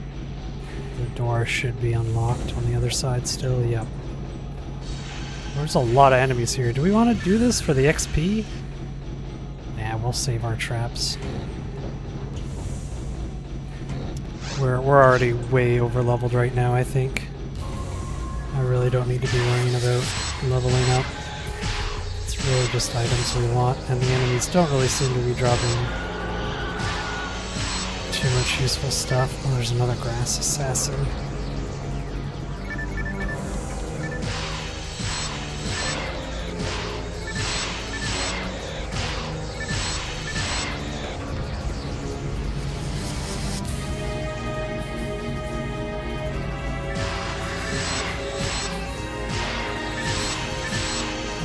The door should be unlocked on the other side still, yep. There's a lot of enemies here. Do we want to do this for the XP? Nah, we'll save our traps. We're already way over leveled right now, I think. I really don't need to be worrying about leveling up. It's really just items we want, and the enemies don't really seem to be dropping too much useful stuff. Oh, there's another grass assassin.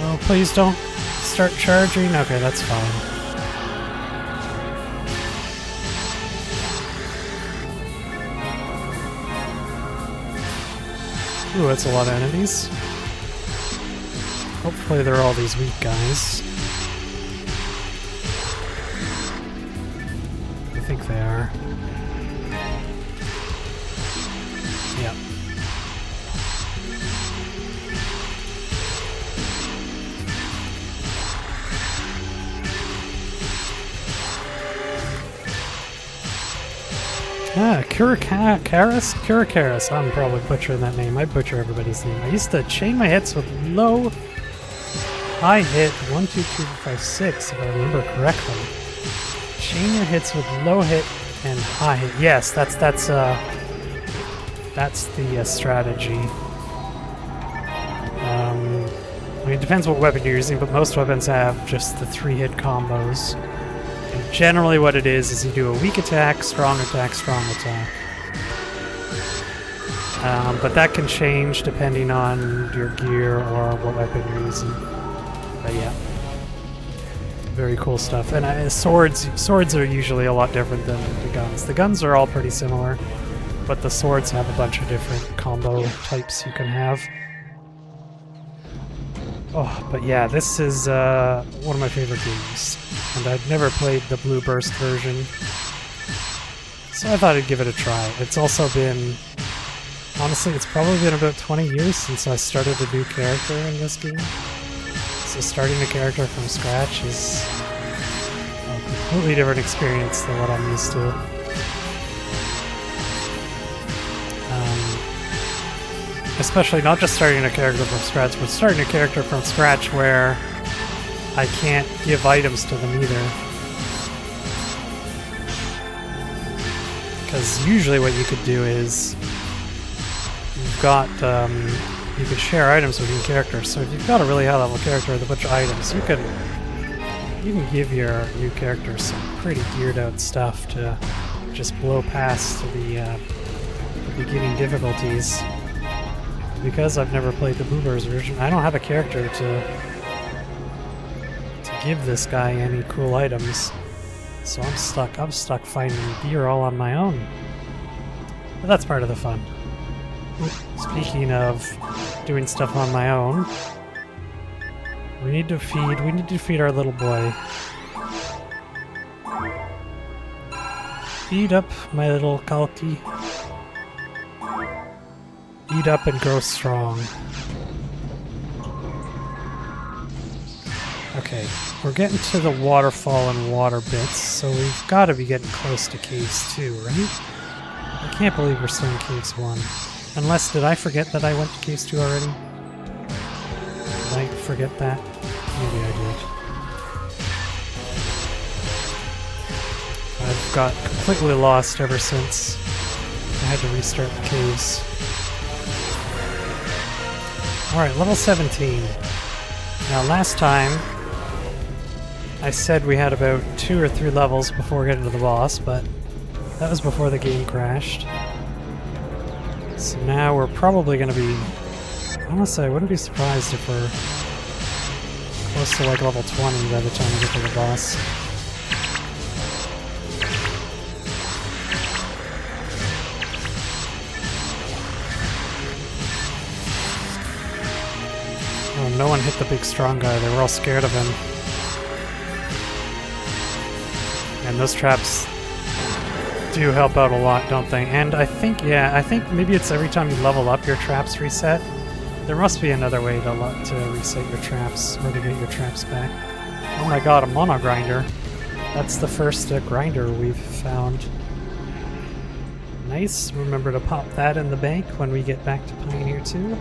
Oh, please don't start charging. Okay, that's fine. Ooh, that's a lot of enemies. Hopefully they're all these weak guys. I think they are. Yep. Ah, Kurakaris. I'm probably butchering that name. I butcher everybody's name. I used to chain my hits with low, high hit, 1, 2, 3, 4, 5, 6, if I remember correctly. Chain your hits with low hit and high hit. Yes, that's the strategy. I mean, it depends what weapon you're using, but most weapons have just the 3-hit combos. And generally what it is you do a weak attack, strong attack, strong attack. But that can change depending on your gear or what weapon you're using. But yeah. Very cool stuff. And swords are usually a lot different than the guns. The guns are all pretty similar, but the swords have a bunch of different combo types you can have. Oh, but yeah, this is one of my favorite games. And I'd never played the Blue Burst version, so I thought I'd give it a try. It's also been, honestly, it's probably been about 20 years since I started a new character in this game. So So starting a character from scratch is a completely different experience than what I'm used to. Especially not just starting a character from scratch, but starting a character from scratch where I can't give items to them either. Because usually what you could do is you've got you could share items with your character. So if you've got a really high level character with a bunch of items, you can give your new character some pretty geared out stuff to just blow past the beginning difficulties. Because I've never played the Boobers version, I don't have a character to give this guy any cool items. So I'm stuck finding gear all on my own. But that's part of the fun. Speaking of doing stuff on my own, we need to feed our little boy. Feed up, my little Kalki. Eat up and grow strong. Okay, we're getting to the waterfall and water bits, so we've got to be getting close to Caves 2, right? I can't believe we're still in Caves 1. Unless, did I forget that I went to Caves 2 already? Did I forget that? Maybe I did. I've got completely lost ever since I had to restart the caves. Alright, level 17. Now last time I said we had about 2 or 3 levels before getting to the boss, but that was before the game crashed. So now we're probably going to be... Honestly, I wouldn't be surprised if we're close to like level 20 by the time we get to the boss. Oh, no one hit the big strong guy. They were all scared of him. And those traps do help out a lot, don't they? And I think, yeah, I think maybe it's every time you level up, your traps reset. There must be another way to reset your traps, or to get your traps back. Oh my god, a mono grinder. That's the first grinder we've found. Nice. Remember to pop that in the bank when we get back to Pioneer 2.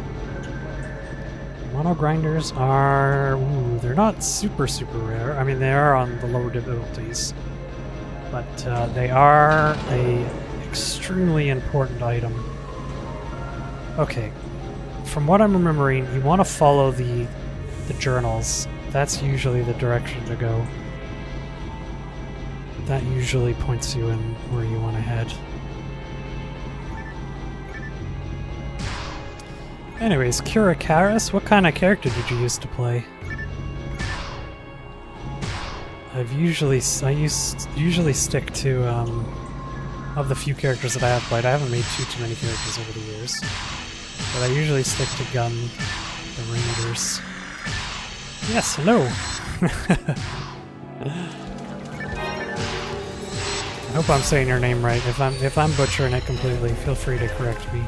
Mono grinders are... Ooh, they're not super rare. I mean, they are on the lower difficulties. But they are a extremely important item. Okay. From what I'm remembering, you want to follow the journals. That's usually the direction to go. That usually points you in where you want to head. Anyways, Curakaris, what kind of character did you used to play? I usually stick to, of the few characters that I have played, I haven't made too many characters over the years. But I usually stick to Gun, the Rangers. Yes, hello! I hope I'm saying your name right. If I'm butchering it completely, feel free to correct me.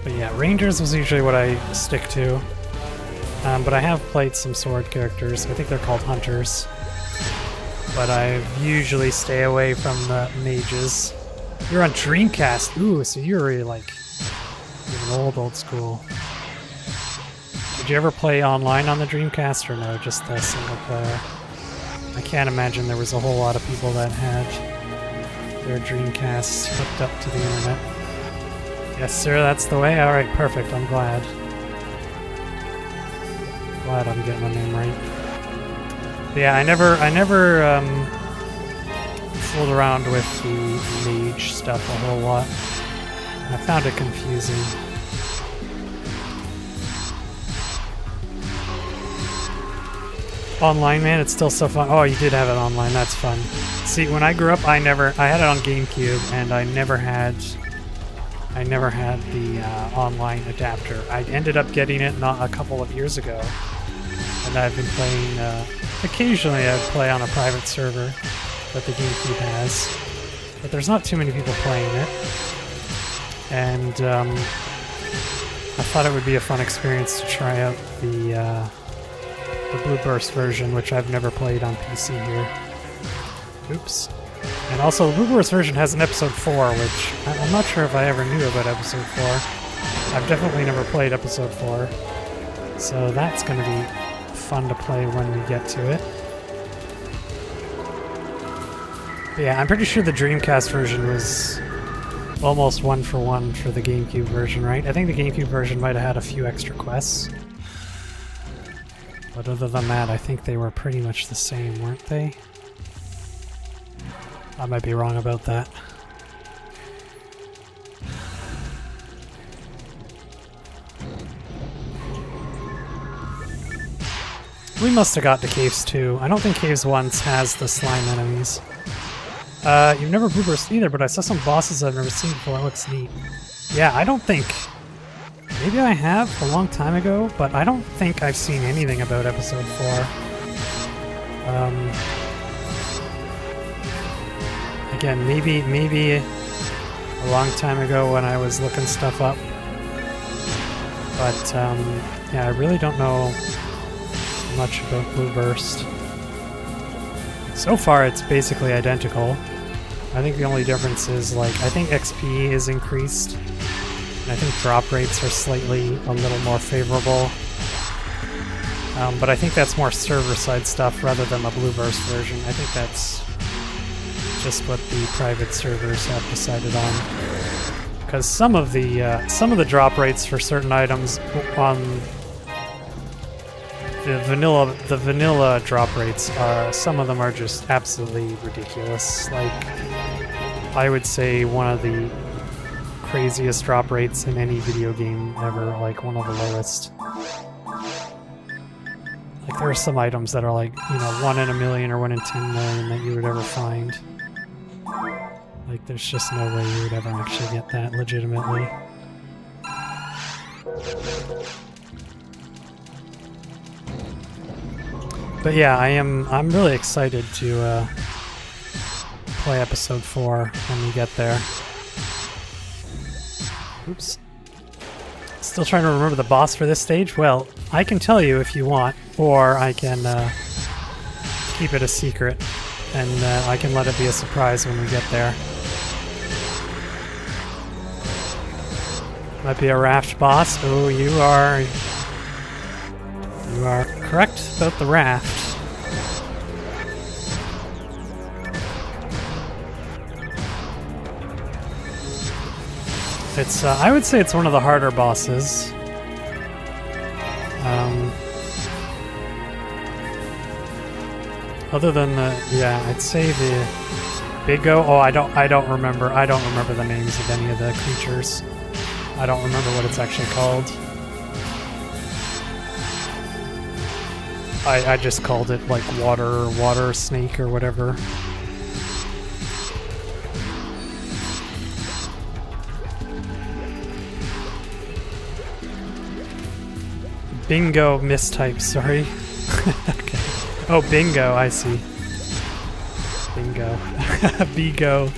But yeah, Rangers was usually what I stick to. But I have played some sword characters. I think they're called Hunters. But I usually stay away from the mages. You're on Dreamcast. Ooh, so you're really like... You're an old school. Did you ever play online on the Dreamcast or no? Just the single player? I can't imagine there was a whole lot of people that had their Dreamcasts hooked up to the internet. Yes, sir, that's the way? Alright, perfect. I'm glad. Glad I'm getting my name right. But yeah, I never fooled around with the mage stuff a whole lot. I found it confusing. Online, man, it's still so fun. Oh, you did have it online, that's fun. See, when I grew up, I had it on Gamecube, and I never had the online adapter. I ended up getting it not a couple of years ago, and I've been playing, occasionally I play on a private server that the Gamecube has, but there's not too many people playing it, and I thought it would be a fun experience to try out the Blue Burst version, which I've never played on PC here. Oops. And also, the Blue Burst version has an episode 4, which I'm not sure if I ever knew about episode 4. I've definitely never played episode 4. So that's going to be fun to play when we get to it. But yeah, I'm pretty sure the Dreamcast version was almost 1-for-1 for the Gamecube version, right? I think the Gamecube version might have had a few extra quests. But other than that, I think they were pretty much the same, weren't they? I might be wrong about that. We must have got to Caves 2. I don't think Caves 1 has the slime enemies. You've never Blue Burst either, but I saw some bosses I've never seen before. It looks neat. Yeah, I don't think... Maybe I have a long time ago, but I don't think I've seen anything about episode 4. Again, maybe a long time ago when I was looking stuff up. But yeah, I really don't know much about Blue Burst. So far, it's basically identical. I think the only difference is, like, I think XP is increased. And I think drop rates are slightly a little more favorable. But I think that's more server-side stuff rather than the Blue Burst version. I think that's just what the private servers have decided on. Because some of the drop rates for certain items on the vanilla drop rates, some of them are just absolutely ridiculous. Like, I would say one of the craziest drop rates in any video game ever, like one of the lowest. Like, there are some items that are like, you know, 1 in a million or 1 in 10 million that you would ever find. Like, there's just no way you would ever actually get that legitimately. But yeah, I'm really excited to play episode 4 when we get there. Oops. Still trying to remember the boss for this stage? Well, I can tell you if you want, or I can keep it a secret, and I can let it be a surprise when we get there. Might be a raft boss. Oh, you are correct about the raft. It's I would say it's one of the harder bosses. Other than yeah, I'd say the Big-O. Oh, I don't remember the names of any of the creatures. I don't remember what it's actually called. I just called it like water snake or whatever. Bingo mistype, sorry. Okay. Oh, bingo, I see. Bingo. Bigo.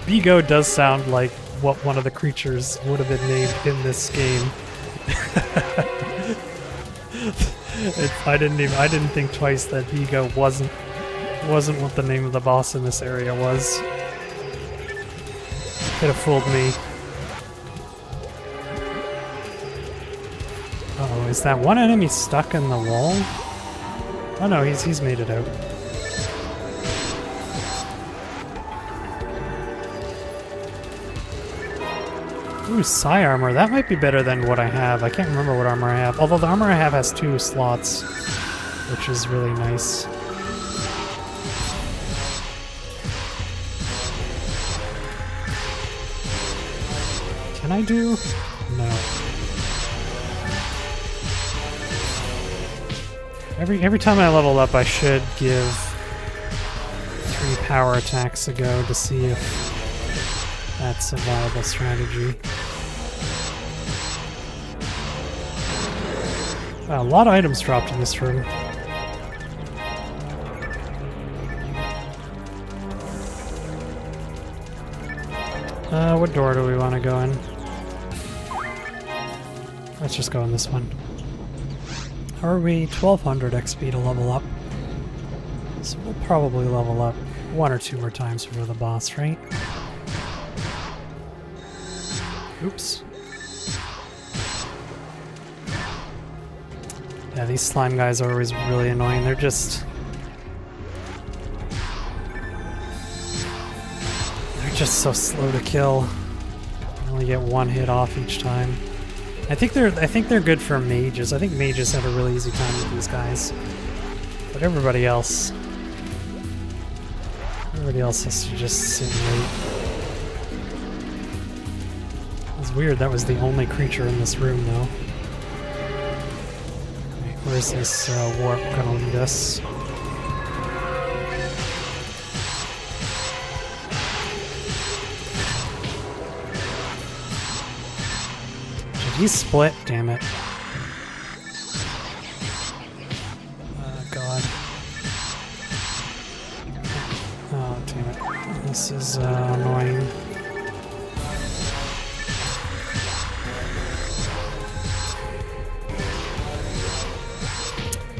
Bigo does sound like what one of the creatures would have been named in this game. I didn't think twice that Bigo wasn't what the name of the boss in this area was. Could have fooled me. Uh-oh, is that one enemy stuck in the wall? Oh no, he's made it out. Ooh, Psi armor. That might be better than what I have. I can't remember what armor I have. Although the armor I have has 2 slots, which is really nice. Can I do? No. Every time I level up, I should give 3 power attacks a go to see if that's a viable strategy. Wow, a lot of items dropped in this room. What door do we want to go in? Let's just go on this one. How are we? 1200 XP to level up. So we'll probably level up 1 or 2 more times before the boss, right? Oops. Yeah, these slime guys are always really annoying. They're just so slow to kill. You only get 1 hit off each time. I think they're good for mages. I think mages have a really easy time with these guys. But everybody else has to just sit and wait. It's weird, that was the only creature in this room though. Wait, where's this warp gonna lead us? Did he split? Damn it. God. Oh, damn it. This is annoying.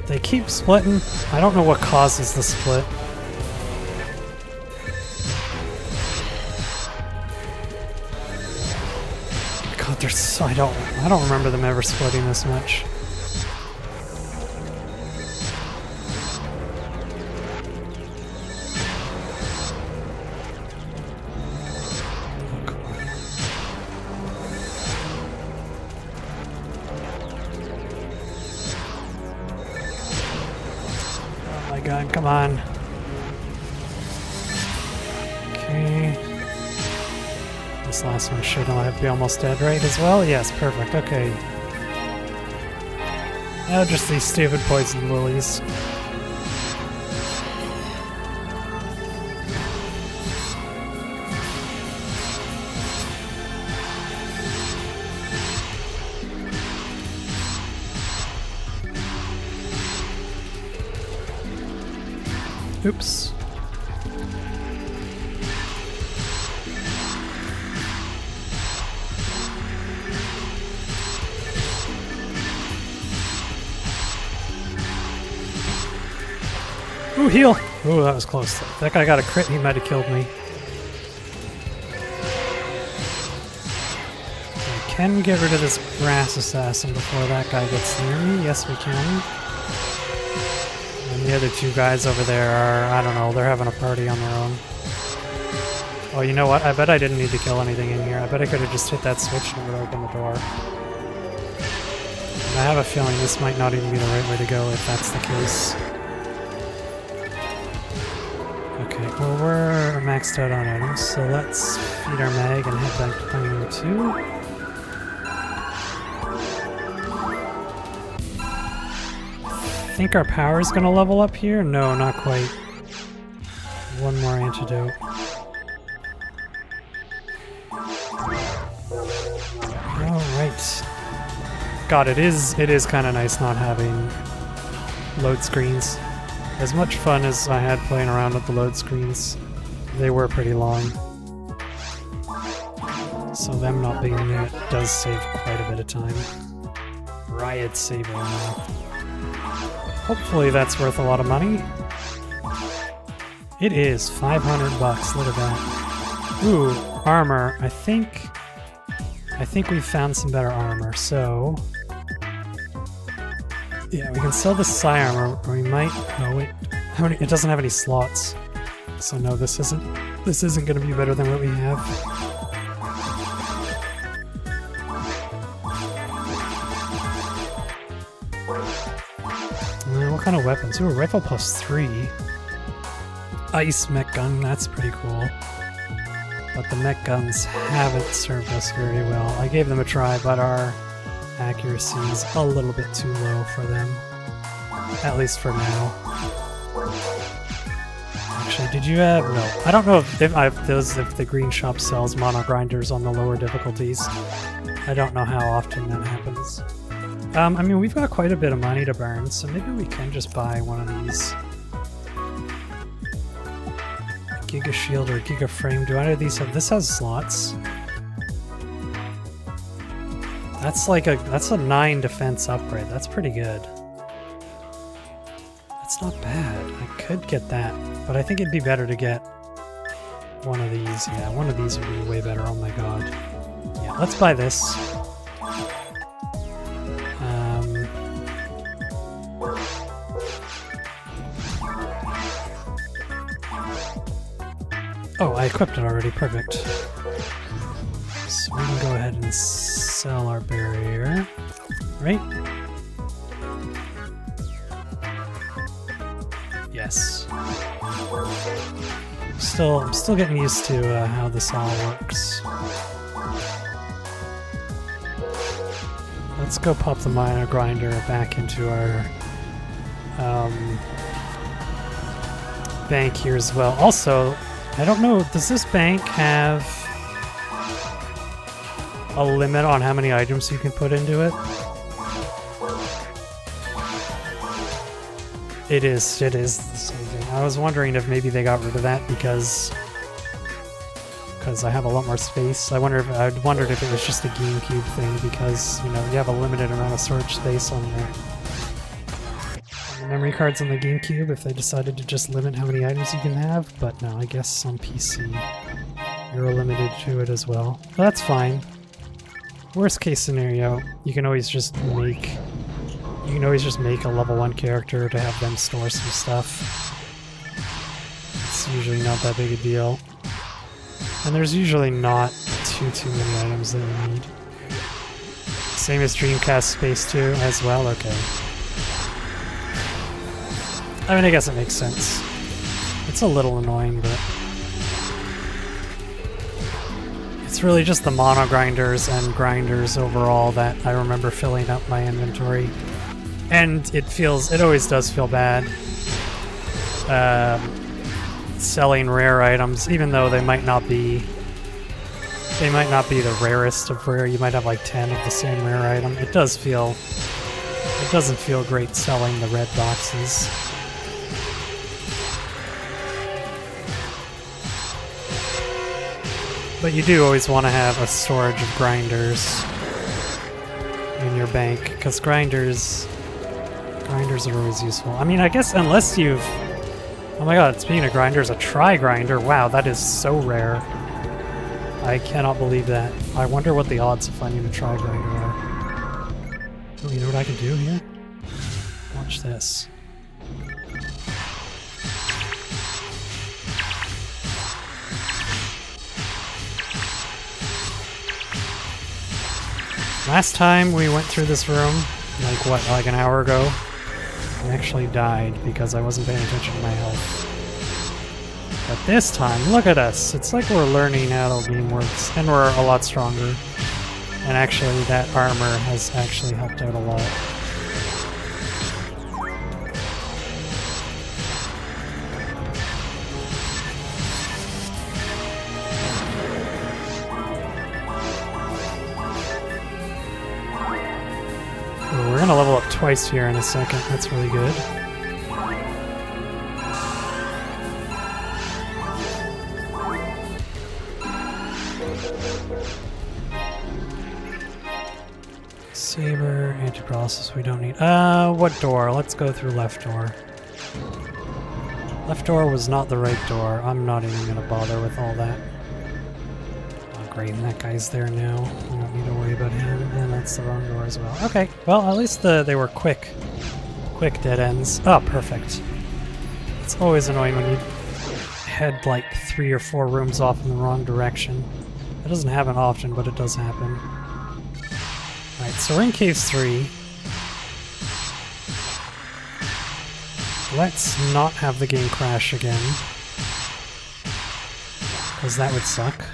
They keep splitting. I don't know what causes the split. God, they're so, I don't remember them ever splitting this much. Oh my god, come on. Okay. This last one should be almost dead, right, as well? Yes, perfect, okay. Now just these stupid poison lilies. Oops. Ooh, heal! Ooh, that was close. That guy got a crit, he might have killed me. We can get rid of this brass assassin before that guy gets near me. Yes, we can. And the other 2 guys over there are, I don't know, they're having a party on their own. Oh, you know what? I bet I didn't need to kill anything in here. I bet I could have just hit that switch and it would open the door. And I have a feeling this might not even be the right way to go if that's the case. Okay, well we're maxed out on items, so let's feed our mag and head back to Plane 2. I think our power is going to level up here? No, not quite. 1 more antidote. Alright. God, it is kind of nice not having load screens. As much fun as I had playing around with the load screens, they were pretty long. So them not being there does save quite a bit of time. Riot saver now. Hopefully that's worth a lot of money. It is 500 bucks, look at that. Ooh, armor. I think we've found some better armor, so yeah, we can sell the Psi armor, or we might... Oh wait, it doesn't have any slots. So no, this isn't going to be better than what we have. What kind of weapons? Ooh, rifle +3. Ice mech gun, that's pretty cool. But the mech guns haven't served us very well. I gave them a try, but our accuracy is a little bit too low for them. At least for now. Actually, did you have... No. I don't know if the green shop sells mono grinders on the lower difficulties. I don't know how often that happens. I mean, we've got quite a bit of money to burn, so maybe we can just buy one of these. Giga Shield or Giga Frame. Do either of these have... This has slots. That's like that's a 9 defense upgrade. That's pretty good. That's not bad. I could get that, but I think it'd be better to get one of these. Yeah, one of these would be way better. Oh my god. Yeah, let's buy this. Oh, I equipped it already. Perfect. So we can go ahead and sell our barrier, right? Yes. I'm still getting used to how this all works. Let's go pop the miner grinder back into our bank here as well. Also, I don't know, does this bank have a limit on how many items you can put into it? It is the same thing. I was wondering if maybe they got rid of that because I have a lot more space. I wondered if it was just a GameCube thing because, you know, you have a limited amount of storage space on the memory cards on the GameCube if they decided to just limit how many items you can have, but no, I guess on PC you're limited to it as well. But that's fine. Worst case scenario, you can always just make a level 1 character to have them store some stuff. It's usually not that big a deal. And there's usually not too many items that you need. Same as Dreamcast Space 2 as well, okay. I mean, I guess it makes sense. It's a little annoying, but it's really just the mono grinders and grinders overall that I remember filling up my inventory. And it always does feel bad selling rare items, even though they might not be the rarest of rare. You might have like 10 of the same rare item. It doesn't feel great selling the red boxes. But you do always want to have a storage of grinders in your bank, because grinders are always useful. I mean, I guess unless you've... Oh my god, speaking of grinders, a tri-grinder. Wow, that is so rare. I cannot believe that. I wonder what the odds of finding a tri-grinder are. Oh, you know what I can do here? Watch this. Last time we went through this room, like an hour ago, I actually died because I wasn't paying attention to my health. But this time, look at us. It's like we're learning how the game works, and we're a lot stronger. And actually, that armor has actually helped out a lot. We're gonna level up twice here in a second. That's really good. Saber, anti-paralysis we don't need. What door? Let's go through left door. Left door was not the right door. I'm not even gonna bother with all that. Great, and that guy's there now. I don't need to worry about him. And that's the wrong door as well. Okay, well, at least they were quick dead ends. Oh, perfect. It's always annoying when you head like 3 or 4 rooms off in the wrong direction. It doesn't happen often, but it does happen. Alright, so we're in Cave 3. Let's not have the game crash again, because that would suck.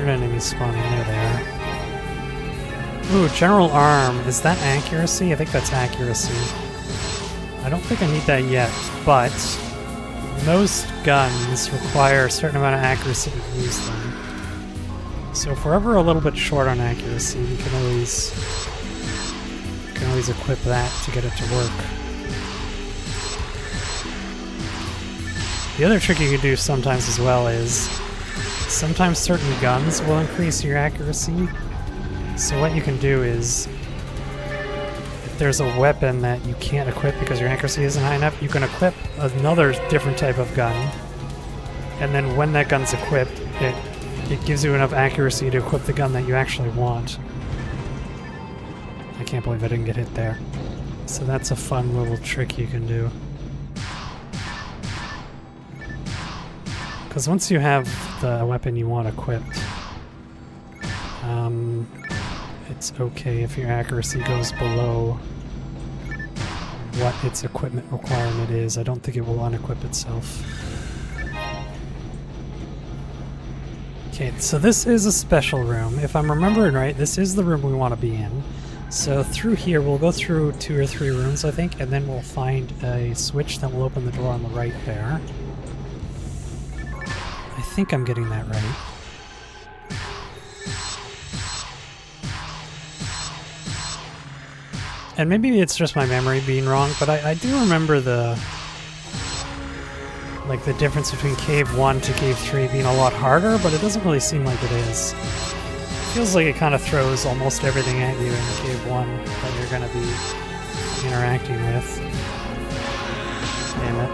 Enemies spawning, there they are. Ooh, General Arm. Is that accuracy? I think that's accuracy. I don't think I need that yet, but most guns require a certain amount of accuracy to use them. So if we're ever a little bit short on accuracy, we can always equip that to get it to work. The other trick you can do sometimes as well is sometimes certain guns will increase your accuracy. So what you can do is, if there's a weapon that you can't equip because your accuracy isn't high enough, you can equip another different type of gun. And then when that gun's equipped, it gives you enough accuracy to equip the gun that you actually want. I can't believe I didn't get hit there. So that's a fun little trick you can do. Because once you have the weapon you want equipped, it's okay if your accuracy goes below what its equipment requirement is. I don't think it will unequip itself. Okay, so this is a special room. If I'm remembering right, this is the room we want to be in. So through here, we'll go through 2 or 3 rooms, I think, and then we'll find a switch that will open the door on the right there. I think I'm getting that right. And maybe it's just my memory being wrong, but I do remember the difference between Cave 1 to Cave 3 being a lot harder, but it doesn't really seem like it is. It feels like it kind of throws almost everything at you in Cave 1 that you're going to be interacting with. Damn it.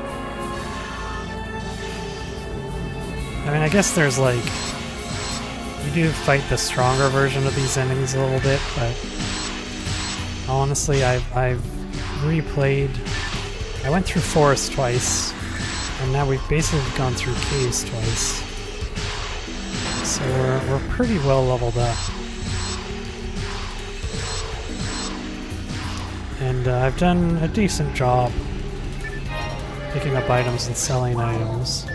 I mean, I guess there's like... You do fight the stronger version of these enemies a little bit, but... Honestly, I've replayed... I went through Forest twice, and now we've basically gone through Caves twice. So we're pretty well leveled up. And I've done a decent job picking up items and selling items.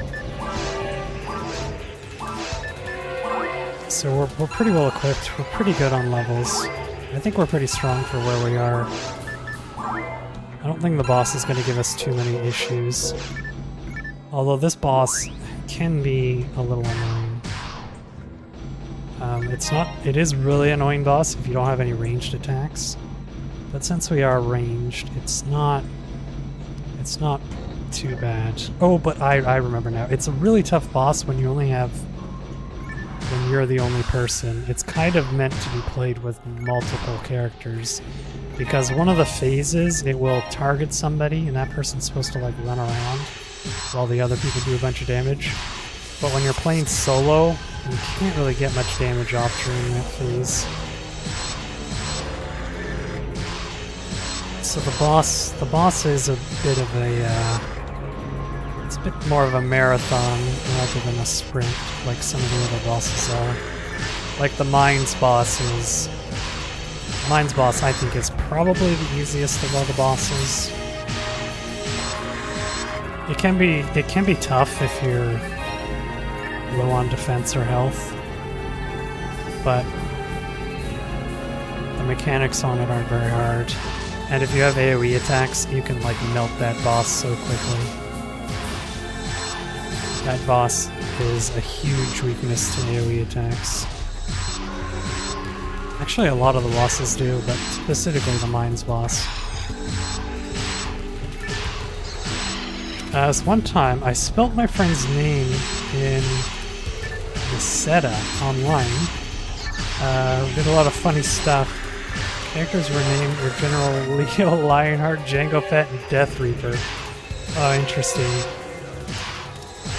So we're pretty well equipped, we're pretty good on levels. I think we're pretty strong for where we are. I don't think the boss is going to give us too many issues. Although this boss can be a little annoying. It is really annoying boss if you don't have any ranged attacks. But since we are ranged, it's not too bad. Oh, but I remember now. It's a really tough boss when you only have... when you're the only person. It's kind of meant to be played with multiple characters. Because one of the phases, it will target somebody and that person's supposed to like run around while the other people do a bunch of damage. But when you're playing solo, you can't really get much damage off during that phase. So the boss is a bit of a, it's a bit more of a marathon rather than a sprint, like some of the other bosses are. Like the Mines boss is... Mines boss, I think, is probably the easiest of all the bosses. It can be tough if you're low on defense or health, but the mechanics on it aren't very hard. And if you have AoE attacks, you can like melt that boss so quickly. That boss is a huge weakness to AoE attacks. Actually, a lot of the bosses do, but specifically the Mines boss. As one time, I spelt my friend's name in Niseta online. We did a lot of funny stuff. Characters were General Leo, Lionheart, Jango Fett, and Death Reaper. Oh, interesting.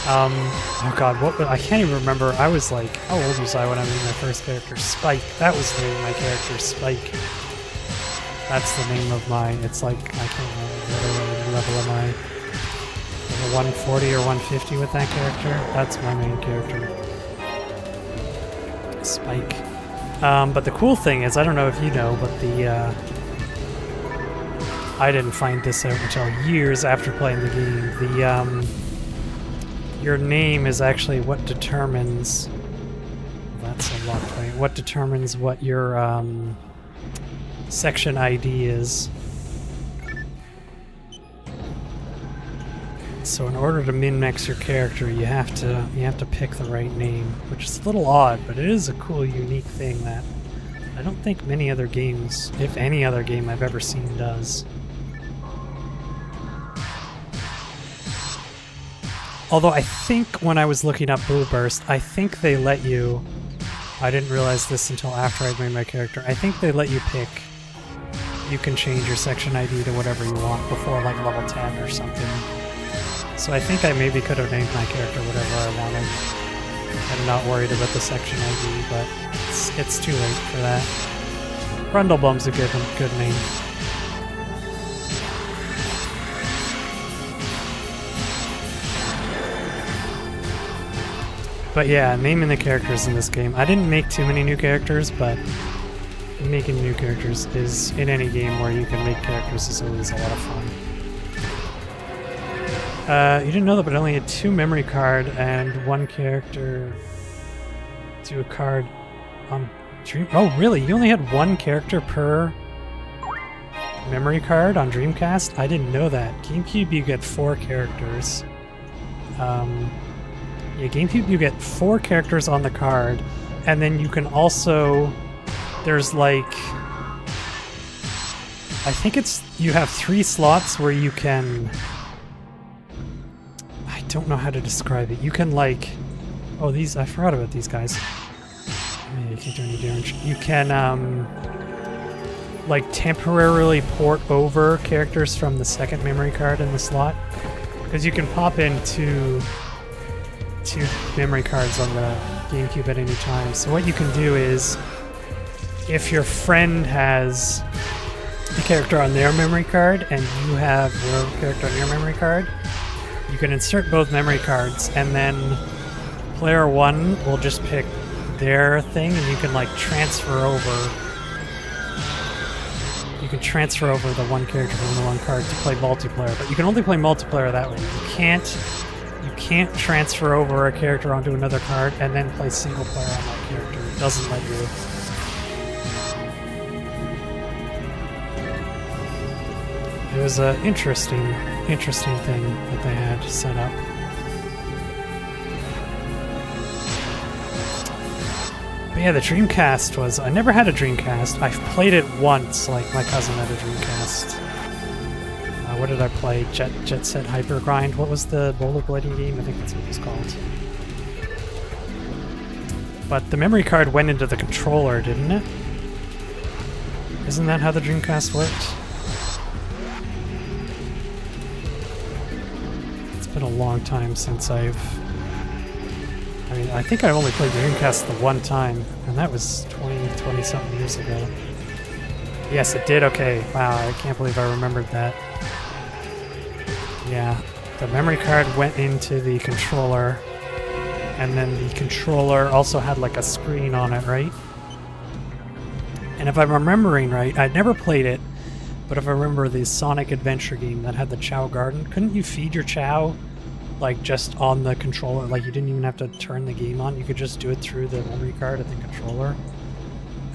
Oh god, I can't even remember. I was like, how old was I when I made my first character? Spike. That was the name of my character, Spike. That's the name of my, it's like, I can't remember what level am I? Level 140 or 150 with that character? That's my main character. Spike. But the cool thing is, I don't know if you know, but I didn't find this out until years after playing the game. Your name is actually what determines... That's a lot point. What determines what your section ID is. So in order to min-max your character, you have to pick the right name, which is a little odd, but it is a cool, unique thing that I don't think many other games, if any other game I've ever seen, does. Although I think when I was looking up Blue Burst, I think they let you... I didn't realize this until after I'd made my character. I think they let you pick... You can change your section ID to whatever you want before like level 10 or something. So I think I maybe could have named my character whatever I wanted. I'm not worried about the section ID, but it's too late for that. Brundlebum's a good name. But yeah, naming the characters in this game. I didn't make too many new characters, but making new characters is, in any game where you can make characters, is always a lot of fun. You didn't know that, but I only had 2 memory card and 1 character to a card on Dream... Oh, really? You only had 1 character per memory card on Dreamcast? I didn't know that. GameCube, you get 4 characters. Yeah, GameCube, you get 4 characters on the card, and then you can also... There's like... I think it's... You have 3 slots where you can... I don't know how to describe it. You can like... Oh, these... I forgot about these guys. You can't do any damage. You can, like, temporarily port over characters from the second memory card in the slot. Because you can pop in two memory cards on the GameCube at any time. So what you can do is, if your friend has a character on their memory card and you have your character on your memory card, you can insert both memory cards, and then player 1 will just pick their thing, and you can like transfer over. You can transfer over the 1 character from the 1 card to play multiplayer, but you can only play multiplayer that way. You can't transfer over a character onto another card and then play single player on that character. It doesn't let you. It was an interesting thing that they had set up. But yeah, the Dreamcast was... I never had a Dreamcast. I've played it once, like my cousin had a Dreamcast. What did I play? Jet Set Hyper Grind? What was the rollerblading game? I think that's what it was called. But the memory card went into the controller, didn't it? Isn't that how the Dreamcast worked? It's been a long time since I mean, I think I only played Dreamcast the 1 time, and that was 20-something years ago. Yes, it did, okay. Wow, I can't believe I remembered that. Yeah, the memory card went into the controller, and then the controller also had like a screen on it, right? And if I'm remembering right, I'd never played it, but if I remember the Sonic Adventure game that had the Chow Garden, couldn't you feed your Chow like just on the controller? Like you didn't even have to turn the game on, you could just do it through the memory card of the controller.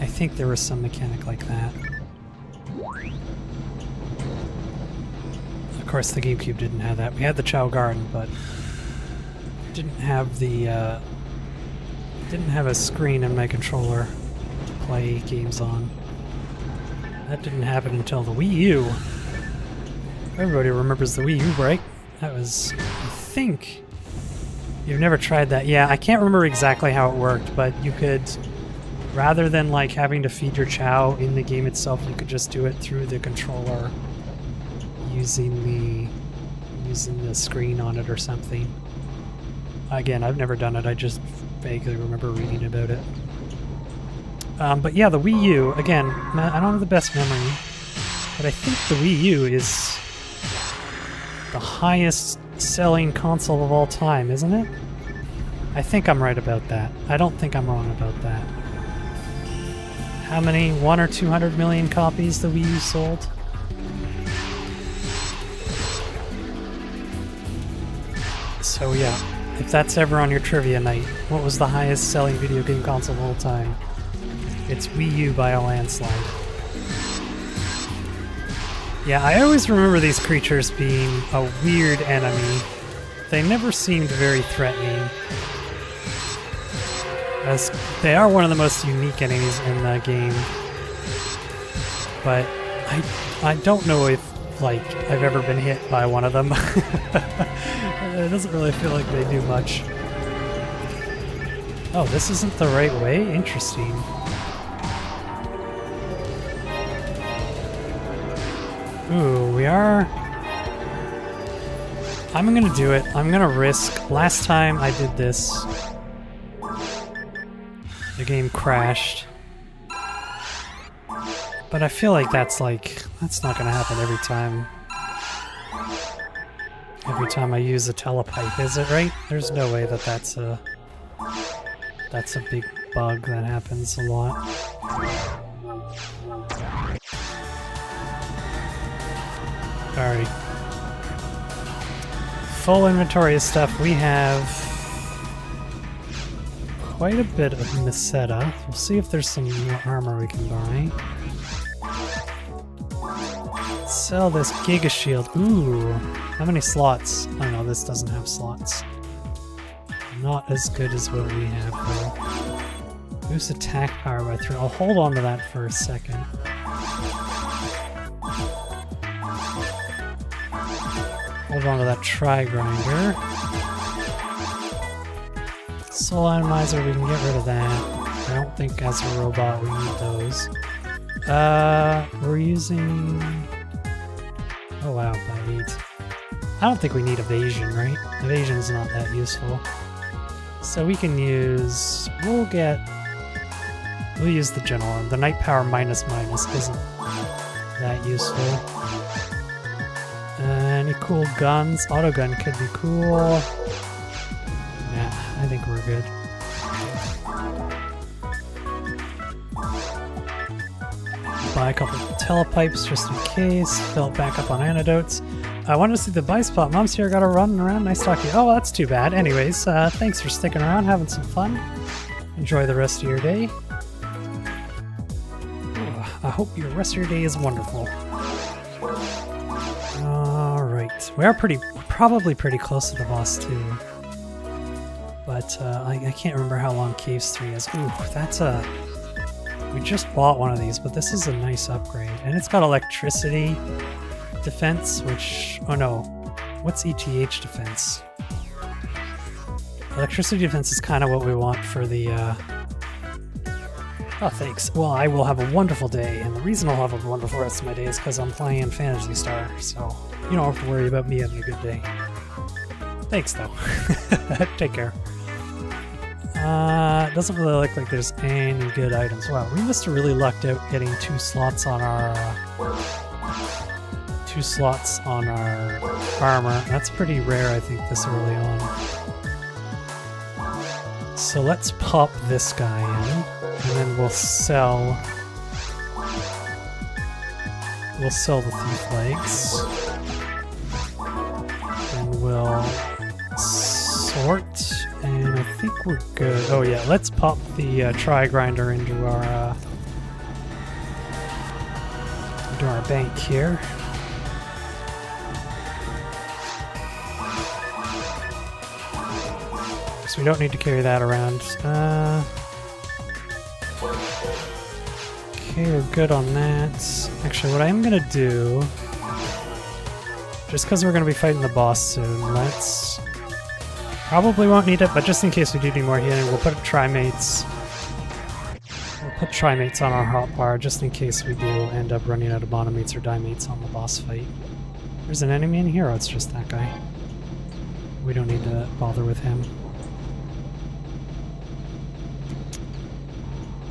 I think there was some mechanic like that. Of course, the GameCube didn't have that. We had the Chow Garden, but didn't have the didn't have a screen in my controller to play games on. That didn't happen until the Wii U. Everybody remembers the Wii U, right? That was, I think, you've never tried that. Yeah, I can't remember exactly how it worked, but you could, rather than like having to feed your Chow in the game itself, you could just do it through the controller using the screen on it or something. Again, I've never done it, I just vaguely remember reading about it. But yeah, the Wii U, again, I don't have the best memory, but I think the Wii U is the highest selling console of all time, isn't it? I think I'm right about that. I don't think I'm wrong about that. How many? 100 or 200 million copies the Wii U sold? So yeah, if that's ever on your trivia night, what was the highest selling video game console of all time? It's Wii U by a landslide. Yeah, I always remember these creatures being a weird enemy. They never seemed very threatening, as they are one of the most unique enemies in the game. But I don't know if like I've ever been hit by one of them. It doesn't really feel like they do much. Oh, this isn't the right way? Interesting. Ooh, we are... I'm gonna do it. I'm gonna risk. Last time I did this, the game crashed. But I feel like that's not gonna happen every time. Every time I use a telepipe, is it right? There's no way that that's a big bug that happens a lot. Alright. Full inventory of stuff. We have quite a bit of Meseta. We'll see if there's some more armor we can buy. Sell this Giga Shield. Ooh, how many slots? Oh no, this doesn't have slots. Not as good as what we have though. Boost attack power by 3. I'll hold on to that for a second. Hold on to that Tri-Grinder. Soul Atomizer, we can get rid of that. I don't think as a robot we need those. We're using... Oh wow, by 8. I don't think we need evasion, right? Evasion's not that useful. So we can use... We'll use the general one. The Night Power minus isn't that useful. Any cool guns? Autogun could be cool. Nah, I think we're good. Buy a couple of telepipes just in case. Fill it back up on antidotes. I wanted to see the buy spot. Mom's here, gotta run around. Nice talking to you. Oh, that's too bad. Anyways, thanks for sticking around, having some fun. Enjoy the rest of your day. I hope your rest of your day is wonderful. Alright. We are probably pretty close to the boss too. But I can't remember how long Caves 3 is. Ooh, that's a... We just bought one of these, but this is a nice upgrade. And it's got electricity defense, which... Oh no. What's ETH defense? Electricity defense is kind of what we want for the... Oh, thanks. Well, I will have a wonderful day, and the reason I'll have a wonderful rest of my day is because I'm playing Phantasy Star, so you don't have to worry about me having a good day. Thanks, though. Take care. It doesn't really look like there's any good items. Wow, we must have really lucked out getting 2 slots on our armor. That's pretty rare, I think, this early on. So let's pop this guy in, and then we'll sell the thief legs, and we'll sort. And I think we're good. Oh yeah, let's pop the Tri-Grinder into our bank here. So we don't need to carry that around. Okay, we're good on that. Actually, what I'm gonna do, just because we're gonna be fighting the boss soon, let's... Probably won't need it, but just in case we do need more healing, we'll put Trimates. We'll put Trimates on our hotbar just in case we do end up running out of Monomates or Dimates on the boss fight. There's an enemy in here, or it's just that guy. We don't need to bother with him.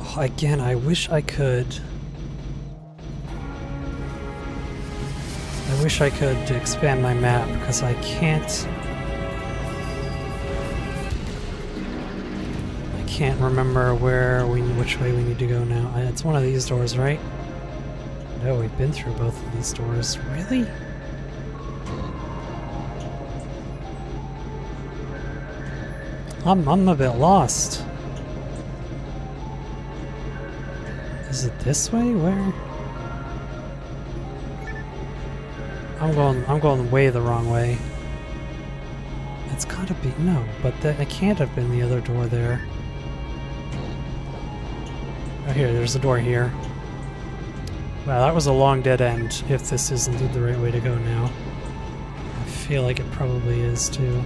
Oh, again, I wish I could... expand my map, because I can't remember which way we need to go now. It's one of these doors, right? No, we've been through both of these doors. Really? I'm a bit lost. Is it this way? Where? I'm going way the wrong way. It's gotta be... No, but it can't have been the other door there. Oh, here, there's a door here. Wow, that was a long dead end, if this is indeed the right way to go now. I feel like it probably is, too.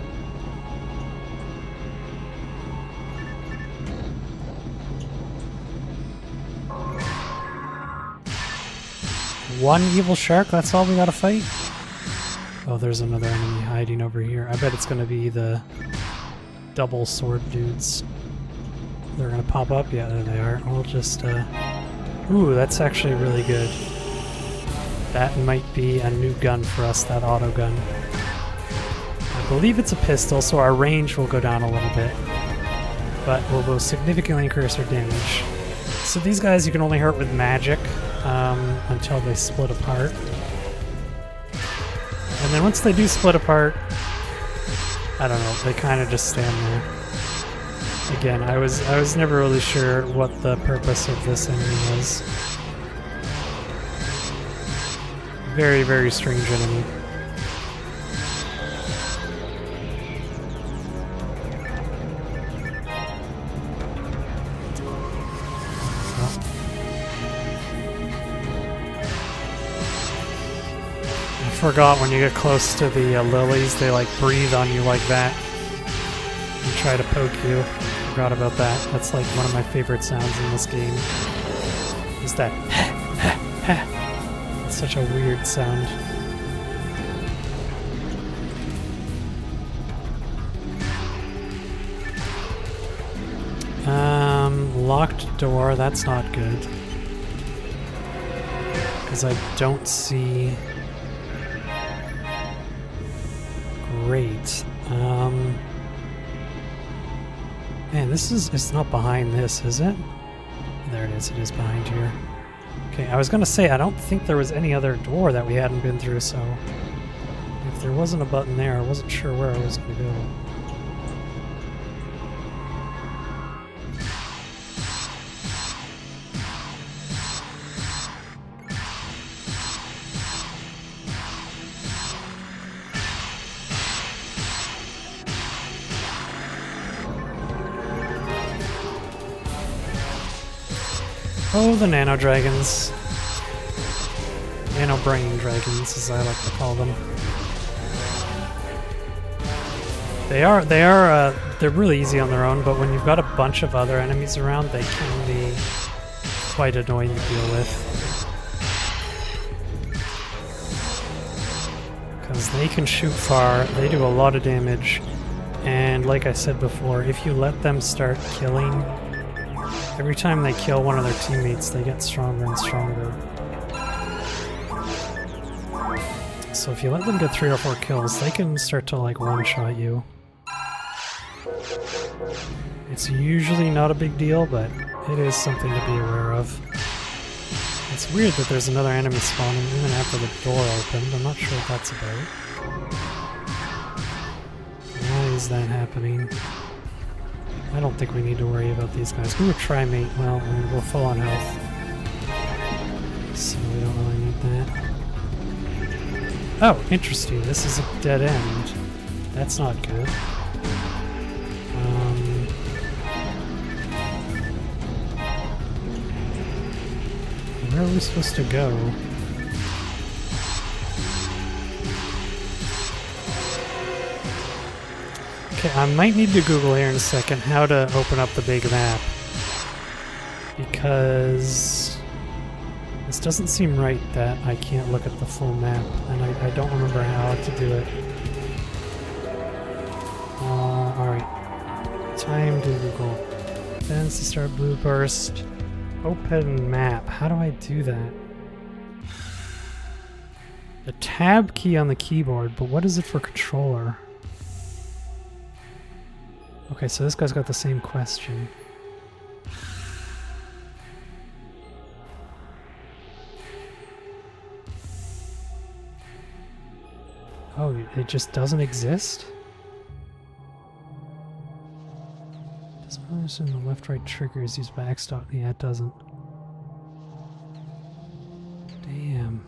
One evil shark, that's all we gotta fight? Oh, there's another enemy hiding over here. I bet it's gonna be the double sword dudes. They're gonna pop up? Yeah, there they are. We'll just, Ooh, that's actually really good. That might be a new gun for us, that auto gun. I believe it's a pistol, so our range will go down a little bit. But we'll significantly increase our damage. So these guys you can only hurt with magic until they split apart. And then once they do split apart, I don't know, they kind of just stand there. Again, I was never really sure what the purpose of this enemy was. Very, very strange enemy. I forgot when you get close to the lilies, they like breathe on you like that and try to poke you. Forgot about that. That's like one of my favorite sounds in this game. Is that it's such a weird sound. Locked door, that's not good. Because I don't see... Great. Man, this is... It's not behind this, is it? There it is behind here. Okay, I was gonna say, I don't think there was any other door that we hadn't been through, so... If there wasn't a button there, I wasn't sure where I was gonna go. Oh, the nano dragons. Nano brain dragons, as I like to call them. They're really easy on their own, but when you've got a bunch of other enemies around, they can be quite annoying to deal with. Because they can shoot far, they do a lot of damage, and like I said before, if you let them start killing, every time they kill one of their teammates, they get stronger and stronger. So if you let them get 3 or 4 kills, they can start to like one-shot you. It's usually not a big deal, but it is something to be aware of. It's weird that there's another enemy spawning even after the door opened. I'm not sure what that's about. Why is that happening? I don't think we need to worry about these guys. Ooh, a trimate. Well, we're full on health. So we don't really need that. Oh, interesting. This is a dead end. That's not good. Where are we supposed to go? Okay, I might need to Google here in a second how to open up the big map. Because this doesn't seem right that I can't look at the full map, and I don't remember how to do it. Alright. Time to Google. Phantasy Star Blue Burst. Open map. How do I do that? The tab key on the keyboard, but what is it for controller? Okay, so this guy's got the same question. Oh, it just doesn't exist? Doesn't really assume the left-right trigger is used by X dot. Yeah, it doesn't. Damn.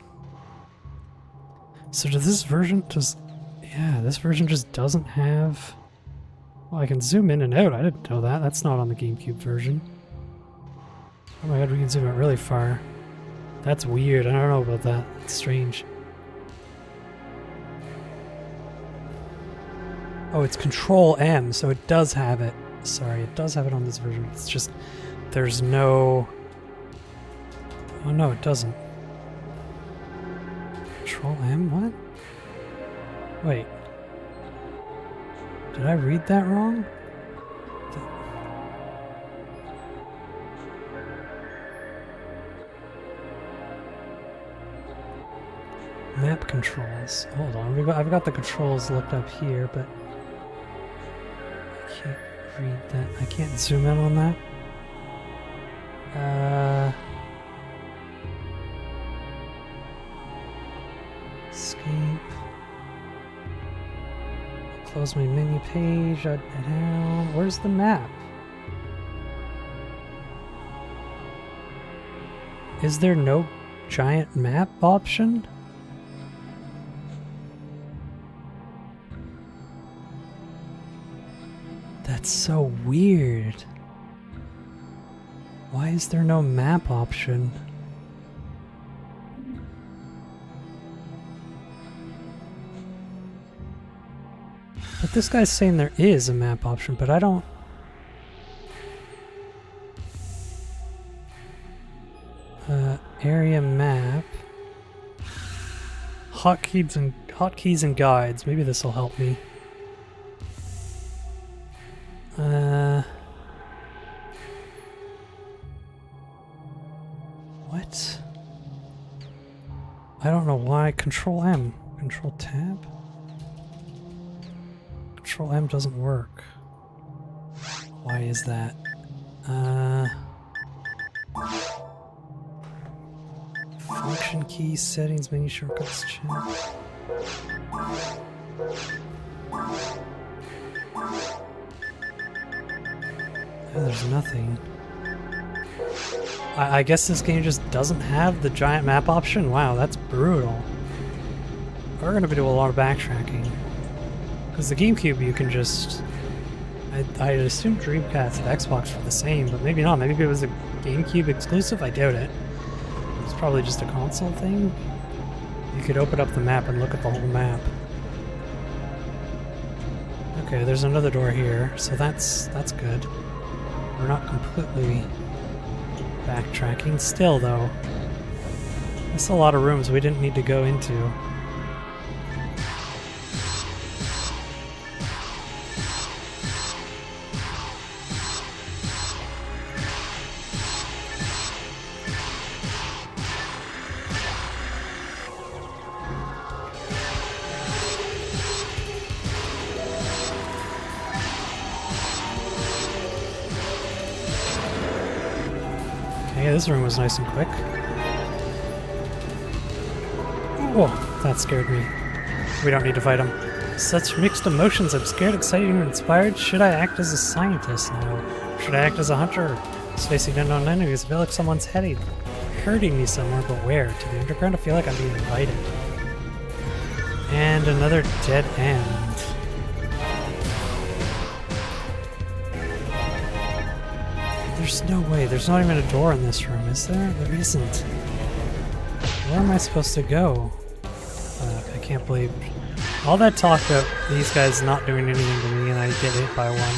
So does this version just... Yeah, this version just doesn't have... Well, I can zoom in and out. I didn't know that. That's not on the GameCube version. Oh my god, we can zoom out really far. That's weird. I don't know about that. It's strange. Oh, it's Control M, so it does have it. Sorry, it does have it on this version. It's just there's no... Oh no, it doesn't. Control M? What? Wait. Did I read that wrong? Map controls. Hold on, I've got the controls looked up here, but I can't read that. I can't zoom in on that. Escape. Close my menu page. Where's the map? Is there no giant map option? That's so weird. Why is there no map option? But this guy's saying there is a map option, but I don't... area map. Hotkeys and guides. Maybe this will help me. What? I don't know why. Control M. Control Tab? Control M doesn't work. Why is that? Function key, settings, menu shortcuts, chat. Oh, there's nothing. I guess this game just doesn't have the giant map option? Wow, that's brutal. We're gonna be doing a lot of backtracking. Because the Gamecube you can just... I assume Dreamcast and Xbox were the same, but maybe not. Maybe it was a Gamecube exclusive? I doubt it. It's probably just a console thing. You could open up the map and look at the whole map. Okay, there's another door here, so that's good. We're not completely backtracking. Still, though, that's a lot of rooms we didn't need to go into. Okay, this room was nice and quick. Oh, that scared me. We don't need to fight him. Such mixed emotions. I'm scared, excited, and inspired. Should I act as a scientist now? Should I act as a hunter? Facing unknown enemies. I feel like someone's hurting me somewhere, but where? To the underground? I feel like I'm being invited. And another dead end. There's no way. There's not even a door in this room, is there? There isn't. Where am I supposed to go? I can't believe... All that talk about these guys not doing anything to me and I get hit by one.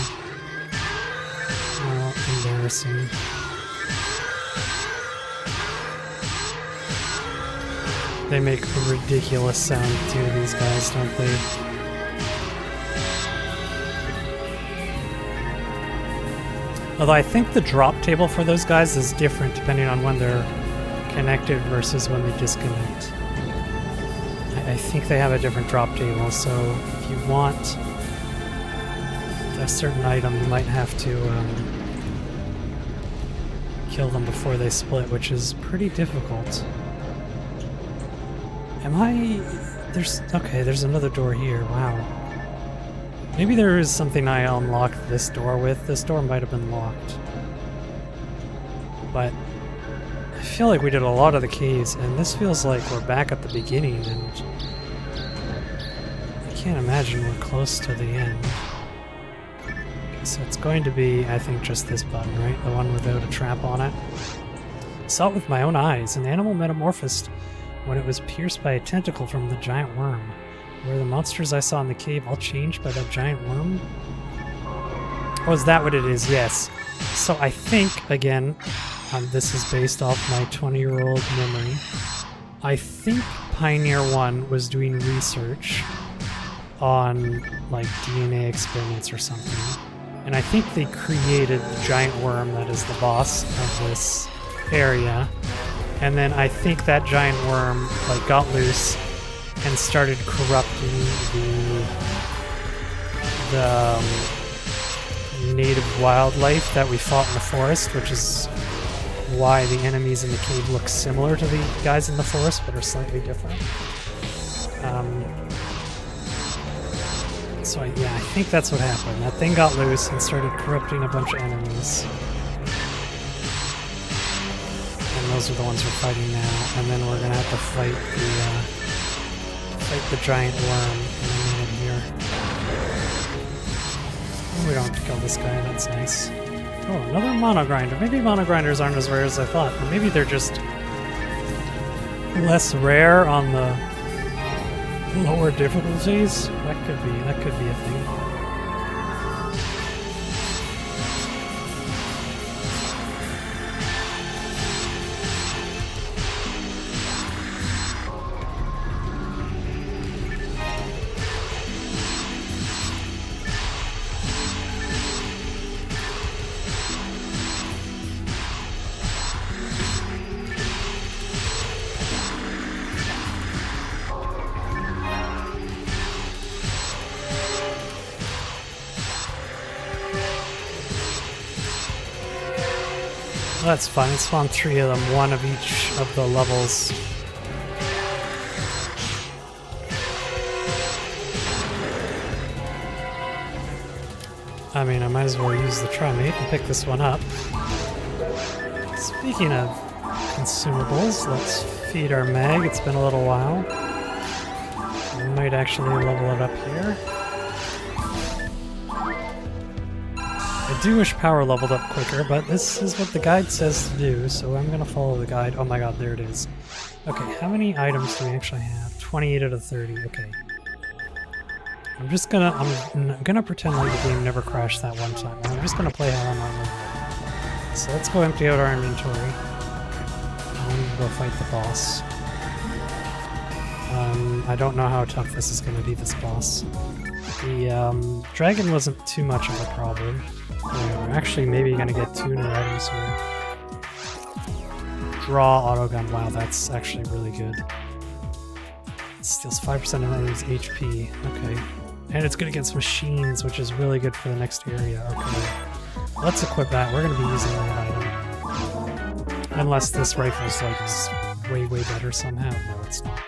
Oh, embarrassing. They make a ridiculous sound too, these guys, don't they? Although I think the drop table for those guys is different depending on when they're connected versus when they disconnect. I think they have a different drop table, so if you want a certain item, you might have to kill them before they split, which is pretty difficult. Okay, there's another door here, wow. Maybe there is something I unlocked this door with. This door might have been locked. But I feel like we did a lot of the keys, and this feels like we're back at the beginning, and I can't imagine we're close to the end. Okay, so it's going to be, I think, just this button, right? The one without a trap on it. Saw it with my own eyes. An animal metamorphosed when it was pierced by a tentacle from the giant worm. Were the monsters I saw in the cave all changed by that giant worm? Oh, is that what it is? Yes. So I think, again, this is based off my 20-year-old memory. I think Pioneer 1 was doing research on, like, DNA experiments or something. And I think they created the giant worm that is the boss of this area. And then I think that giant worm, like, got loose and started corrupting the native wildlife that we fought in the forest, which is why the enemies in the cave look similar to the guys in the forest, but are slightly different. So yeah, I think that's what happened. That thing got loose and started corrupting a bunch of enemies. And those are the ones we're fighting now. And then we're gonna have to fight the giant worm in a minute here. Oh, we don't have to kill this guy, that's nice. Oh, another mono grinder. Maybe mono grinders aren't as rare as I thought, or maybe they're just less rare on the lower difficulties. That could be a thing. That's fine. It's spawned 3 of them, 1 of each of the levels. I mean, I might as well use the Trimate and pick this one up. Speaking of consumables, let's feed our mag. It's been a little while. We might actually level it up here. I do wish power leveled up quicker, but this is what the guide says to do, so I'm gonna follow the guide. Oh my god, there it is. Okay, how many items do we actually have? 28 out of 30, okay. I'm gonna pretend like the game never crashed that one time. I'm just gonna play how I'm on. So let's go empty out our inventory. I'm gonna go fight the boss. I don't know how tough this is gonna be, this boss. The dragon wasn't too much of a problem. We're actually maybe gonna get 2 new items here. Draw autogun. Wow, that's actually really good. It steals 5% of enemy's HP. Okay. And it's good against machines, which is really good for the next area. Okay. Let's equip that. We're gonna be using that item. Unless this rifle's like way better somehow. No, it's not.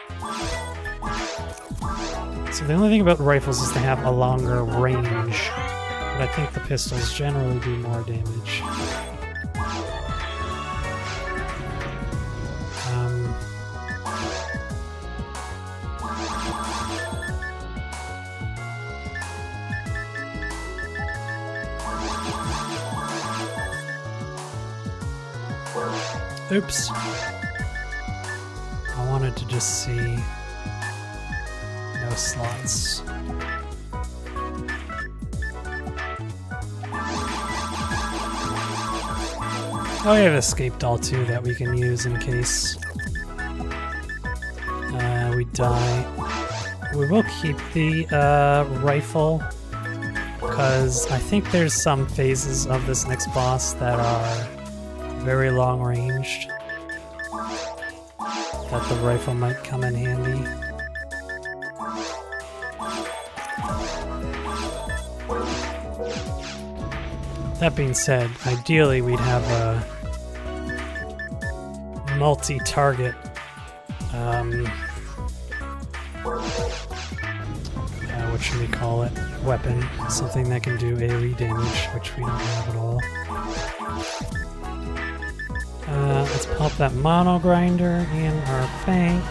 So the only thing about rifles is they have a longer range. But I think the pistols generally do more damage. Oops. I wanted to just see no slots. Oh, we have escape doll too that we can use in case we die. We will keep the rifle because I think there's some phases of this next boss that are very long ranged that the rifle might come in handy. That being said, ideally we'd have a multi-target what should we call it? Weapon. Something that can do AoE damage, which we don't have at all. Let's pop that mono grinder in our bank.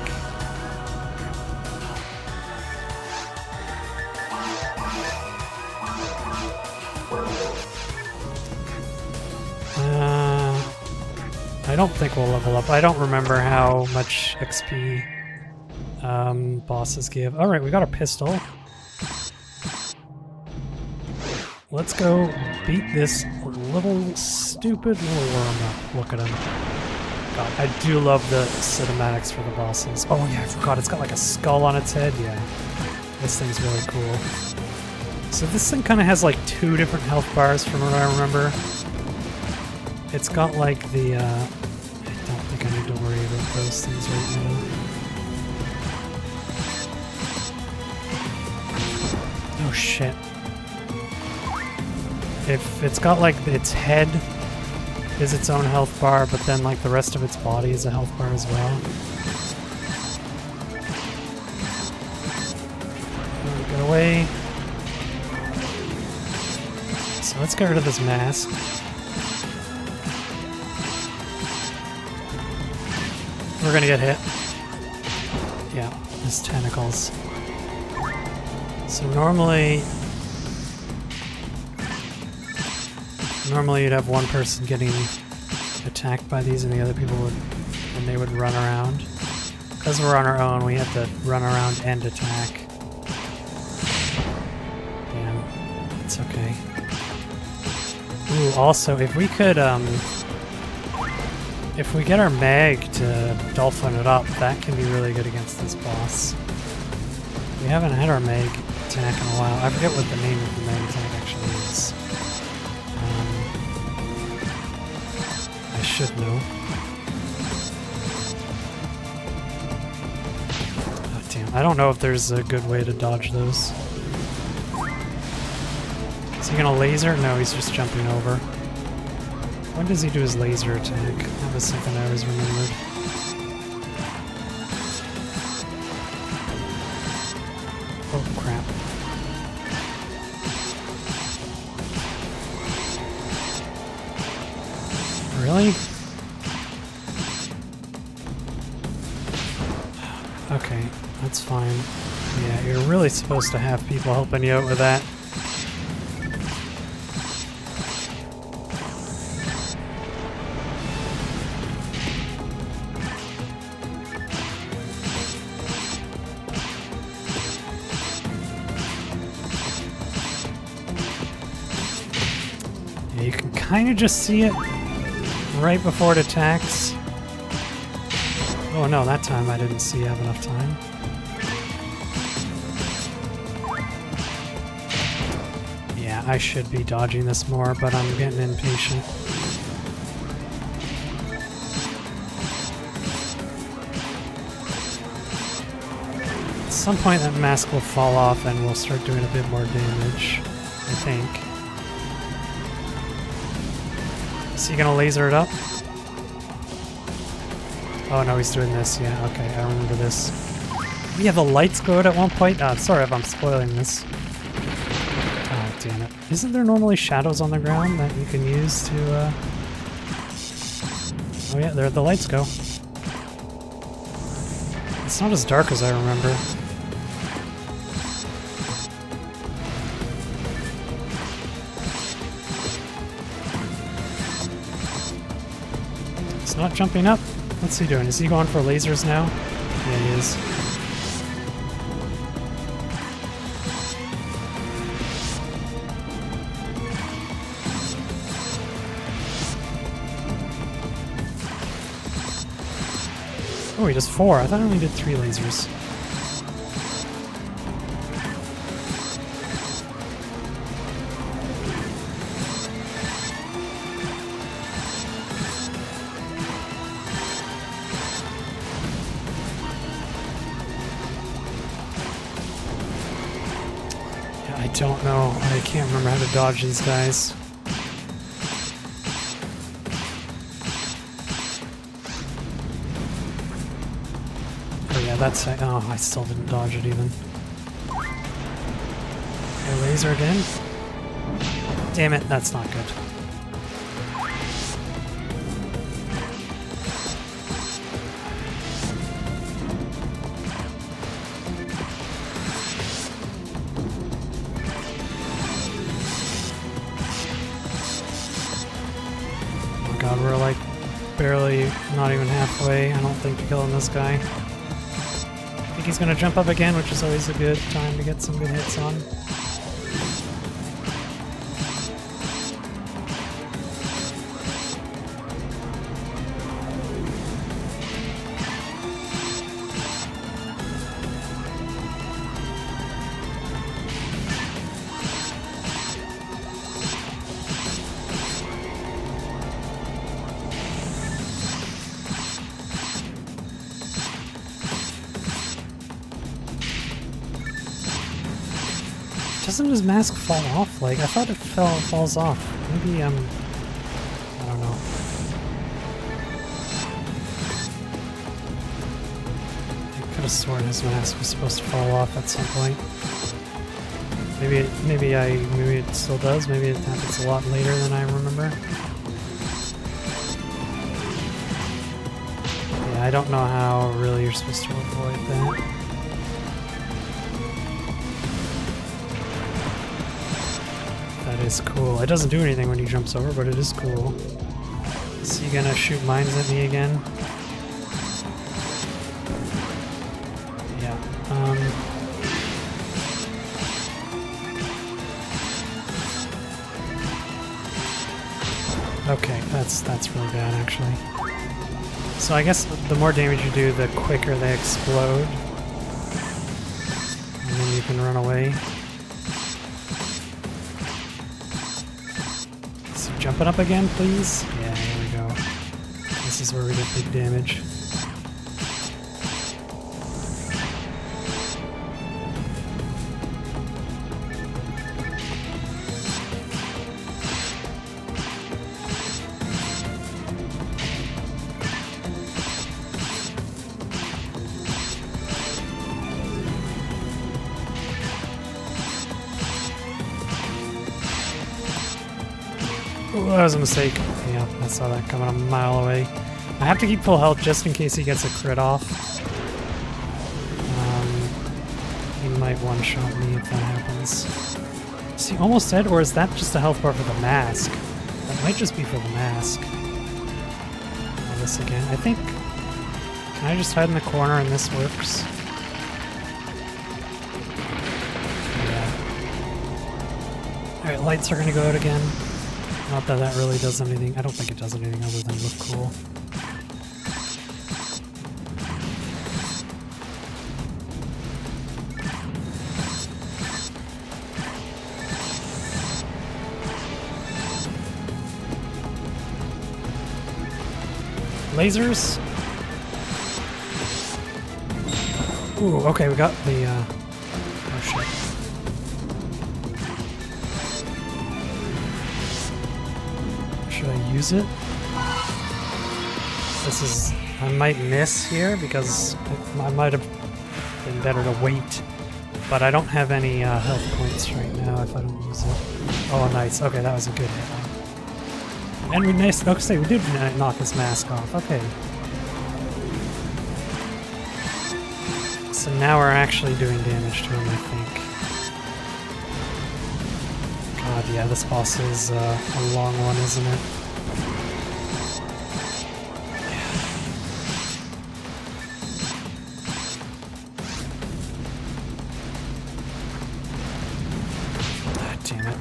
I don't think we'll level up. I don't remember how much XP bosses give. Alright, we got a pistol. Let's go beat this little stupid little worm up. Look at him. God, I do love the cinematics for the bosses. Oh yeah, I forgot. It's got like a skull on its head. Yeah. This thing's really cool. So this thing kind of has like 2 different health bars from what I remember. It's got like the, I don't think I need to worry about those things right now. Oh shit. If it's got like its head is its own health bar, but then like the rest of its body is a health bar as well. Get away. So let's get rid of this mask. We're gonna get hit. Yeah, his tentacles. So normally you'd have one person getting attacked by these and the other people would, and they would run around. Because we're on our own, we have to run around and attack. Damn, it's okay. Ooh, also, if we could, if we get our mag to dolphin it up, that can be really good against this boss. We haven't had our mag attack in a while. I forget what the name of the mag attack actually is. I should know. Oh, damn. I don't know if there's a good way to dodge those. Is he gonna laser? No, he's just jumping over. When does he do his laser attack? That was something I always remembered. Oh, crap. Really? Okay, that's fine. Yeah, you're really supposed to have people helping you out with that. Yeah, you can kind of just see it right before it attacks. Oh no, that time I didn't see have enough time. Yeah, I should be dodging this more, but I'm getting impatient. At some point that mask will fall off and we'll start doing a bit more damage, I think. Is he gonna laser it up? Oh no, he's doing this. Yeah, okay, I remember this. Yeah, the lights go out at one point. Sorry if I'm spoiling this. Oh, damn it. Isn't there normally shadows on the ground that you can use to, Oh yeah, there the lights go. It's not as dark as I remember. It's not jumping up. What's he doing? Is he going for lasers now? Yeah, he is. Oh, he does 4. I thought I only did 3 lasers. I don't know. I can't remember how to dodge these guys. Oh yeah, that's... Oh, I still didn't dodge it even. I lasered in. Damn it, that's not good. God, we're like barely, not even halfway, I don't think, to killing this guy. I think he's gonna jump up again, which is always a good time to get some good hits on. Doesn't his mask fall off? Like, I thought it falls off. Maybe, I don't know. I could have sworn his mask was supposed to fall off at some point. Maybe it still does. Maybe it happens a lot later than I remember. Yeah, I don't know how really you're supposed to avoid that. That is cool. It doesn't do anything when he jumps over, but it is cool. Is he gonna shoot mines at me again? Yeah. Okay, that's really bad actually. So I guess the more damage you do, the quicker they explode. And then you can run away. Jumping up again, please? Yeah, here we go. This is where we get big damage. Ooh, that was a mistake. Yeah, I saw that coming a mile away. I have to keep full health just in case he gets a crit off. He might one-shot me if that happens. Is he almost dead, or is that just a health bar for the mask? That might just be for the mask. Try this again. I think... Can I just hide in the corner and this works? Yeah. Alright, lights are gonna go out again. Not that that really does anything. I don't think it does anything other than look cool. Lasers? Ooh, okay, we got the, oh shit. Should I use it? This is... I might miss here because I might have been better to wait. But I don't have any health points right now if I don't use it. Oh, nice. Okay, that was a good hit. And we nice. Okay, we did knock his mask off. Okay. So now we're actually doing damage to him, I think. God, yeah, this boss is a long one, isn't it? Ah, damn it.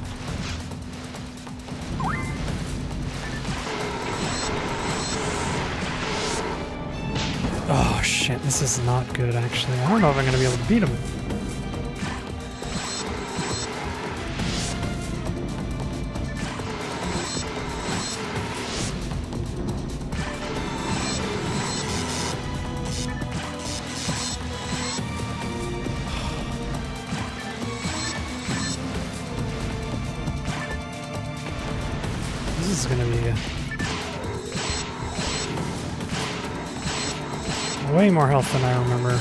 Oh shit, this is not good actually. I don't know if I'm gonna be able to beat him. This is gonna be way more health than I remember.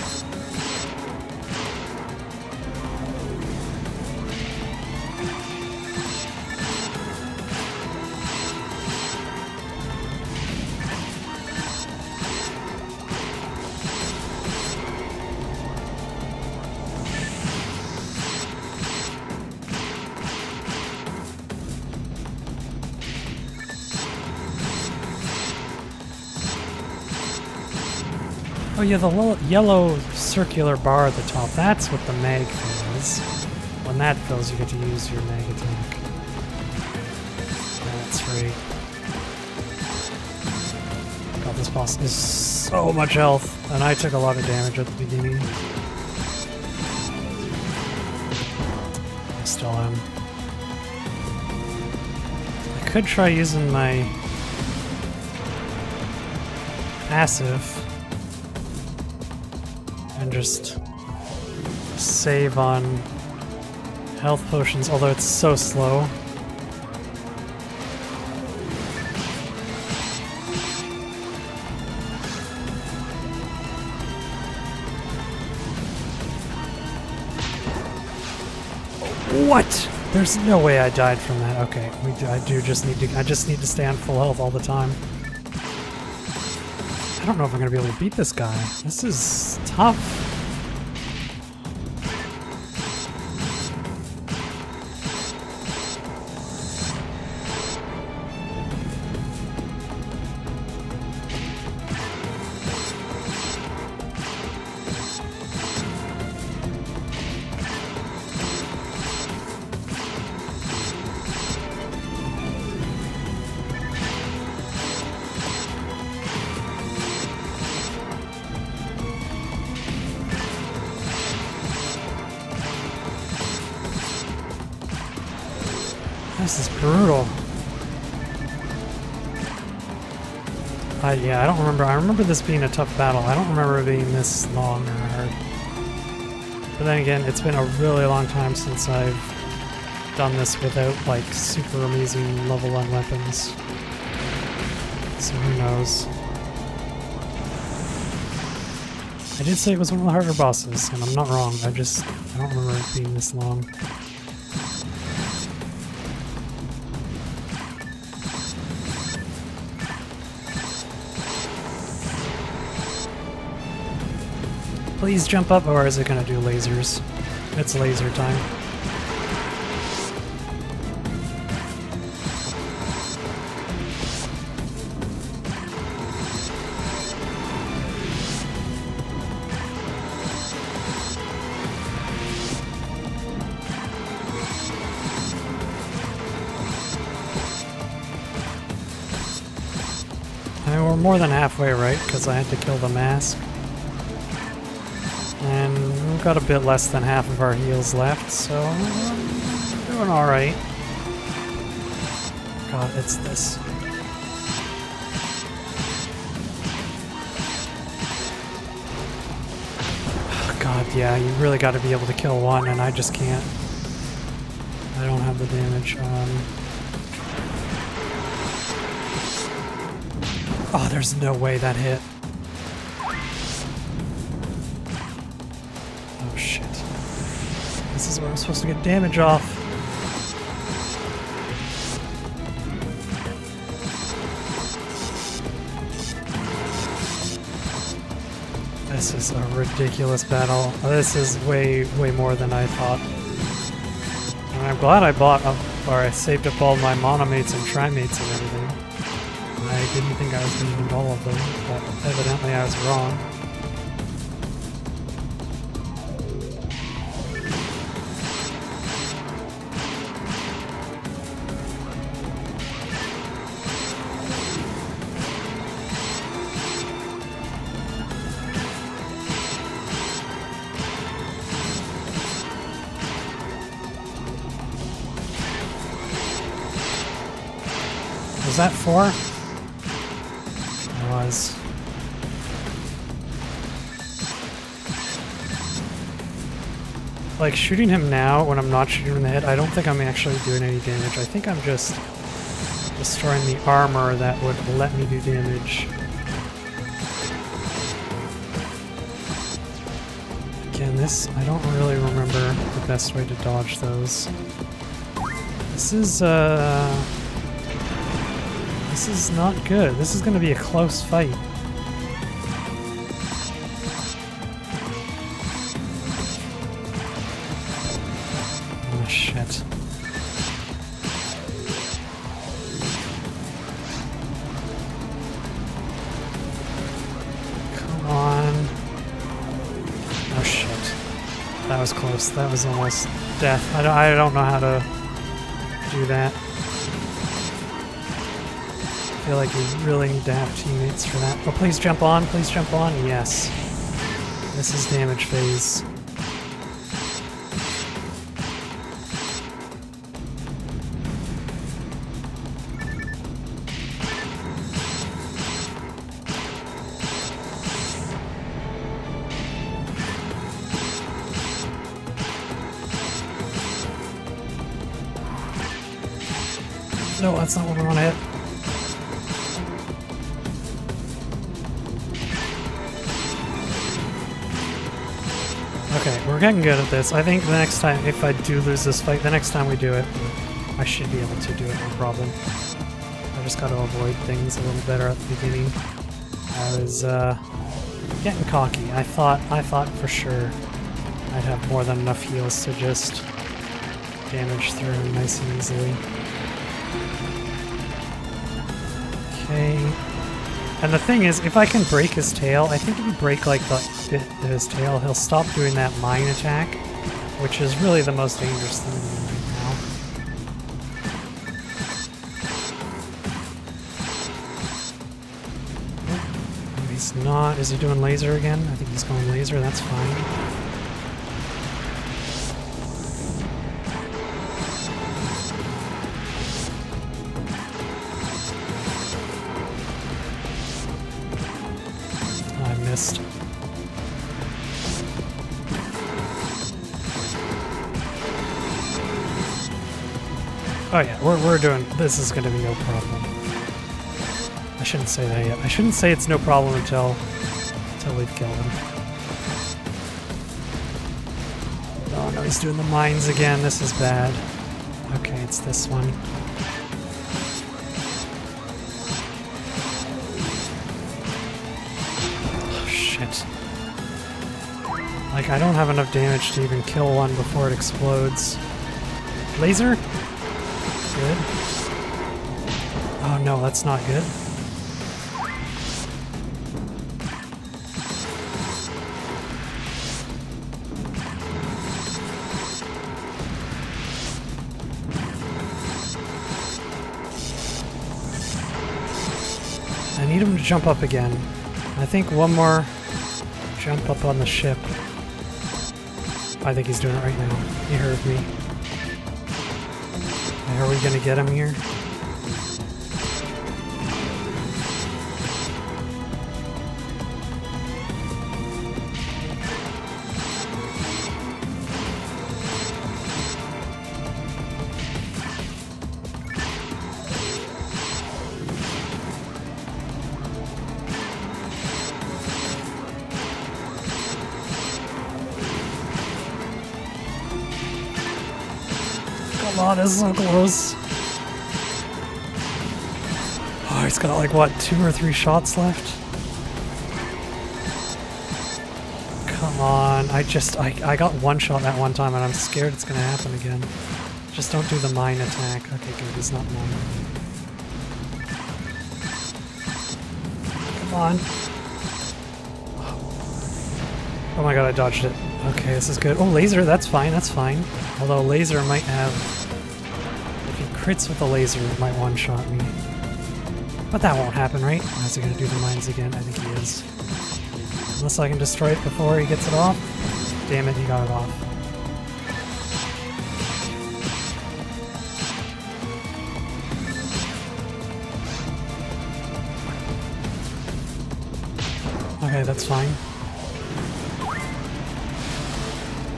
Oh yeah, the little yellow circular bar at the top, that's what the mag thing is. When that fills, you get to use your mag attack. That's right. God, this boss is so much health, and I took a lot of damage at the beginning. I still am. I could try using my passive and just save on health potions, although it's so slow. What? There's no way I died from that. Okay, I just need to stay on full health all the time. I don't know if I'm gonna be able to beat this guy. This is tough. This is brutal. Yeah, I don't remember. I remember this being a tough battle. I don't remember it being this long or hard. But then again, it's been a really long time since I've done this without, like, super amazing level 1 weapons. So who knows. I did say it was one of the harder bosses, and I'm not wrong. I don't remember it being this long. Please jump up, or is it gonna do lasers? It's laser time. And we're more than halfway, right? Because I had to kill the mask. And we've got a bit less than half of our heals left, so we're doing alright. God, it's this. Oh, God, yeah, you really got to be able to kill one, and I just can't. I don't have the damage. Oh, there's no way that hit. This is where I'm supposed to get damage off. This is a ridiculous battle. This is way more than I thought. And I'm glad I I saved up all my monomates and trimates and everything. I didn't think I was going to need all of them, but evidently I was wrong. Was that 4? It was. Like, shooting him now when I'm not shooting him in the head, I don't think I'm actually doing any damage. I think I'm just destroying the armor that would let me do damage. Again, I don't really remember the best way to dodge those. This is not good. This is going to be a close fight. Oh, shit. Come on. That was close. That was almost death. I don't know how to do that. I feel like you really need to have teammates for that. Oh, please jump on. Please jump on. Yes. This is damage phase. No, that's not what I want to hit. Okay, we're getting good at this. I think the next time, if I do lose this fight, the next time we do it, I should be able to do it, no problem. I just gotta avoid things a little better at the beginning. I was getting cocky. I thought for sure I'd have more than enough heals to just damage through nice and easily. Okay. And the thing is, if I can break his tail, I think if you break like the bit of his tail, he'll stop doing that mine attack, which is really the most dangerous thing right now. He's not. Is he doing laser again? I think he's going laser. That's fine. Missed. Oh yeah, we're doing, this is gonna be no problem. I shouldn't say that yet. I shouldn't say it's no problem until we've killed him. Oh no, he's doing the mines again. This is bad. Okay, it's this one. Like, I don't have enough damage to even kill one before it explodes. Laser? Good. Oh no, that's not good. I need him to jump up again. I think one more jump up on the ship. I think he's doing it right now. He heard me. Are we gonna get him here? Come on, it's so close. Oh, he's got like, what, 2 or 3 shots left? Come on, I got 1 shot that one time and I'm scared it's gonna happen again. Just don't do the mine attack. Okay, good, he's not mine. Come on. Oh my god, I dodged it. Okay, this is good. Oh, laser, that's fine, that's fine. Although laser might have... If he crits with a laser, it might one-shot me. But that won't happen, right? Or is he gonna do the mines again? I think he is. Unless I can destroy it before he gets it off. Damn it, he got it off. Okay, that's fine.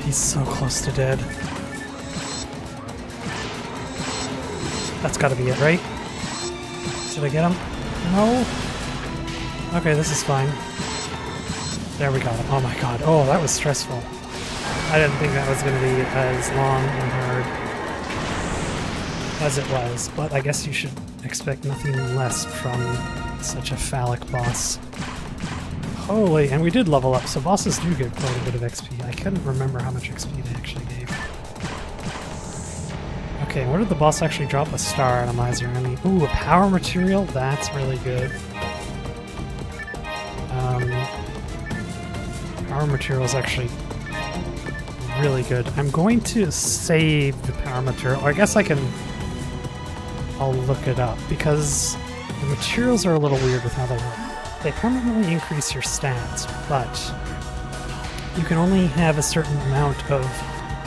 He's so close to dead. That's gotta be it, right? Did I get him? No? Okay, this is fine. There we got him. Oh my god. Oh, that was stressful. I didn't think that was gonna be as long and hard as it was, but I guess you should expect nothing less from such a phallic boss. Holy, and we did level up, so bosses do get quite a bit of XP. I couldn't remember how much XP they actually gave. Okay, where did the boss actually drop? A star atomizer. I mean, ooh, a power material? That's really good. Power material is actually really good. I'm going to save the power material. I guess I'll look it up because the materials are a little weird with how they work. They permanently increase your stats, but you can only have a certain amount of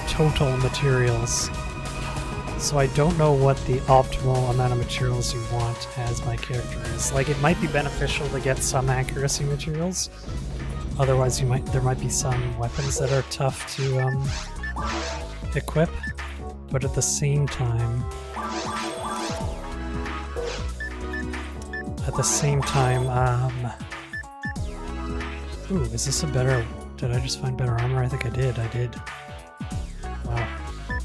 total materials. So I don't know what the optimal amount of materials you want as my character is. Like, it might be beneficial to get some accuracy materials. Otherwise, there might be some weapons that are tough to equip. But at the same time, ooh, is this a better? Did I just find better armor? I think I did. Wow.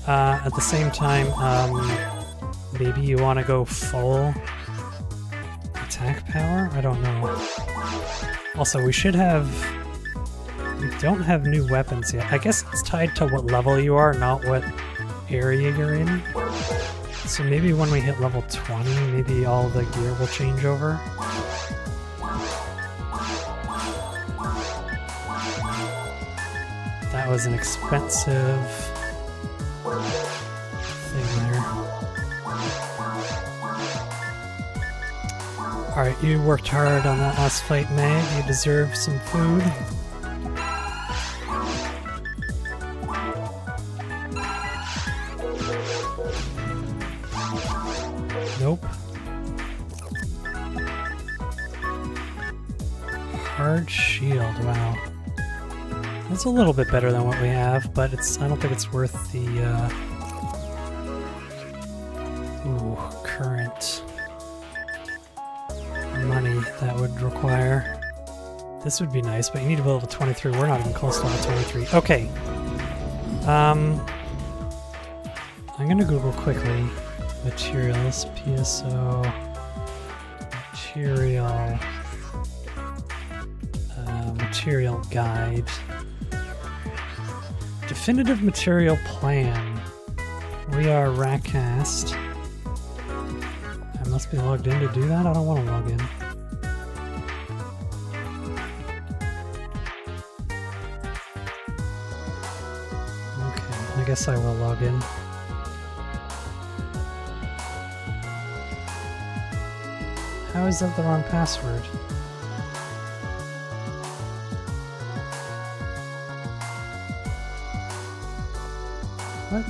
At the same time, maybe you want to go full attack power? I don't know. Also, we don't have new weapons yet. I guess it's tied to what level you are, not what area you're in. So maybe when we hit level 20, maybe all the gear will change over. That was an expensive thing there. Alright, you worked hard on that last fight, Meg. You deserve some food. Nope. Hard shield, wow. That's a little bit better than what we have, but I don't think it's worth the current money that would require. This would be nice, but you need to be level 23. We're not even close to level 23. Okay. I'm gonna Google quickly. Materials, PSO, material guide, definitive material plan. We are Rackcast. I must be logged in to do that? I don't want to log in. Okay, I guess I will log in. How is that the wrong password? What?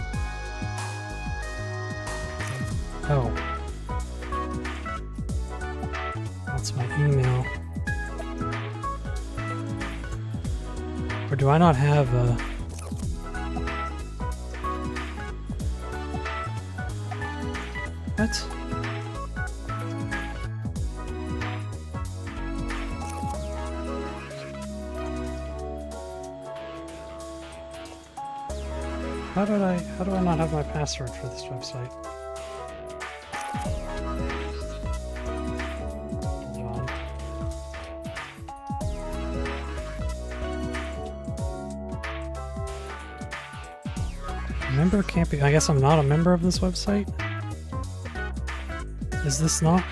Oh. That's my email. Or do I not have a... What? How do I not have my password for this website? Hold on. Member can't be. I guess I'm not a member of this website? Is this not?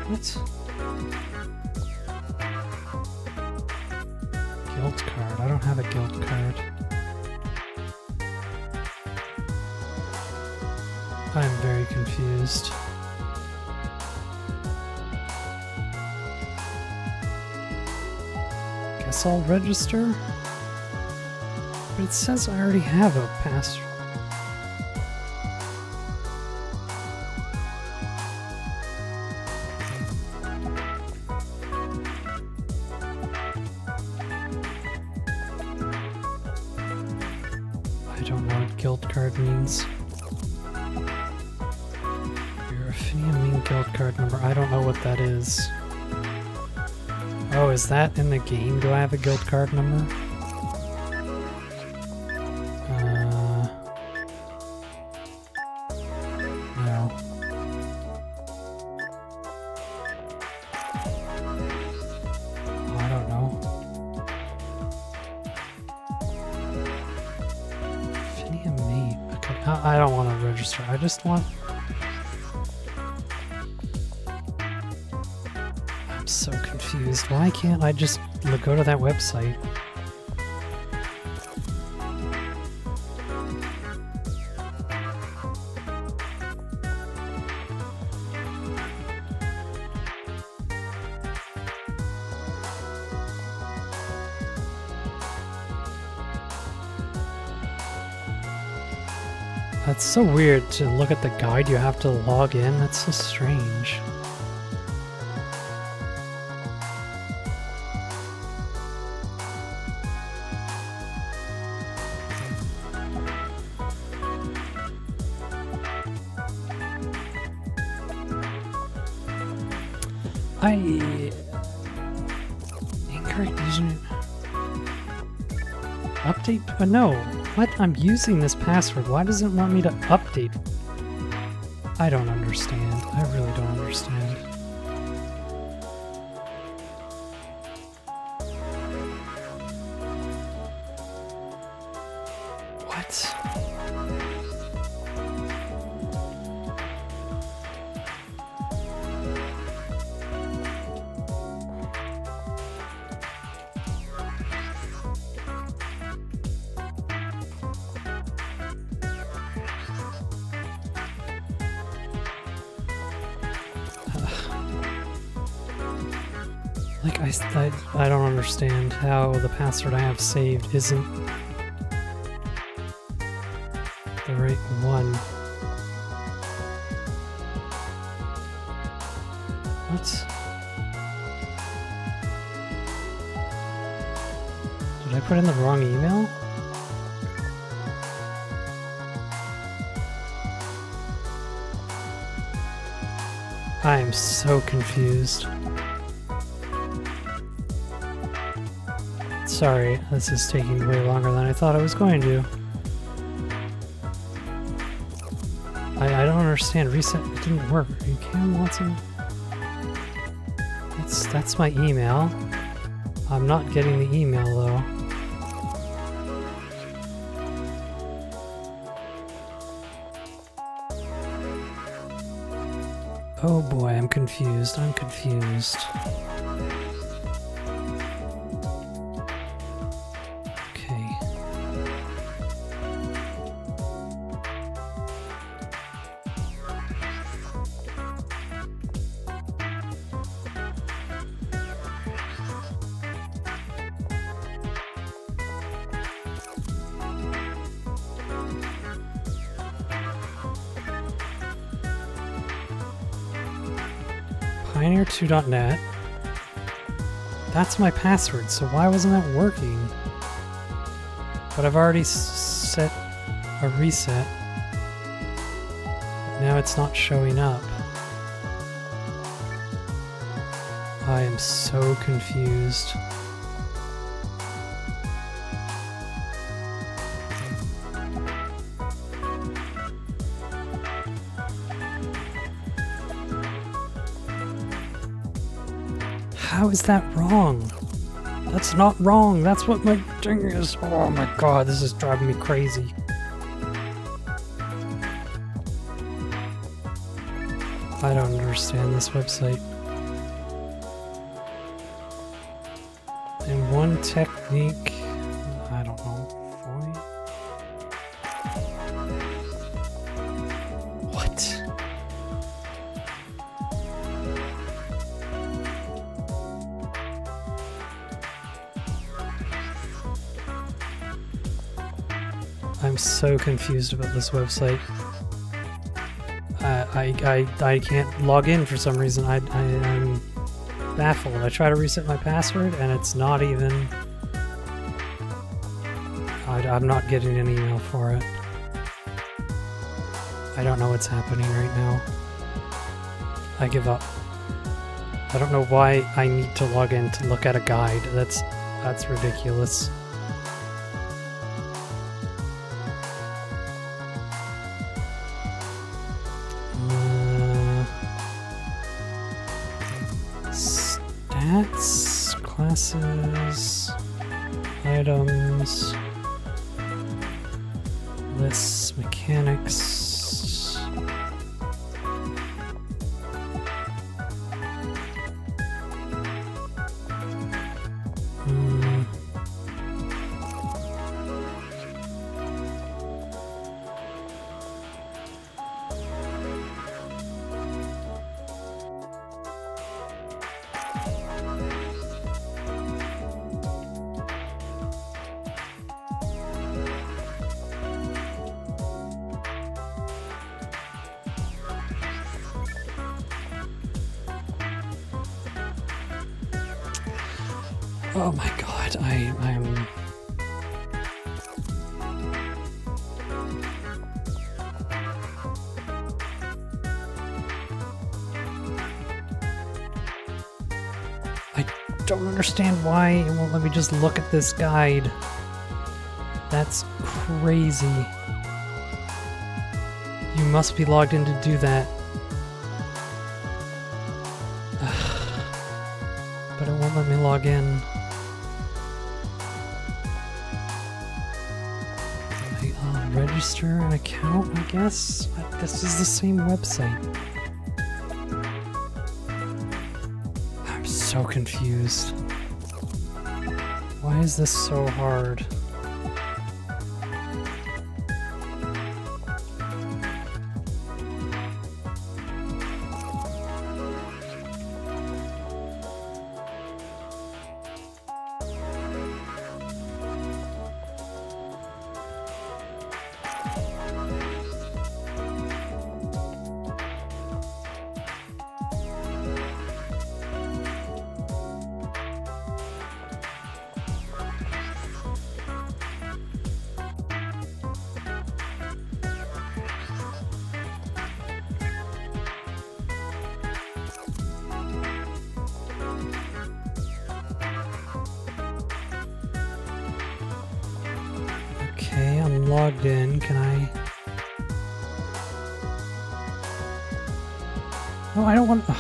What? Guild card. I don't have a guild card. I'm very confused. Guess I'll register? But it says I already have a password. I don't know what guild card means. Your Aphenia guild card number. I don't know what that is. Oh, is that in the game? Do I have a guild card number? No. Oh, I don't know. Aphenia Mate. Okay, I don't want to register. I just want... I'm so confused. Why can't I just go to that website. That's so weird to look at the guide, you have to log in. That's so strange. Incorrect username. Update? But no. What? I'm using this password. Why does it want me to update? I don't understand. I really don't understand. What? Like, I don't understand how the password I have saved isn't the right one. What? Did I put in the wrong email? I am so confused. Sorry, this is taking way longer than I thought it was going to. I don't understand. Reset didn't work. You can Watson. That's my email. I'm not getting the email though. Oh boy, I'm confused. I'm confused. Pioneer2.net. That's my password, so why wasn't that working? But I've already set a reset. But now it's not showing up. I am so confused. How is that wrong? That's not wrong. That's what my thing is. Oh my god, this is driving me crazy. I don't understand this website. And one technique, I don't know. What? I'm so confused about this website. I can't log in for some reason. I'm baffled. I try to reset my password and it's not even... I'm not getting an email for it. I don't know what's happening right now. I give up. I don't know why I need to log in to look at a guide. That's ridiculous. Stats, classes, items, lists, mechanics. Oh my god, I'm... I don't understand why it won't let me just look at this guide. That's crazy. You must be logged in to do that. But it won't let me log in. I'll register an account, I guess? But this is the same website. I'm so confused. Why is this so hard? Okay, I'm logged in. Can I... Oh, I don't want... Ugh.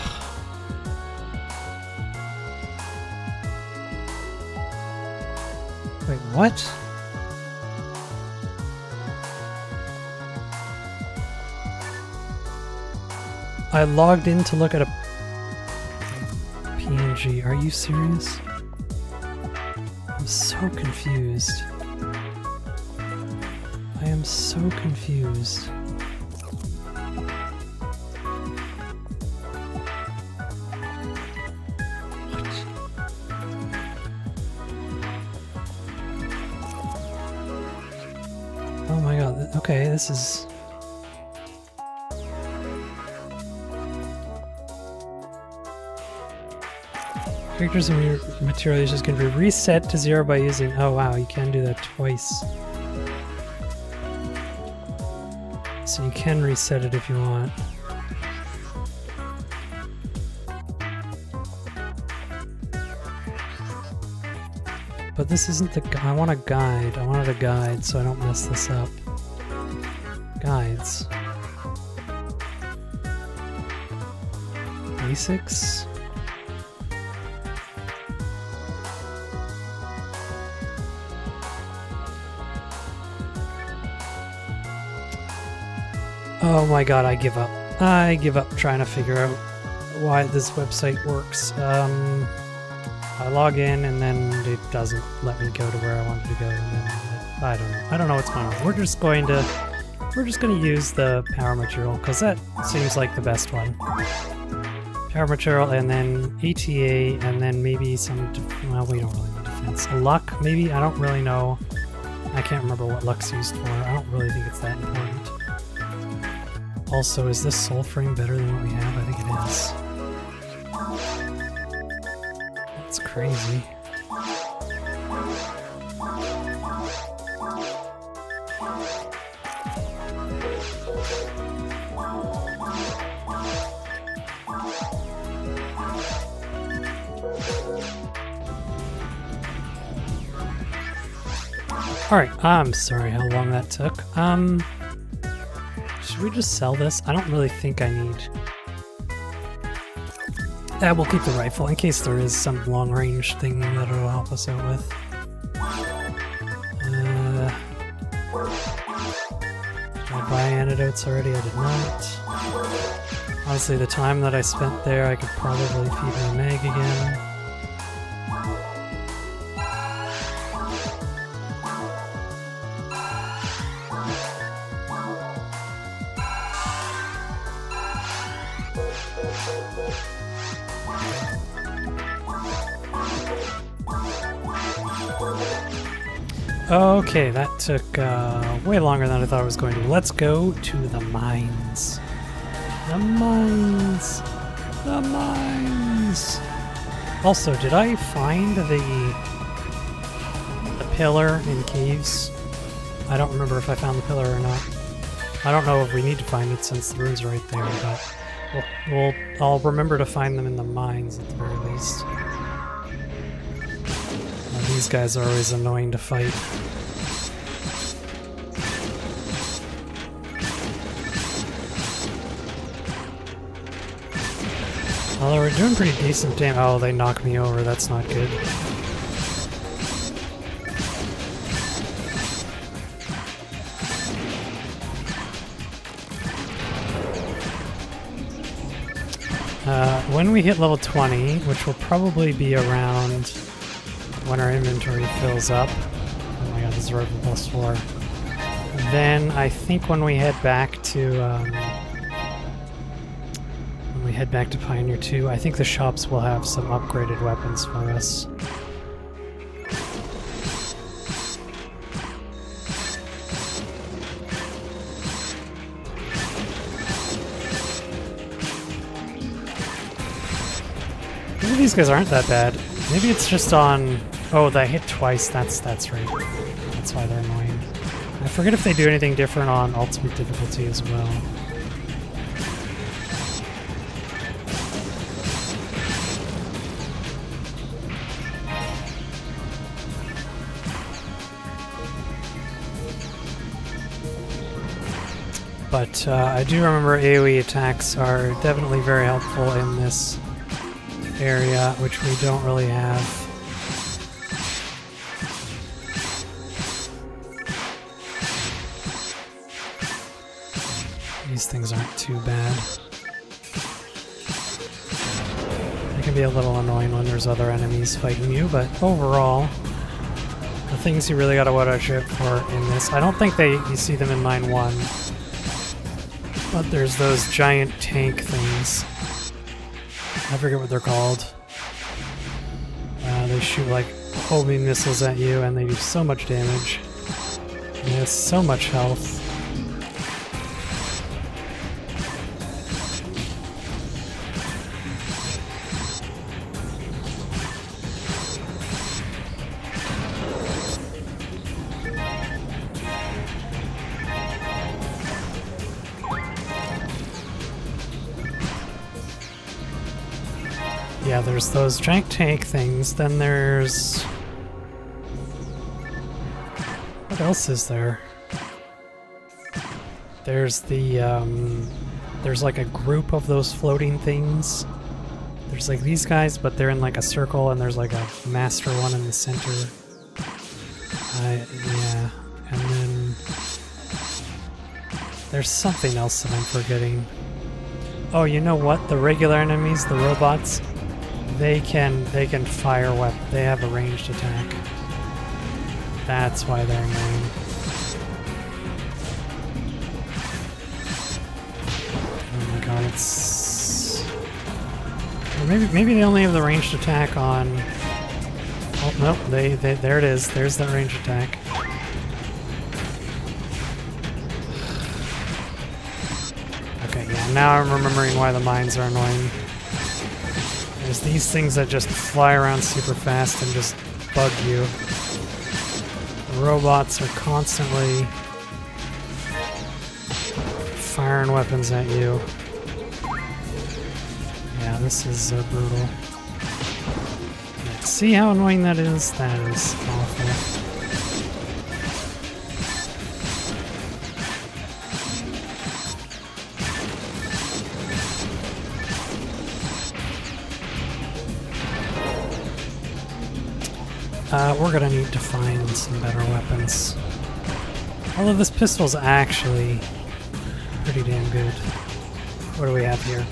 Wait, what? I logged in to look at a PNG. Are you serious? I'm so confused. I am so confused. What? Oh my god, okay, this is... Characters and material users can be reset to 0 by using... Oh wow, you can do that twice. So you can reset it if you want. But this isn't the guide. I want a guide. I wanted a guide so I don't mess this up. Guides. Basics? Oh my god, I give up. I give up trying to figure out why this website works. I log in and then it doesn't let me go to where I wanted to go, and then I don't know. I don't know what's going on. We're just going to use the power material because that seems like the best one. Power material and then ATA and then maybe some. Well, we don't really need defense. A luck, maybe. I don't really know. I can't remember what luck's used for. I don't really think it's that important. Also, is this soul frame better than what we have? I think it is. That's crazy. Alright, I'm sorry how long that took. Should we just sell this? I don't really think I need... we'll keep the rifle in case there is some long-range thing that it'll help us out with. Did I buy antidotes already? I did not. Honestly, the time that I spent there, I could probably feed my mag again. Okay, that took way longer than I thought it was going to. Let's go to the mines. The mines! The mines! Also, did I find the pillar in caves? I don't remember if I found the pillar or not. I don't know if we need to find it since the runes are right there, but I'll remember to find them in the mines at the very least. These guys are always annoying to fight. Although we're doing pretty decent damage. Oh, they knock me over. That's not good. When we hit level 20, which will probably be around when our inventory fills up. Oh my god, this is road plus 4. Then I think when we head back to Pioneer 2, I think the shops will have some upgraded weapons for us. Maybe these guys aren't that bad. Maybe it's just on... Oh, they hit twice. That's right. That's why they're annoying. I forget if they do anything different on ultimate difficulty as well. But I do remember AoE attacks are definitely very helpful in this area, which we don't really have. These things aren't too bad. They can be a little annoying when there's other enemies fighting you, but overall, the things you really gotta watch out for in this, I don't think you see them in Mine 1, but there's those giant tank things. I forget what they're called. They shoot like homing missiles at you and they do so much damage. And they have so much health. Yeah, there's those giant tank things, then there's... What else is there? There's the, there's like a group of those floating things. There's like these guys, but they're in like a circle, and there's like a master one in the center. Yeah, and then... There's something else that I'm forgetting. Oh, you know what? The regular enemies, the robots... They can fire weapons. They have a ranged attack. That's why they're annoying. Oh my god, it's... Or maybe they only have the ranged attack on... Oh, nope, there it is. There's the ranged attack. Okay, yeah, now I'm remembering why the mines are annoying. There's these things that just fly around super fast and just bug you. The robots are constantly firing weapons at you. Yeah, this is brutal. Yeah, see how annoying that is? That is awful. We're gonna need to find some better weapons. Although this pistol's actually pretty damn good. What do we have here?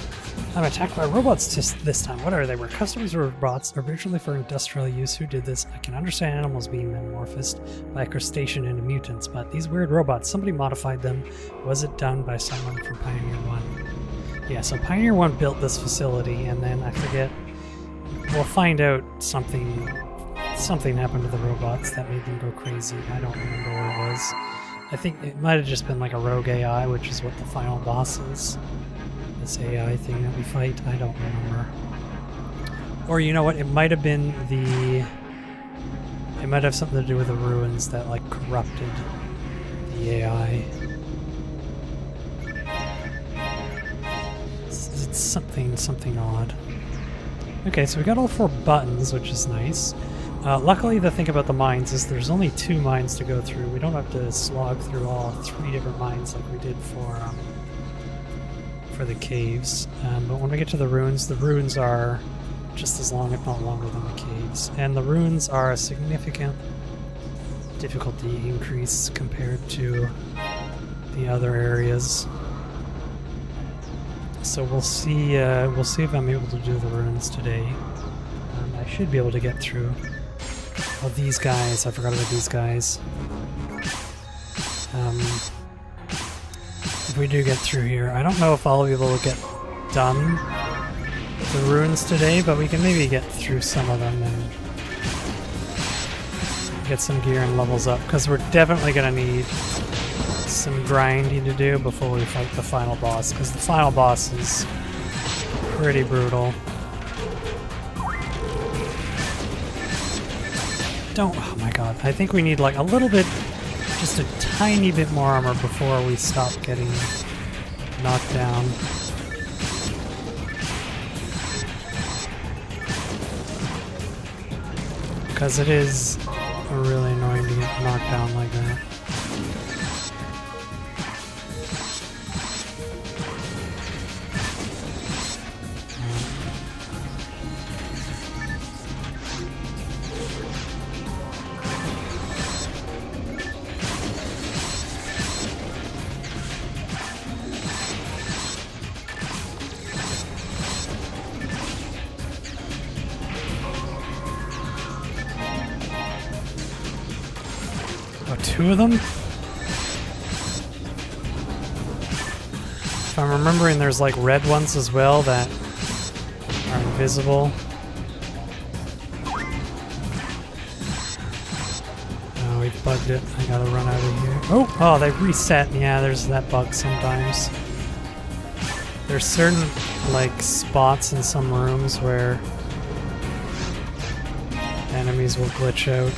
I'm attacked by robots this time. What are they? Were customers or robots originally for industrial use? Who did this? I can understand animals being metamorphosed by a crustacean into mutants, but these weird robots, somebody modified them. Was it done by someone from Pioneer 1? Yeah, so Pioneer 1 built this facility, and then I forget... We'll find out something happened to the robots that made them go crazy. I don't remember what it was. I think it might have just been like a rogue AI, which is what the final boss is. This AI thing that we fight, I don't remember. Or you know what? It might have been the... It might have something to do with the ruins that, like, corrupted the AI. It's something odd. Okay, so we got all 4 buttons, which is nice. Luckily, the thing about the mines is there's only 2 mines to go through. We don't have to slog through all 3 different mines like we did for the caves. But when we get to the ruins are just as long, if not longer, than the caves. And the ruins are a significant difficulty increase compared to the other areas. So we'll see if I'm able to do the ruins today. I should be able to get through. Oh, these guys. I forgot about these guys. If we do get through here, I don't know if I'll be able to get done the ruins today, but we can maybe get through some of them and get some gear and levels up, because we're definitely going to need some grinding to do before we fight the final boss, because the final boss is pretty brutal. Oh my god, I think we need like a little bit, just a tiny bit more armor before we stop getting knocked down. Because it is really annoying to get knocked down like that. Oh, 2 of them? If I'm remembering, there's like red ones as well that are invisible. Oh, we bugged it. I gotta run out of here. Oh, they reset. Yeah, there's that bug sometimes. There's certain like spots in some rooms where enemies will glitch out.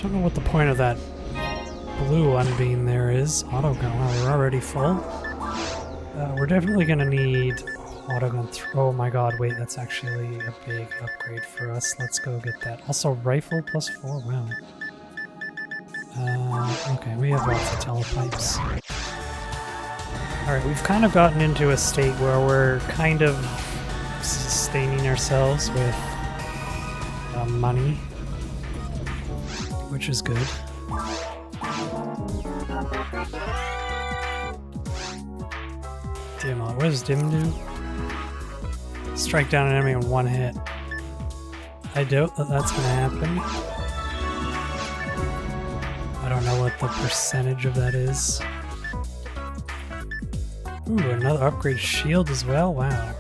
Don't know what the point of that blue one being there is. Autogun, well, we're already full. We're definitely going to need autogun. Oh my god, wait, that's actually a big upgrade for us. Let's go get that. Also, rifle plus 4, wow. Okay, we have lots of telepipes. Alright, we've kind of gotten into a state where we're kind of sustaining ourselves with money, which is good. Dim, what does Dim do? Strike down an enemy in 1 hit. I doubt that that's gonna happen. I don't know what the percentage of that is. Ooh, another upgrade shield as well, wow.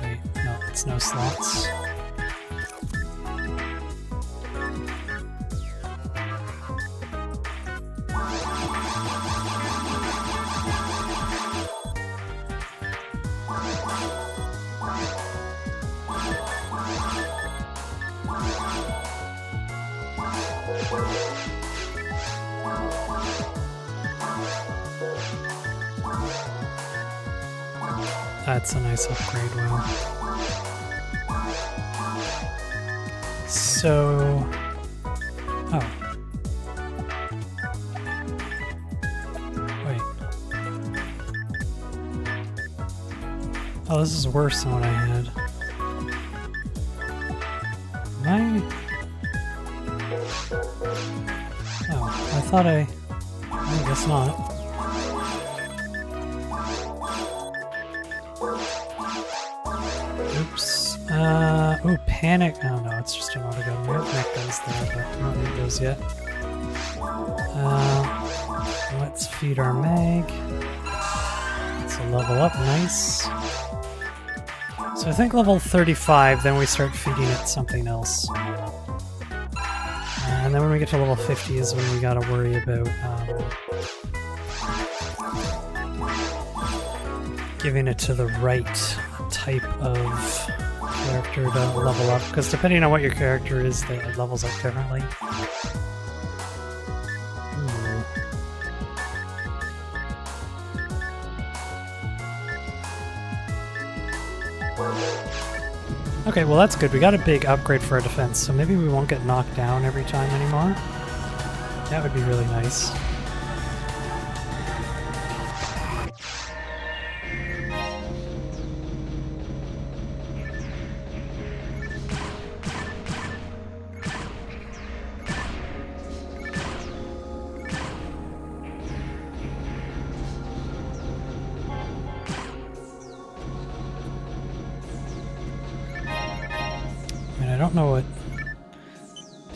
Wait, no, it's no slots. That's a nice upgrade, wow. So... oh. Wait. Oh, this is worse than what I had. Am I... oh, I thought I guess not. Oops. Oh, panic. Oh no, it's just an autogun. We have make those there, but I don't need those yet. Let's feed our mag. It's a level up, nice. So I think level 35, then we start feeding it something else. And then when we get to level 50 is when we gotta worry about giving it to the right type of character to level up, because depending on what your character is, it levels up differently. Okay, well that's good. We got a big upgrade for our defense, so maybe we won't get knocked down every time anymore. That would be really nice. I don't know what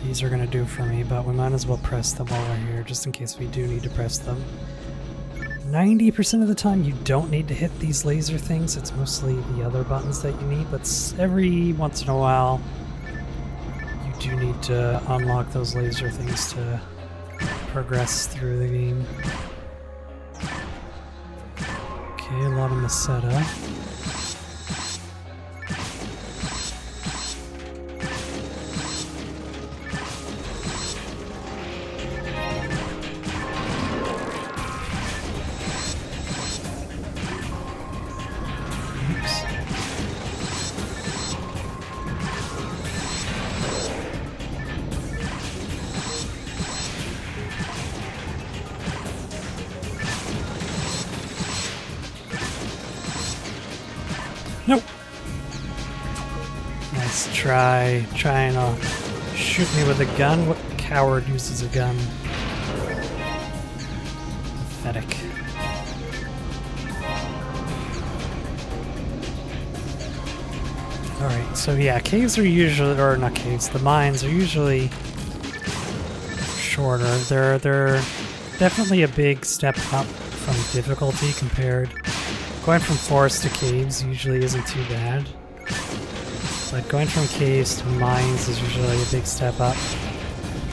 these are going to do for me, but we might as well press them while we're here, just in case we do need to press them. 90% of the time you don't need to hit these laser things, it's mostly the other buttons that you need, but every once in a while you do need to unlock those laser things to progress through the game. Okay, a lot of Meseta. Nope. Nice try. Trying to shoot me with a gun. What coward uses a gun? Pathetic. Alright, so yeah, caves are usually, or not caves, the mines are usually shorter. They're definitely a big step up from difficulty compared. Going from forest to caves usually isn't too bad, but going from caves to mines is usually a big step up,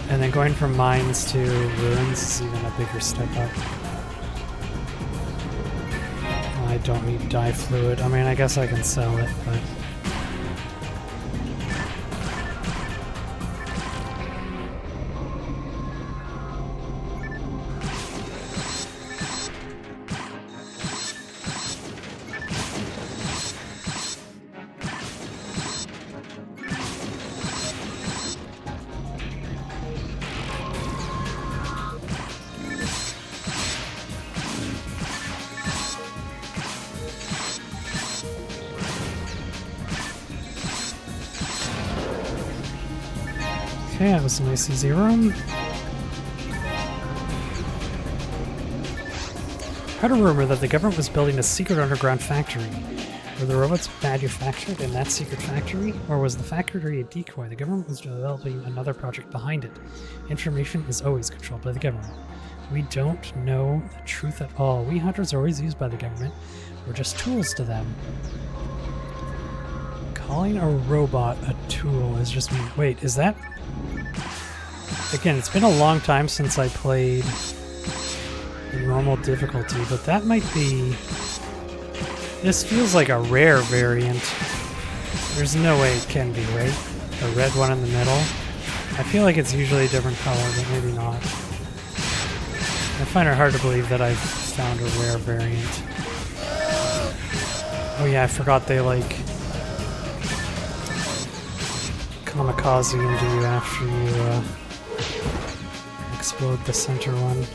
and then going from mines to ruins is even a bigger step up. I don't need dye fluid. I mean, I guess I can sell it, but... Okay, that was a nice easy room. Heard a rumor that the government was building a secret underground factory. Were the robots manufactured in that secret factory? Or was the factory a decoy? The government was developing another project behind it. Information is always controlled by the government. We don't know the truth at all. We hunters are always used by the government. We're just tools to them. Calling a robot a tool is just me. Wait, is that... Again, it's been a long time since I played in normal difficulty, but that might be... This feels like a rare variant. There's no way it can be, right? The red one in the middle. I feel like it's usually a different color, but maybe not. I find it hard to believe that I've found a rare variant. Oh yeah, I forgot they like... kamikaze into you after you explode the center one.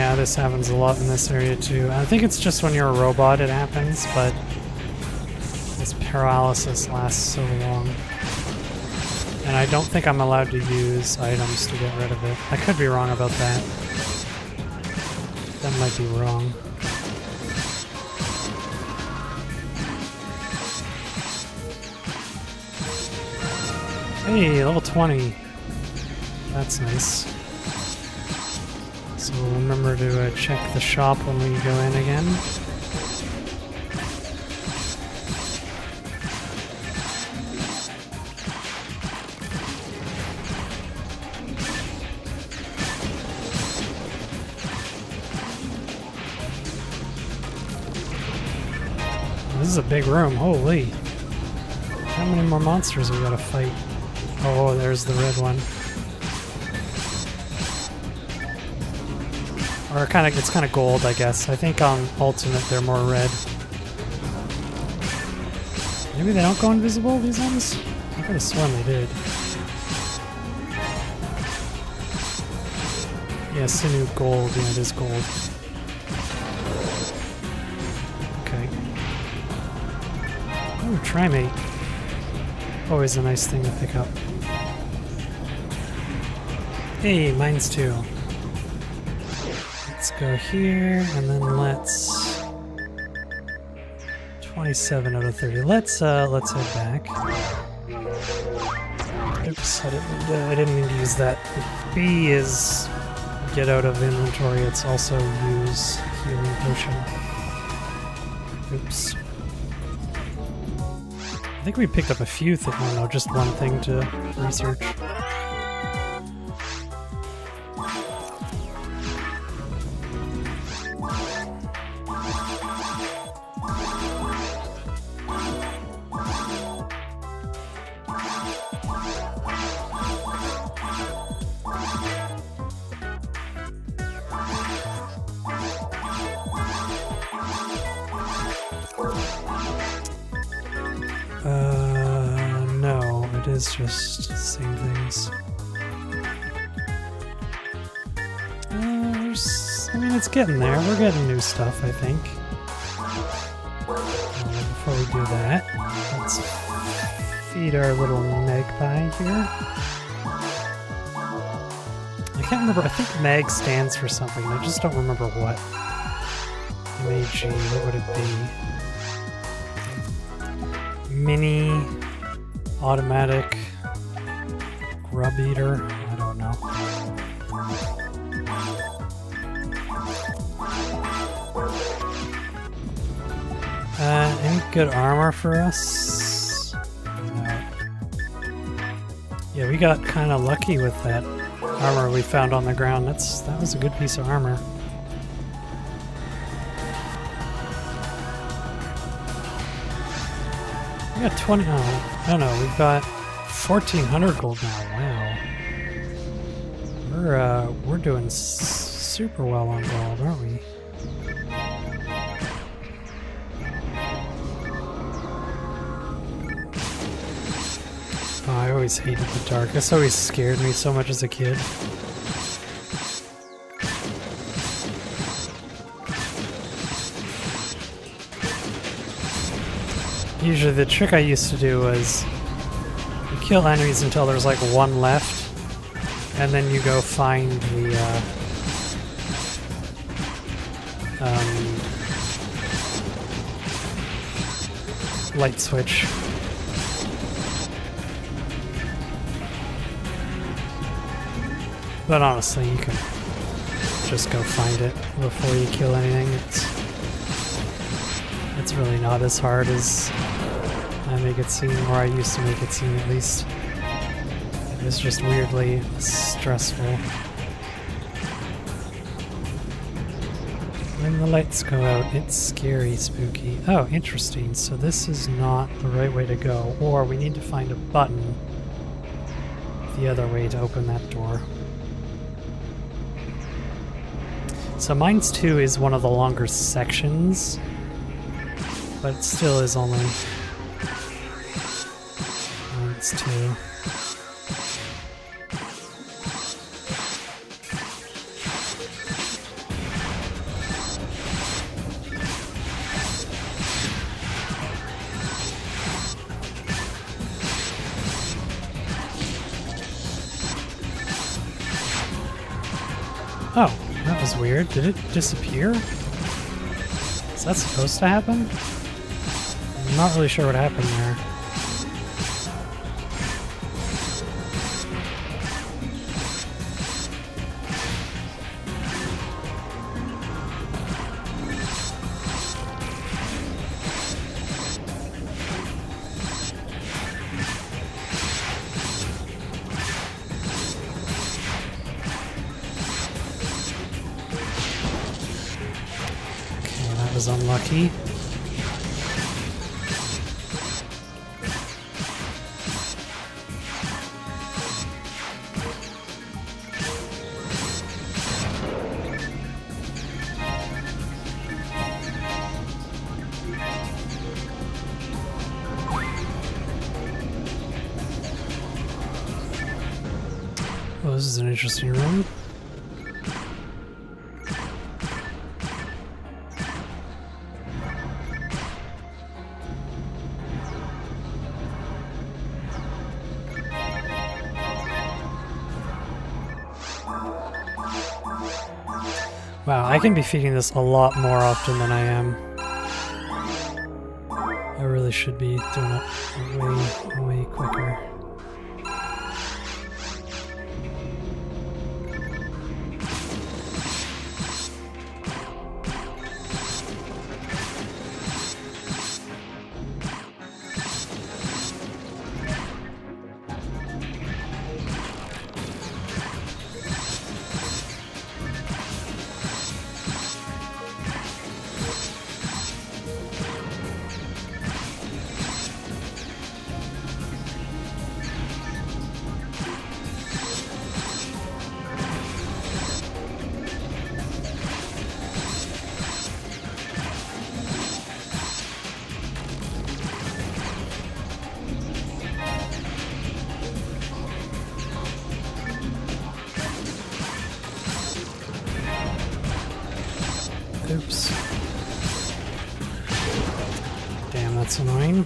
Yeah, this happens a lot in this area too. I think it's just when you're a robot it happens, but this paralysis lasts so long. And I don't think I'm allowed to use items to get rid of it. I could be wrong about that. That might be wrong. Hey, level 20. That's nice. So remember to check the shop when we go in again. This is a big room, holy. How many more monsters we gotta fight? Oh, there's the red one. Or it's kind of gold, I guess. I think on Ultimate they're more red. Maybe they don't go invisible, these ones? I could have sworn they did. Yeah, Sinew gold. Yeah, it is gold. Okay. Oh, Trimate. Always a nice thing to pick up. Hey, mine's too. Let's go here, and then let's... 27 out of 30. Let's head back. Oops, I didn't mean to use that. B is get out of inventory, it's also use healing potion. Oops. I think we picked up a few things. Oh no, just one thing to research. No, it is just the same things. I mean, it's getting there. We're getting new stuff, I think. Before we do that, let's feed our little magpie here. I can't remember. I think mag stands for something. I just don't remember what. MAG, what would it be? Mini automatic grub eater. I don't know. Any good armor for us? No. Yeah, we got kind of lucky with that armor we found on the ground. That was a good piece of armor. We got 20. Oh, no, we've got 1,400 gold now. Wow. We're doing super well on gold, aren't we? Oh, I always hated the dark. This always scared me so much as a kid. Usually the trick I used to do was you kill enemies until there's like one left, and then you go find the light switch. But honestly, you can just go find it before you kill anything. It's really not as hard as I make it seem, or I used to make it seem at least. It was just weirdly stressful. When the lights go out, it's scary, spooky. Oh, interesting. So this is not the right way to go, or we need to find a button the other way to open that door. So Mines 2 is one of the longer sections, but it still is only Mines 2. was weird. Did it disappear? Is that supposed to happen? I'm not really sure what happened there. Was unlucky. Well, this is an interesting room. Wow, I can be feeding this a lot more often than I am. I really should be doing it way quicker. Oops. Damn, that's annoying.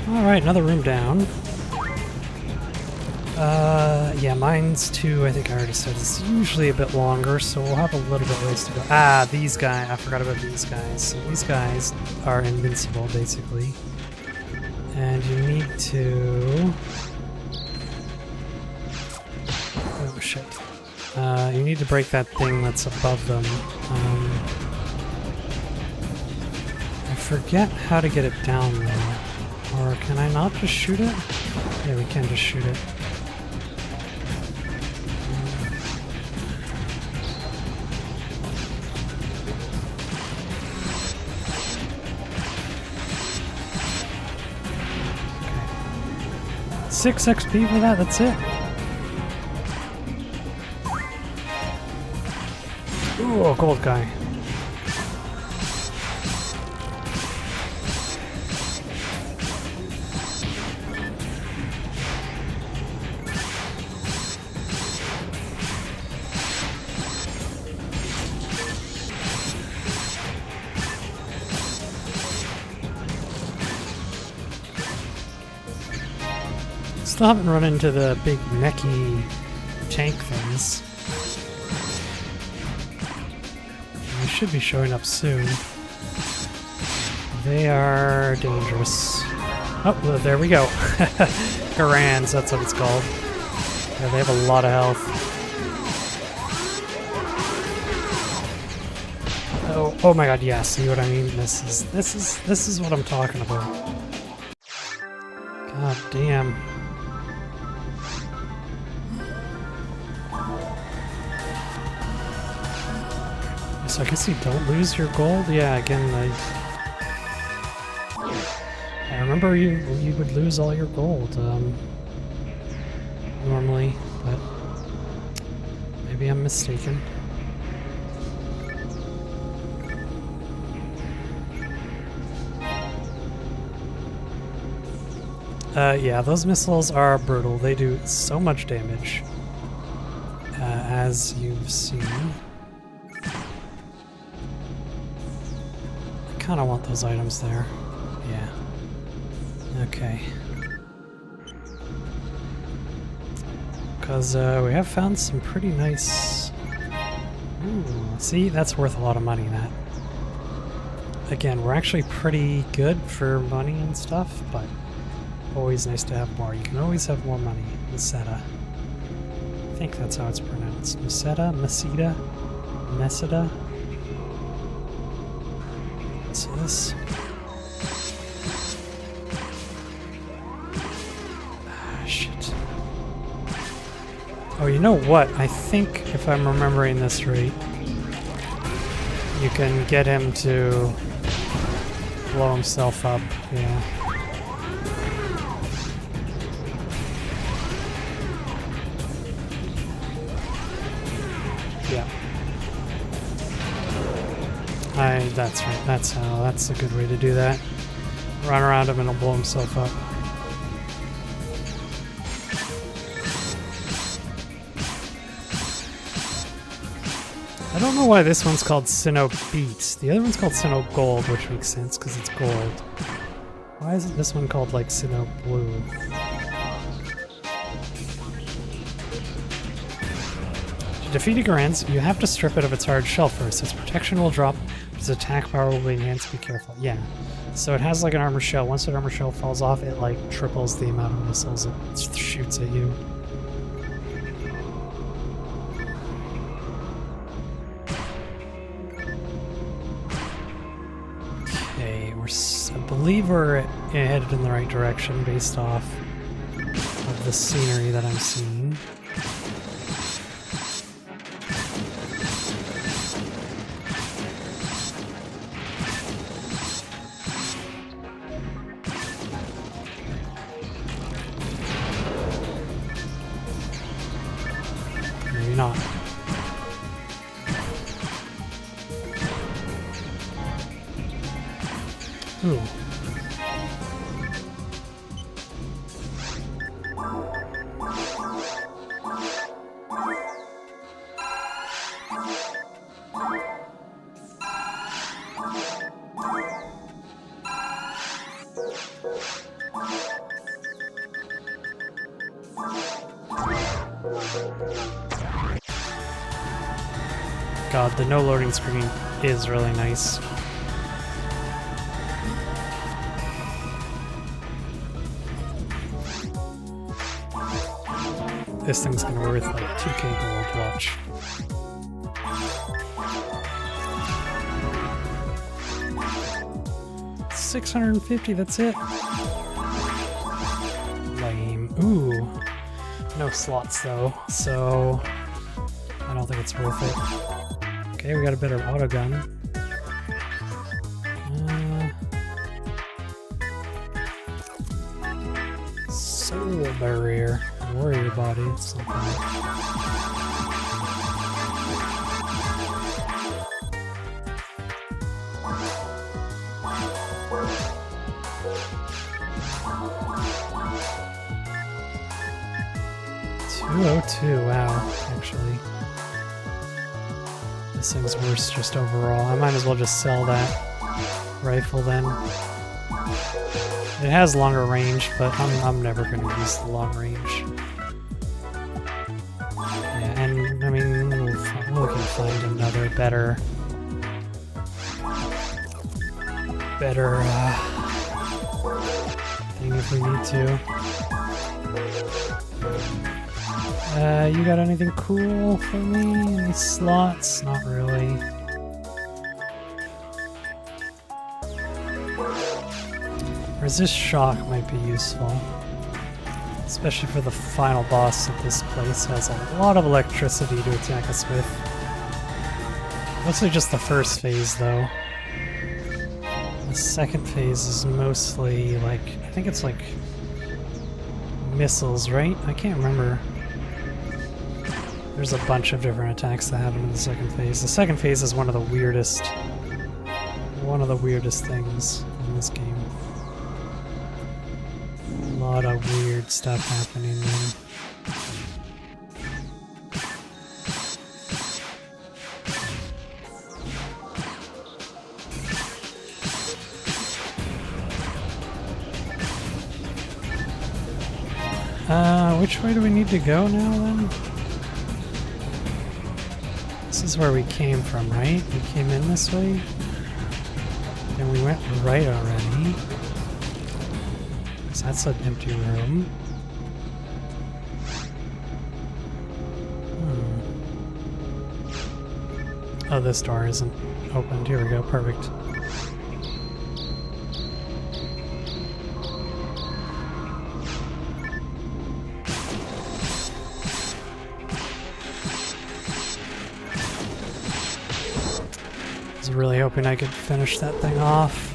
Alright, another room down. Yeah, mine's too, I think I already said, it's usually a bit longer, so we'll have a little bit ways to go. Ah, these guys, I forgot about these guys. So these guys are invincible, basically. And you need to... Oh, shit. You need to break that thing that's above them. I forget how to get it down, though. Or can I not just shoot it? Yeah, we can just shoot it. Okay. 6 XP for that, that's it. Ooh, a gold guy. Still haven't run into the big mechy tank things. They should be showing up soon. They are dangerous. Oh, well, there we go. Garans, that's what it's called. Yeah, they have a lot of health. Oh my god, yeah, see what I mean? This is what I'm talking about. God damn. So I guess you don't lose your gold? Yeah, again, I remember you would lose all your gold normally, but maybe I'm mistaken. Yeah, those missiles are brutal. They do so much damage, as you've seen. I kind of want those items there. Yeah. Okay. Because we have found some pretty nice... Ooh, see, that's worth a lot of money, that. Again, we're actually pretty good for money and stuff, but always nice to have more. You can always have more money. Meseta. I think that's how it's pronounced. Meseta? Meseta? Meseta? What's this? Ah, shit. Oh, you know what? I think, if I'm remembering this right, you can get him to blow himself up. Yeah. Yeah. That's right. That's a good way to do that. Run around him and he'll blow himself up. I don't know why this one's called Sinnoh Beat. The other one's called Sinnoh Gold, which makes sense because it's gold. Why isn't this one called like Sinnoh Blue? To defeat a Garance, you have to strip it of its hard shell first. Its protection will drop, but its attack power will be enhanced. Be careful. Yeah. So it has like an armor shell. Once that armor shell falls off, it like triples the amount of missiles it shoots at you. I believe we're headed in the right direction based off of the scenery that I'm seeing. Maybe not. Ooh. God, the no loading screen is really nice. This thing's gonna be worth like 2k gold, watch. $650, that's it. Lame. Ooh. No slots though, so I don't think it's worth it. Okay, we got a better auto gun. Soul barrier. Warrior body, it's not bad. $202, wow, actually. This thing's worse just overall. I might as well just sell that rifle then. It has longer range, but I'm never going to use the long range. Yeah, and I mean, we can find another better thing if we need to. You got anything cool for me? Any slots? Not really. Resist shock might be useful, especially for the final boss that this place has a lot of electricity to attack us with. Mostly just the first phase though. The second phase is mostly like, I think it's like missiles, right? I can't remember. There's a bunch of different attacks that happen in the second phase. The second phase is one of the weirdest things in this game. A lot of weird stuff happening then. Which way do we need to go now then? This is where we came from, right? We came in this way? And we went right already. So that's an empty room. Oh, this door isn't opened. Here we go. Perfect. I was really hoping I could finish that thing off.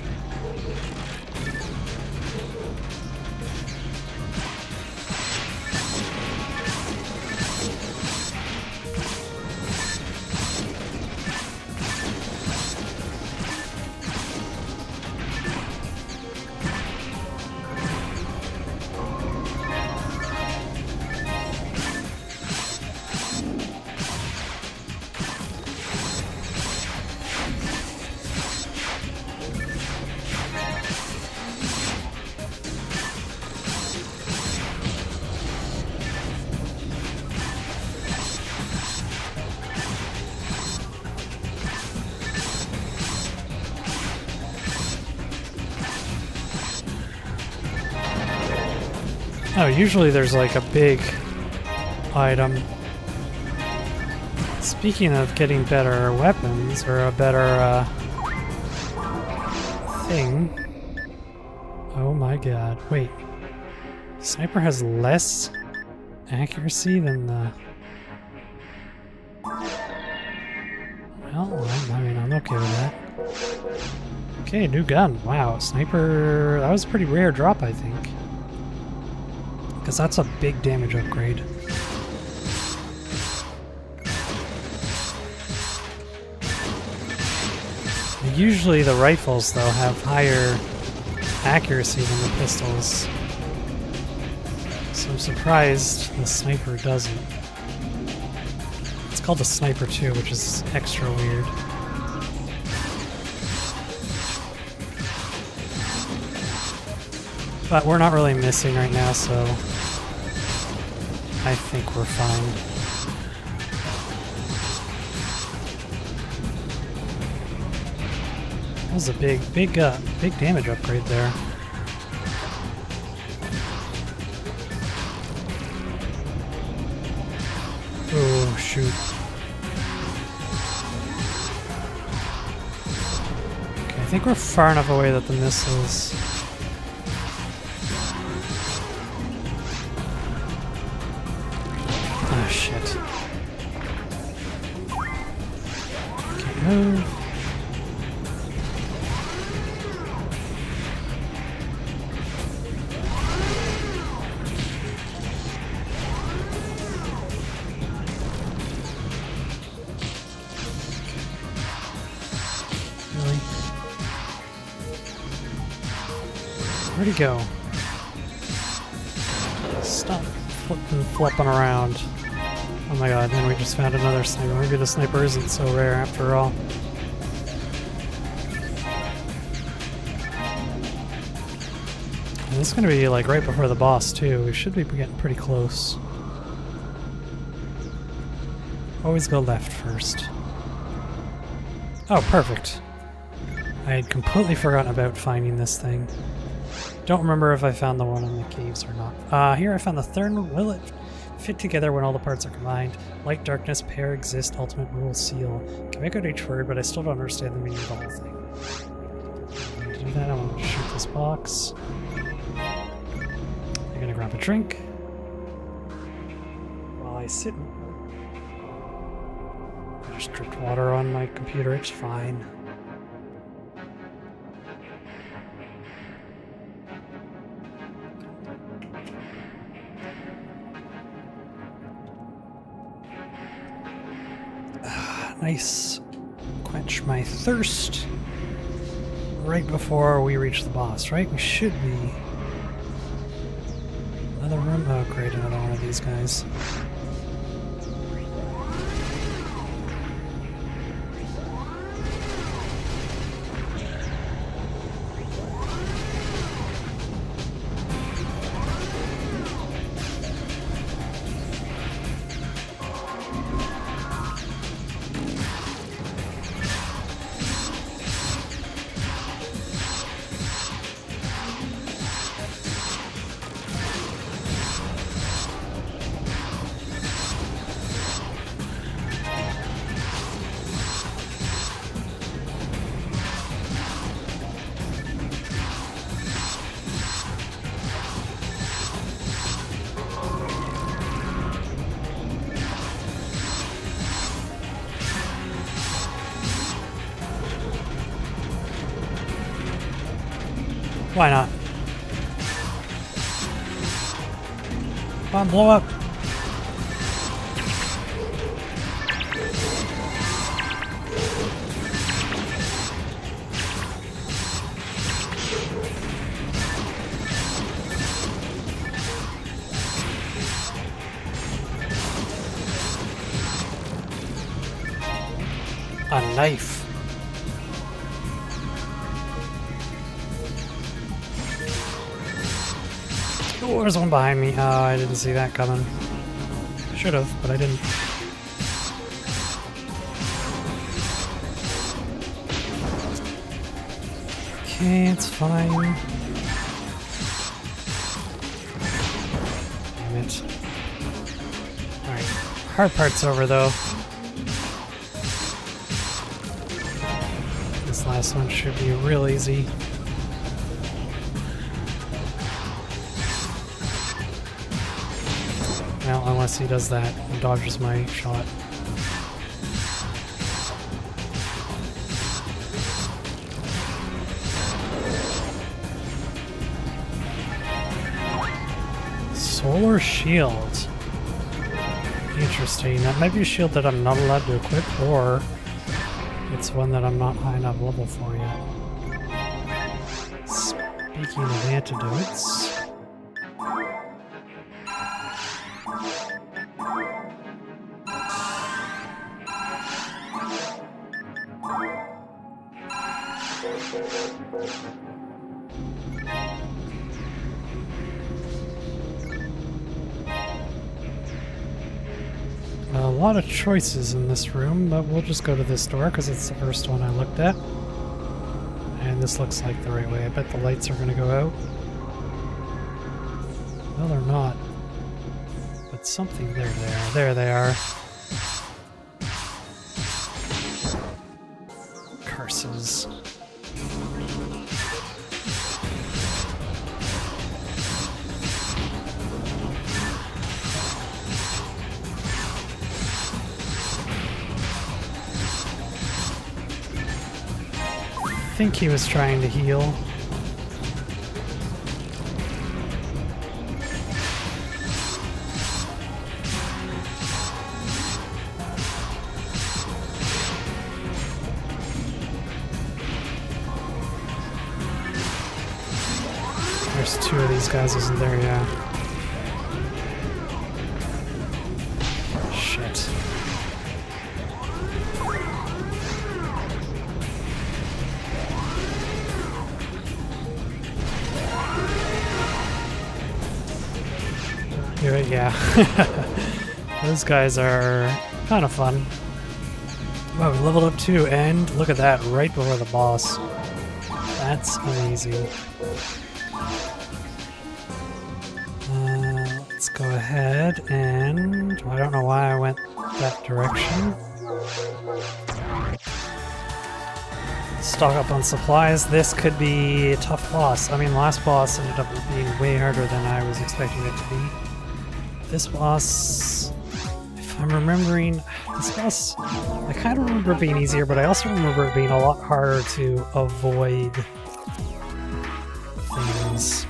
Oh, usually there's like a big item. Speaking of getting better weapons, or a better thing. Oh my god. Wait. Sniper has less accuracy than the... Well, I mean, I'm okay with that. Okay, new gun. Wow, Sniper... That was a pretty rare drop, I think. Because that's a big damage upgrade. Usually the rifles, though, have higher accuracy than the pistols. So I'm surprised the Sniper doesn't. It's called the Sniper 2, which is extra weird. But we're not really missing right now, so I think we're fine. That was a big damage upgrade there. Oh, shoot. Okay, I think we're far enough away that the missiles... Oh, shit. Can't move. Really? Where'd he go? Stop flipping around. Oh my god, then we just found another sniper. Maybe the sniper isn't so rare after all. And this is gonna be like right before the boss too. We should be getting pretty close. Always go left first. Oh, perfect. I had completely forgotten about finding this thing. Don't remember if I found the one in the caves or not. Here I found the third one. Will it fit together when all the parts are combined? Light, darkness, pair, exist, ultimate rule, seal. Can make out each word, but I still don't understand the meaning of the whole thing. To do that, I want to shoot this box. I'm gonna grab a drink. While I sit and... I just dripped water on my computer, it's fine. nice quench my thirst right before we reach the boss, right? We should be. Another room? Oh great, another one of these guys. Why not? Come on, blow up! A knife. Oh, there's one behind me. Oh, I didn't see that coming. Should have, but I didn't. Okay, it's fine. Damn it. Alright, hard part's over though. This last one should be real easy. Well, unless he does that and dodges my shot. Solar shield. Interesting. That might be a shield that I'm not allowed to equip, or it's one that I'm not high enough level for yet. Speaking of antidotes... A lot of choices in this room, but we'll just go to this door because it's the first one I looked at. And this looks like the right way. I bet the lights are going to go out. Well, they're not. But something there they are. There they are. Curses. I think he was trying to heal. There's two of these guys, isn't there? Yeah. Shit. Yeah. Those guys are kind of fun. Wow, we leveled up too, and look at that, right before the boss. That's amazing. Let's go ahead and... I don't know why I went that direction. Stock up on supplies. This could be a tough boss. I mean, last boss ended up being way harder than I was expecting it to be. This boss, if I'm remembering, this boss, I kind of remember it being easier, but I also remember it being a lot harder to avoid things.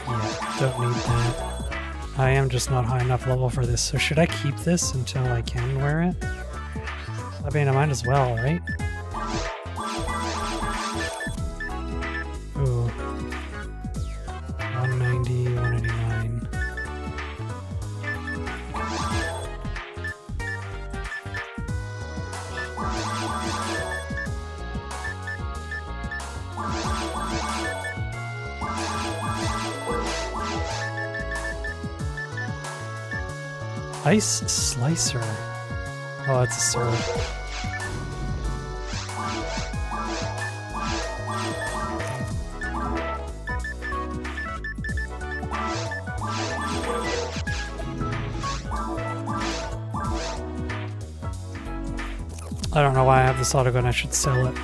Yeah. Don't need that. I am just not high enough level for this, so should I keep this until I can wear it? I mean, I might as well, right? Ooh. 190, 189. Ice Slicer. Oh, it's a sword. I don't know why I have this autogun, I should sell it.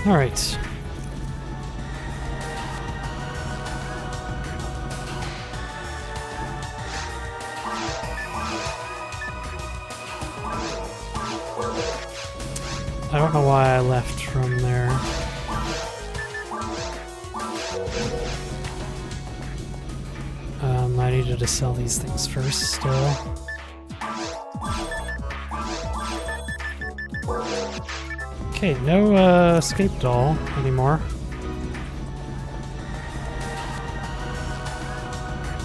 All right. I don't know why I left from there. I needed to sell these things first still. Okay, no escape doll anymore.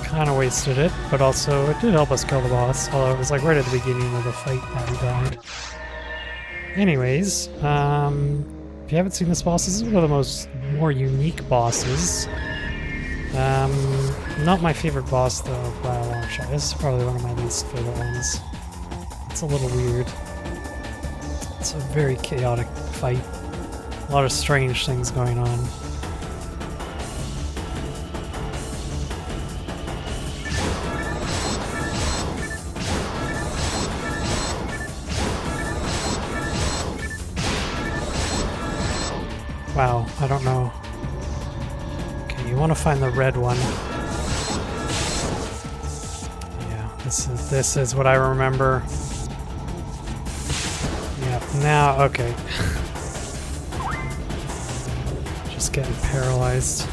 Kinda wasted it, but also it did help us kill the boss, although it was like right at the beginning of the fight that we died. Anyways, if you haven't seen this boss, this is one of the more unique bosses. Not my favorite boss though by a long shot. This is probably one of my least favorite ones. It's a little weird. It's a very chaotic fight. A lot of strange things going on. Wow, I don't know. Okay, you want to find the red one. Yeah, this is what I remember. Yeah, now, okay. Just getting paralyzed.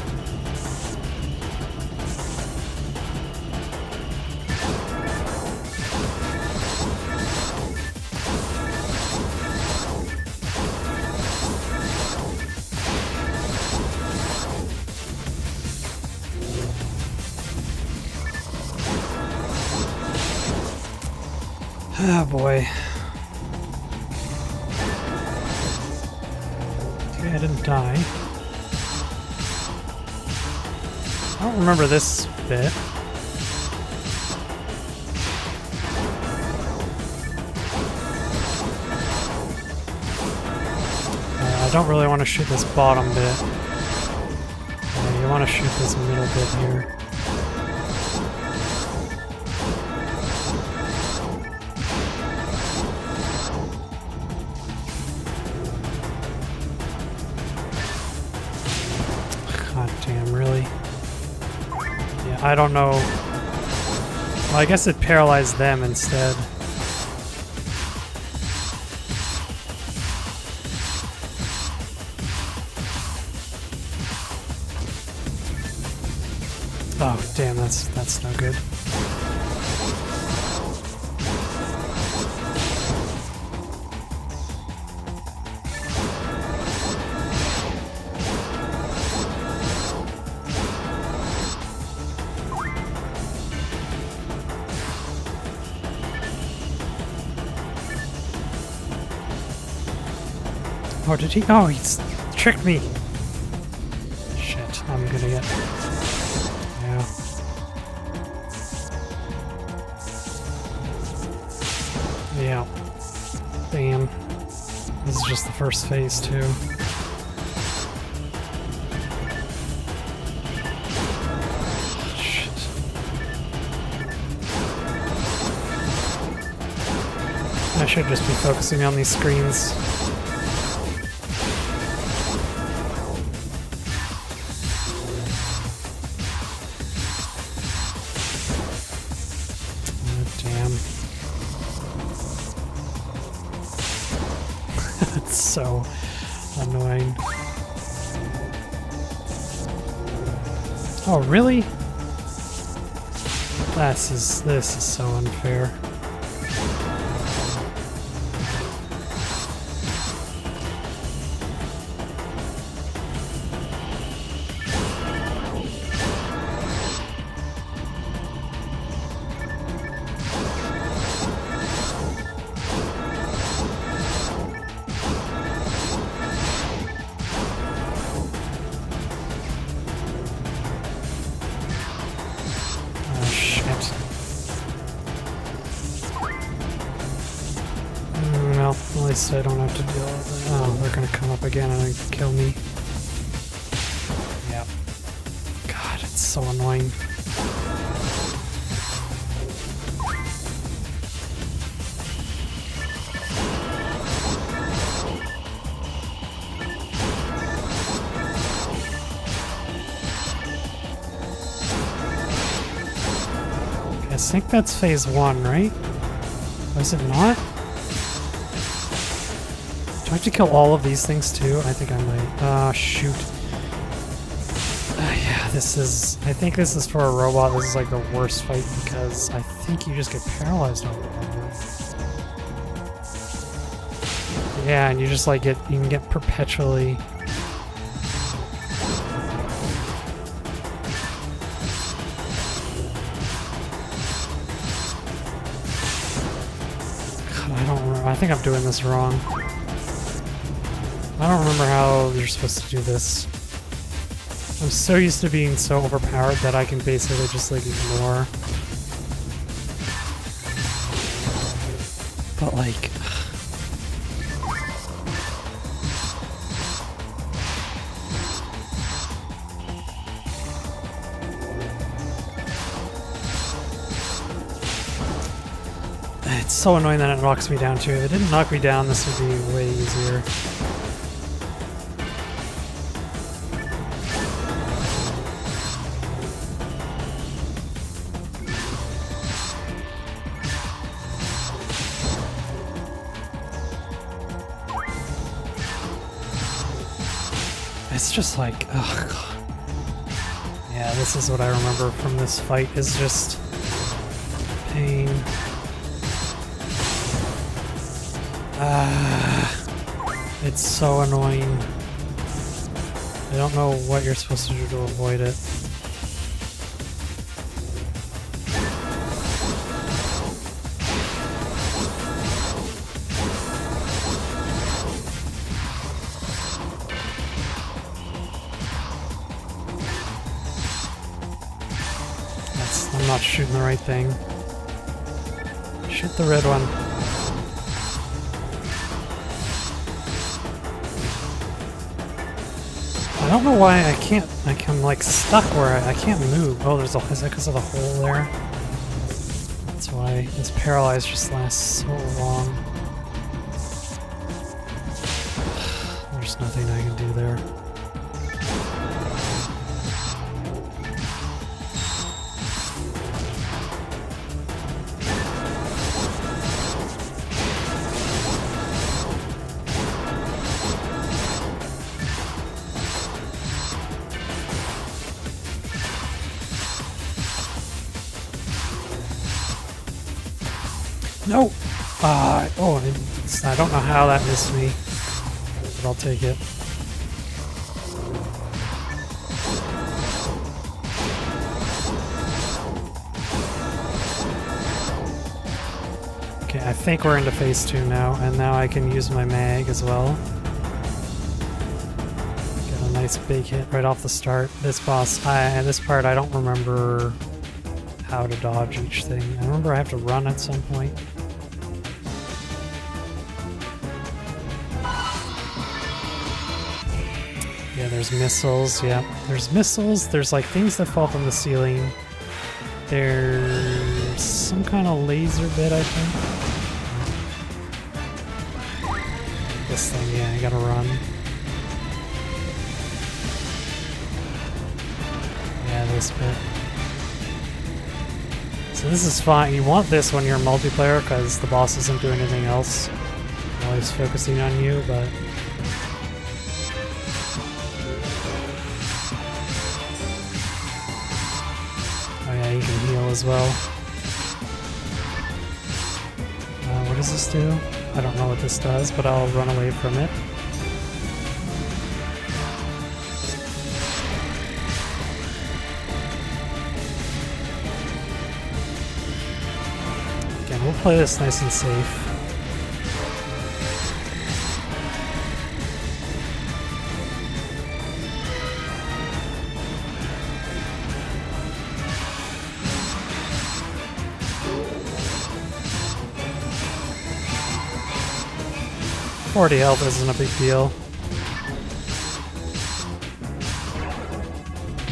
Oh boy. Okay, I didn't die. I don't remember this bit. I don't really want to shoot this bottom bit. You want to shoot this middle bit here. God damn, really? Yeah, I don't know. Well, I guess it paralyzed them instead. Oh, damn, that's no good. Oh, did he? Oh, he's tricked me. Shit, I'm gonna get... Yeah. Yeah. Damn. This is just the first phase, too. Shit. I should just be focusing on these screens. So annoying. Oh, really? This is so unfair. At least I don't have to deal with it. Oh, they're gonna come up again and kill me. Yep. God, it's so annoying. I think that's phase 1, right? Was it not? Do I have to kill all of these things too? I think I might. Ah, shoot. Yeah, this is... I think this is for a robot. This is like the worst fight because I think you just get paralyzed all the time. Yeah, and you just like you can get perpetually... God, I don't remember. I think I'm doing this wrong. I don't remember how you're supposed to do this. I'm so used to being so overpowered that I can basically just like ignore. But like... It's so annoying that it knocks me down too. If it didn't knock me down, this would be way easier. It's just like, oh god. Yeah, this is what I remember from this fight, is just pain. It's so annoying. I don't know what you're supposed to do to avoid it. I'm not shooting the right thing. Shoot the red one. I don't know why I'm like stuck where I can't move. Oh, is that because of the hole there? That's why this paralyzed just lasts so long. There's nothing I can do there. No! I don't know how that missed me, but I'll take it. Okay, I think we're into phase 2 now, and now I can use my mag as well. Get a nice big hit right off the start. This boss, this part I don't remember how to dodge each thing. I remember I have to run at some point. Yeah, there's missiles, yeah. There's missiles, there's like things that fall from the ceiling. There's some kind of laser bit, I think. This thing, yeah, I gotta run. Yeah, this bit. So this is fine. You want this when you're multiplayer because the boss isn't doing anything else while he's focusing on you, but... Oh yeah, you can heal as well. What does this do? I don't know what this does, but I'll run away from it. Again, we'll play this nice and safe. .40 health isn't a big deal.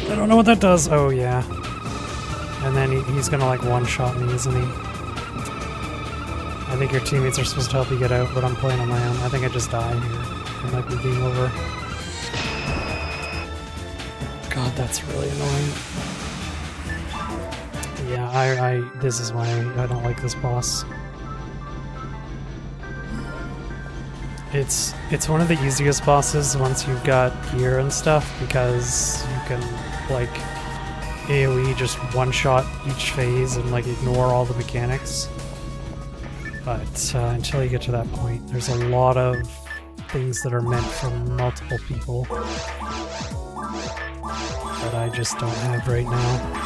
I don't know what that does. Oh yeah. And then he's gonna like one-shot me, isn't he? I think your teammates are supposed to help you get out, but I'm playing on my own. I think I just died here. It might be game over. God, that's really annoying. Yeah, this is why I don't like this boss. It's one of the easiest bosses once you've got gear and stuff, because you can like AoE just one-shot each phase and like ignore all the mechanics. But until you get to that point, there's a lot of things that are meant for multiple people that I just don't have right now.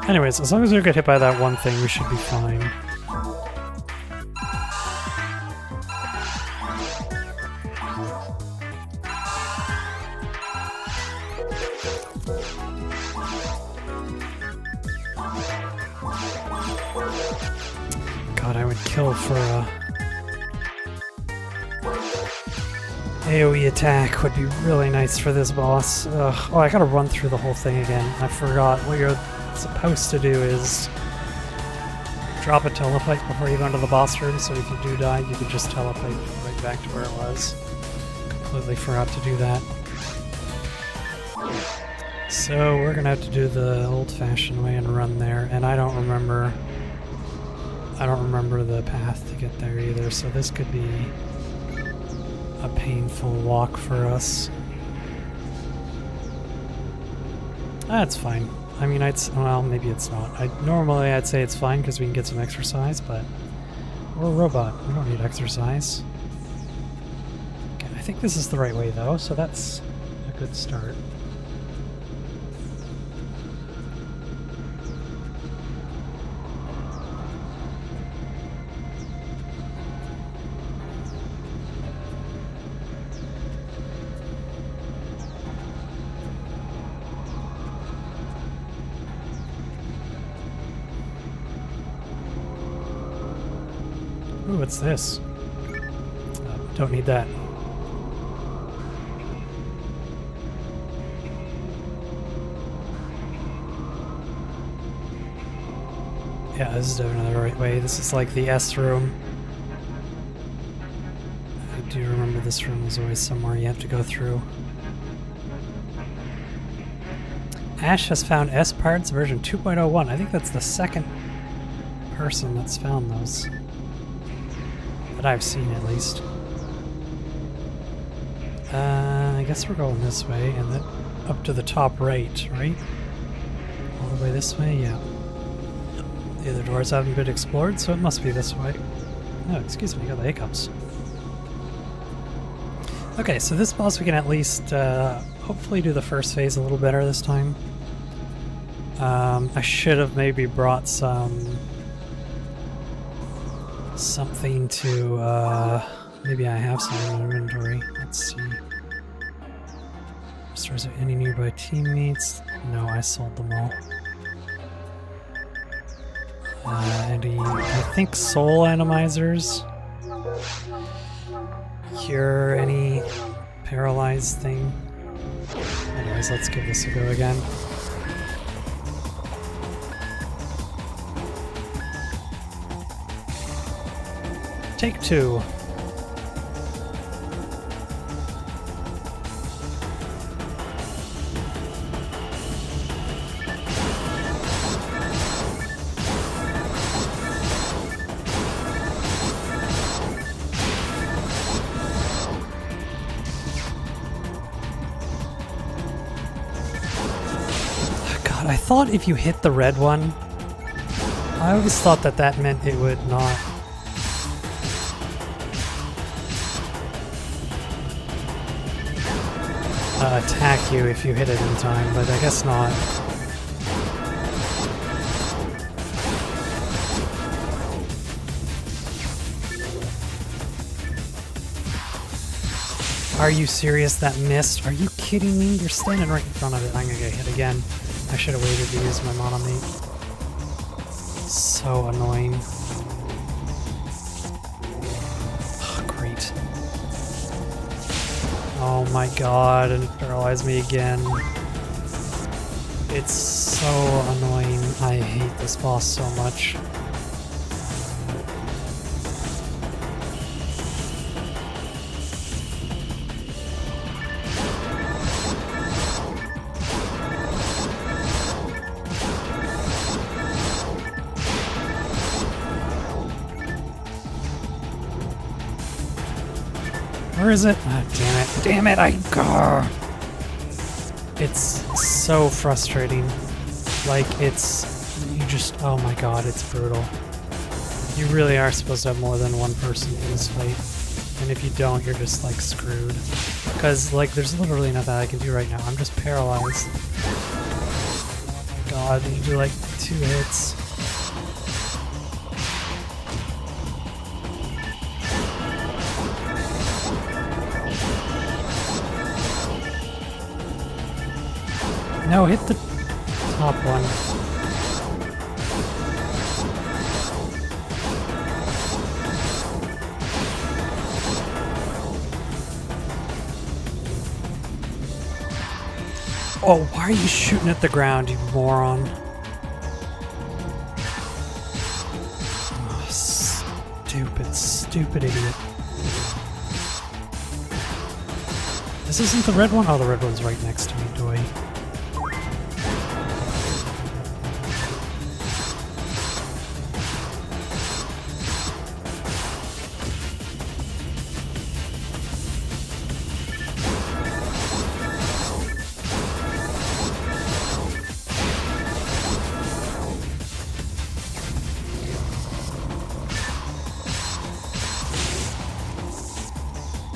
Anyways, as long as we don't get hit by that one thing, we should be fine. God, I would kill for a AoE attack would be really nice for this boss. Ugh. Oh, I gotta run through the whole thing again. I forgot what you're supposed to do is drop a teleplate before you go into the boss room, so if you do die, you can just teleplate right back to where it was. Completely forgot to do that. So we're gonna have to do the old-fashioned way and run there, and I don't remember the path to get there either, so this could be a painful walk for us. That's fine. I mean, well, maybe it's not. Normally I'd say it's fine because we can get some exercise, but we're a robot. We don't need exercise. Okay, I think this is the right way though, so that's a good start. Ooh, what's this? Don't need that. Yeah, this is definitely the right way. This is like the S room. I do remember this room is always somewhere you have to go through. Ash has found S parts version 2.01. I think that's the second person that's found those. That I've seen, at least. I guess we're going this way, and then up to the top right, right? All the way this way? Yeah. The other doors haven't been explored, so it must be this way. Oh, excuse me, I got the hiccups. Okay, so this boss we can at least hopefully do the first phase a little better this time. I should have maybe brought something to, maybe I have some in inventory. Let's see. Stores of any nearby teammates? No, I sold them all. Any, I think soul atomizers. Cure any paralyzed thing. Anyways, let's give this a go again. Take two. God, I thought if you hit the red one, I always thought that that meant it would not. Attack you if you hit it in time, but I guess not. Are you serious? That missed? Are you kidding me? You're standing right in front of it. I'm gonna get hit again. I should have waited to use my monomate. So annoying. Oh, great. Oh my god, and it paralyzed me again. It's so annoying. I hate this boss so much. Where is it? Oh, damn it. Damn it! Grr. It's so frustrating. Like, it's... You just... Oh my god, it's brutal. You really are supposed to have more than one person in this fight. And if you don't, you're just, like, screwed. Because, like, there's literally nothing I can do right now. I'm just paralyzed. Oh my god, you do, like, 2 hits. No, hit the top one. Oh, why are you shooting at the ground, you moron? Oh, stupid, stupid idiot. This isn't the red one? Oh, the red one's right next to me, doy.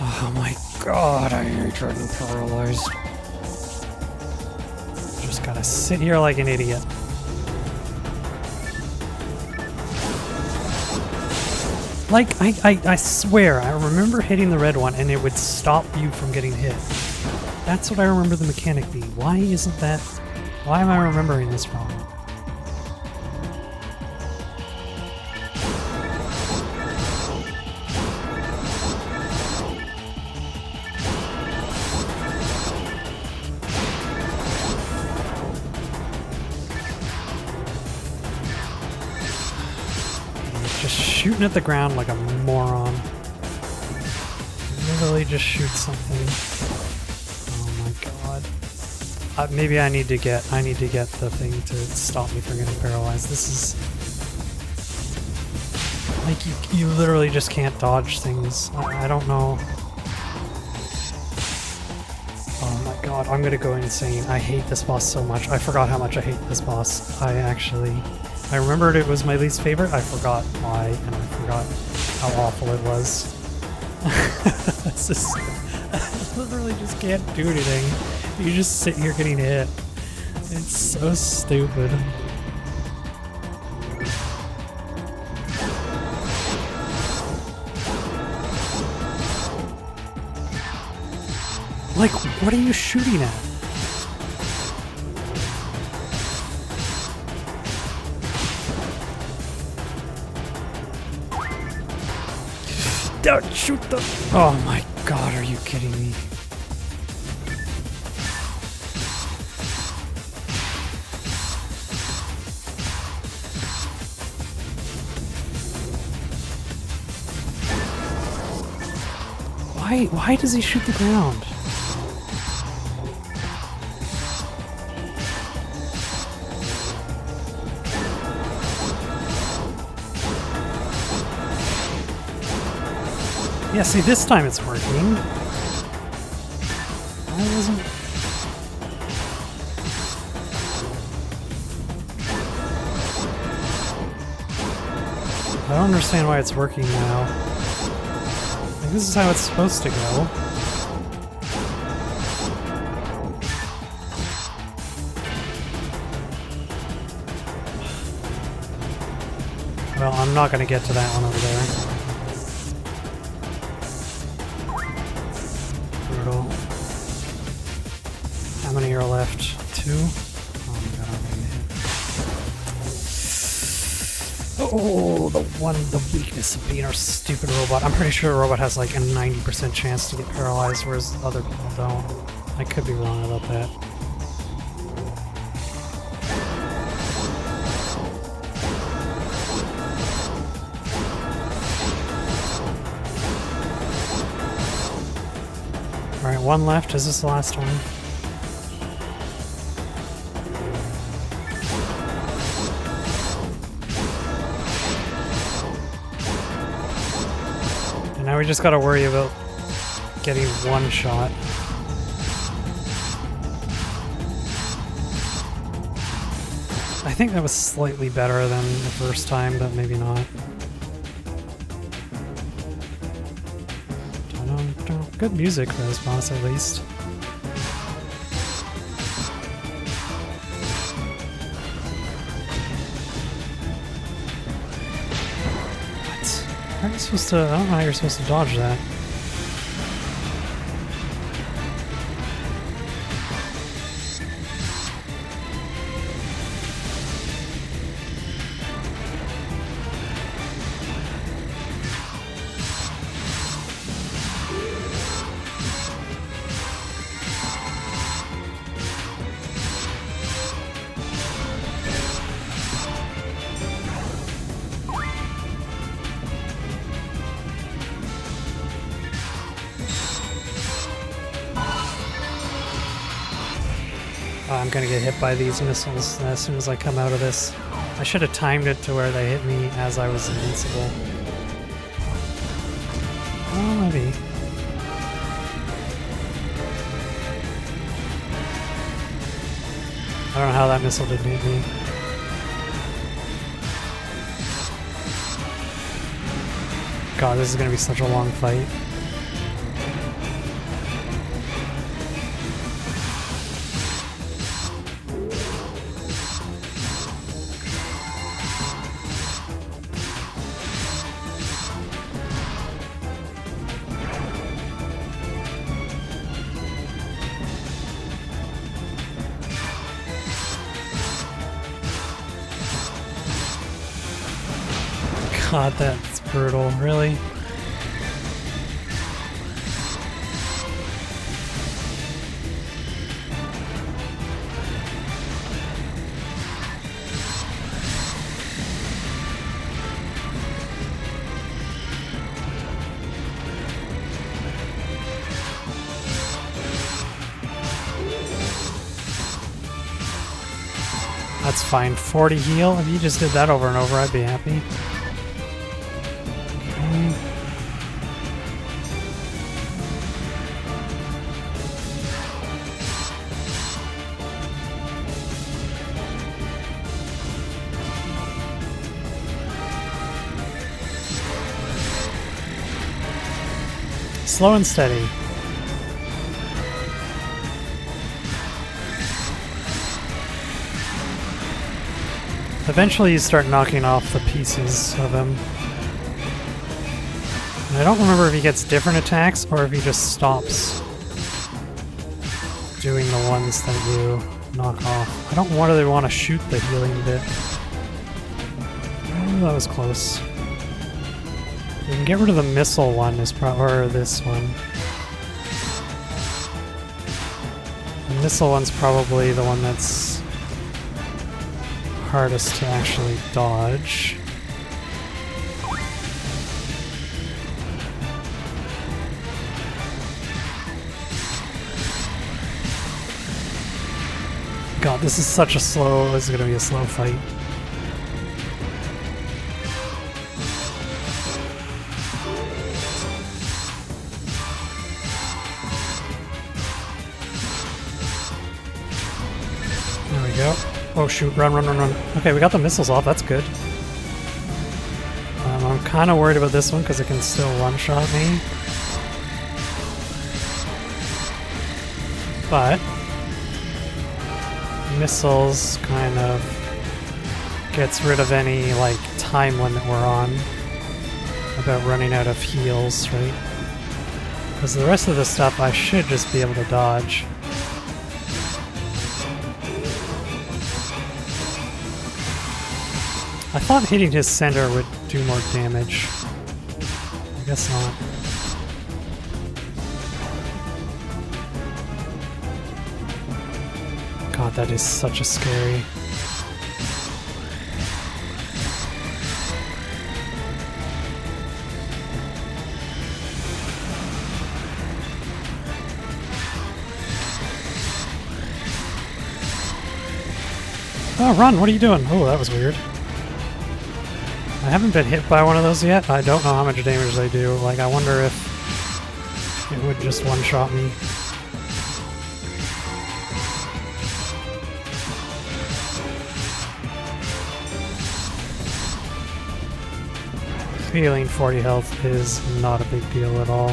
Oh my god, I hate getting paralyzed. Just gotta sit here like an idiot. Like, I swear, I remember hitting the red one and it would stop you from getting hit. That's what I remember the mechanic being. Why isn't that... Why am I remembering this wrong? Shooting at the ground like a moron. Literally just shoot something. Oh my god. Maybe I need to get the thing to stop me from getting paralyzed. This is like you literally just can't dodge things. I don't know. Oh my god, I'm gonna go insane. I hate this boss so much. I forgot how much I hate this boss. I remembered it was my least favorite. I forgot why, and I forgot how awful it was. It's just, I literally just can't do anything. You just sit here getting hit. It's so stupid. Like, what are you shooting at? Don't shoot the... Oh my god, are you kidding me? Why does he shoot the ground? Yeah, see, this time it's working. Why wasn't... I don't understand why it's working now. Like, this is how it's supposed to go. Well, I'm not gonna get to that one over there. Brutal. How many are left? 2? Oh my god, I'm gonna hit. Oh, the weakness of being a stupid robot. I'm pretty sure a robot has like a 90% chance to get paralyzed, whereas other people don't. I could be wrong about that. Alright, one left. Is this the last one? And now we just gotta worry about getting one shot. I think that was slightly better than the first time, but maybe not. Good music for this boss, at least. What? How are you supposed to... I don't know how you're supposed to dodge that. I'm gonna get hit by these missiles as soon as I come out of this. I should have timed it to where they hit me as I was invincible. Oh, maybe. I don't know how that missile didn't hit me. God, this is gonna be such a long fight. God, that's brutal, really? That's fine. 40 heal? If you just did that over and over, I'd be happy. Slow and steady. Eventually you start knocking off the pieces of him. And I don't remember if he gets different attacks or if he just stops doing the ones that you knock off. I don't really want to shoot the healing bit. Oh, that was close. We can get rid of the missile one, or this one. The missile one's probably the one that's hardest to actually dodge. God, this is such a slow... This is gonna be a slow fight. There we go. Oh shoot, run, run, run, run. Okay, we got the missiles off, that's good. I'm kind of worried about this one because it can still one-shot me. But missiles kind of gets rid of any like time limit we're on about running out of heals, right? Because the rest of the stuff I should just be able to dodge. I thought hitting his center would do more damage. I guess not. God, that is such a scary... Oh, run! What are you doing? Oh, that was weird. I haven't been hit by one of those yet. I don't know how much damage they do. Like, I wonder if it would just one-shot me. Healing 40 health is not a big deal at all.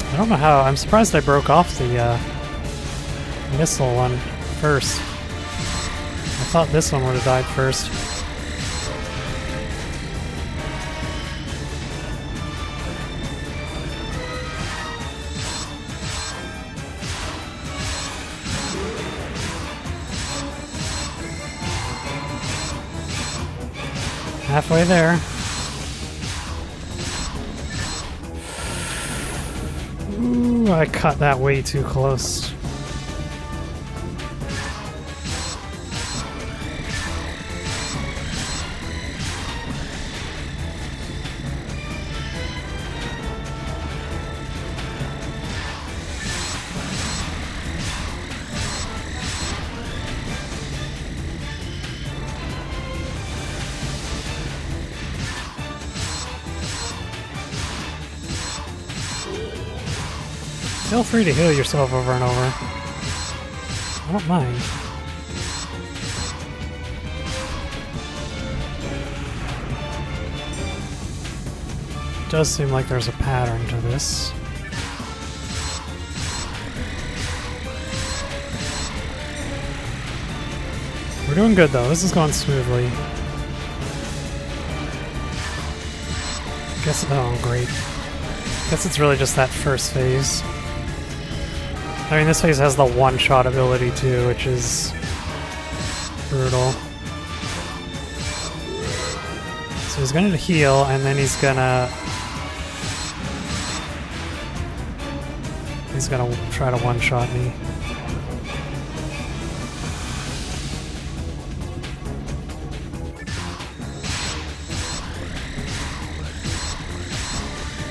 I don't know how. I'm surprised I broke off the missile one first. I thought this one would have died first. Halfway there. Ooh, I cut that way too close. Feel free to heal yourself over and over. I don't mind. It does seem like there's a pattern to this. We're doing good though, this is going smoothly. Guess, oh great. Guess it's really just that first phase. I mean, this phase has the one-shot ability too, which is brutal. So he's gonna heal, and then he's gonna try to one-shot me.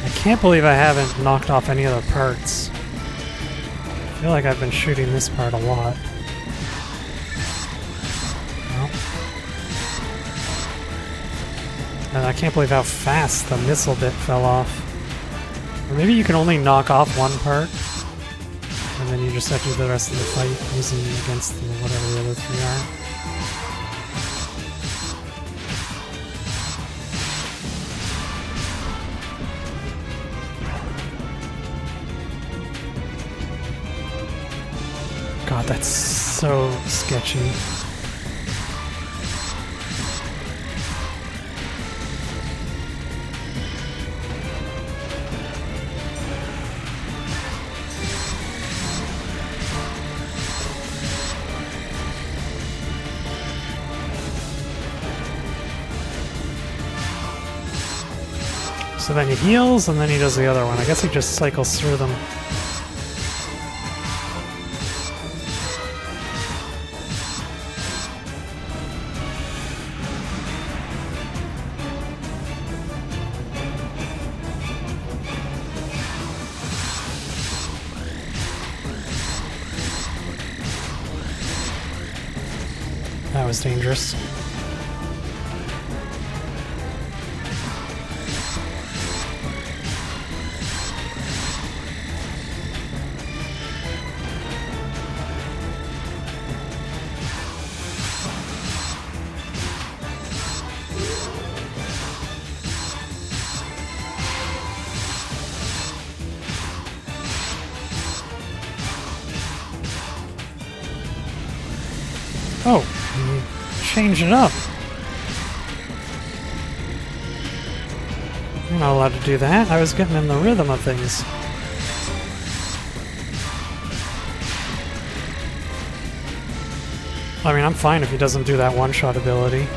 I can't believe I haven't knocked off any other parts. I feel like I've been shooting this part a lot. Well. And I can't believe how fast the missile bit fell off. Or maybe you can only knock off one part, and then you just have to do the rest of the fight using against whatever the other three are. God, that's so sketchy. So then he heals, and then he does the other one. I guess he just cycles through them. That was dangerous. Oh, change it up. I'm not allowed to do that. I was getting in the rhythm of things. I mean, I'm fine if he doesn't do that one-shot ability.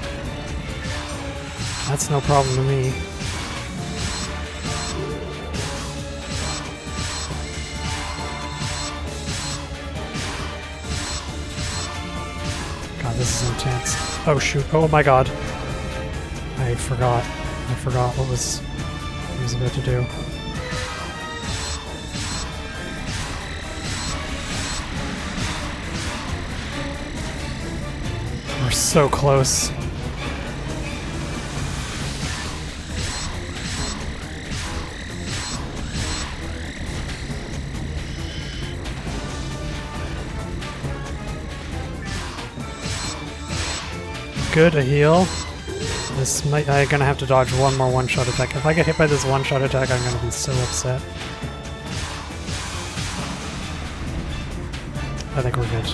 That's no problem to me. God, this is intense. Oh shoot, oh my god. I forgot what he was about to do. We're so close. Good, a heal. This might, I'm gonna have to dodge one more one-shot attack. If I get hit by this one-shot attack, I'm gonna be so upset. I think we're good.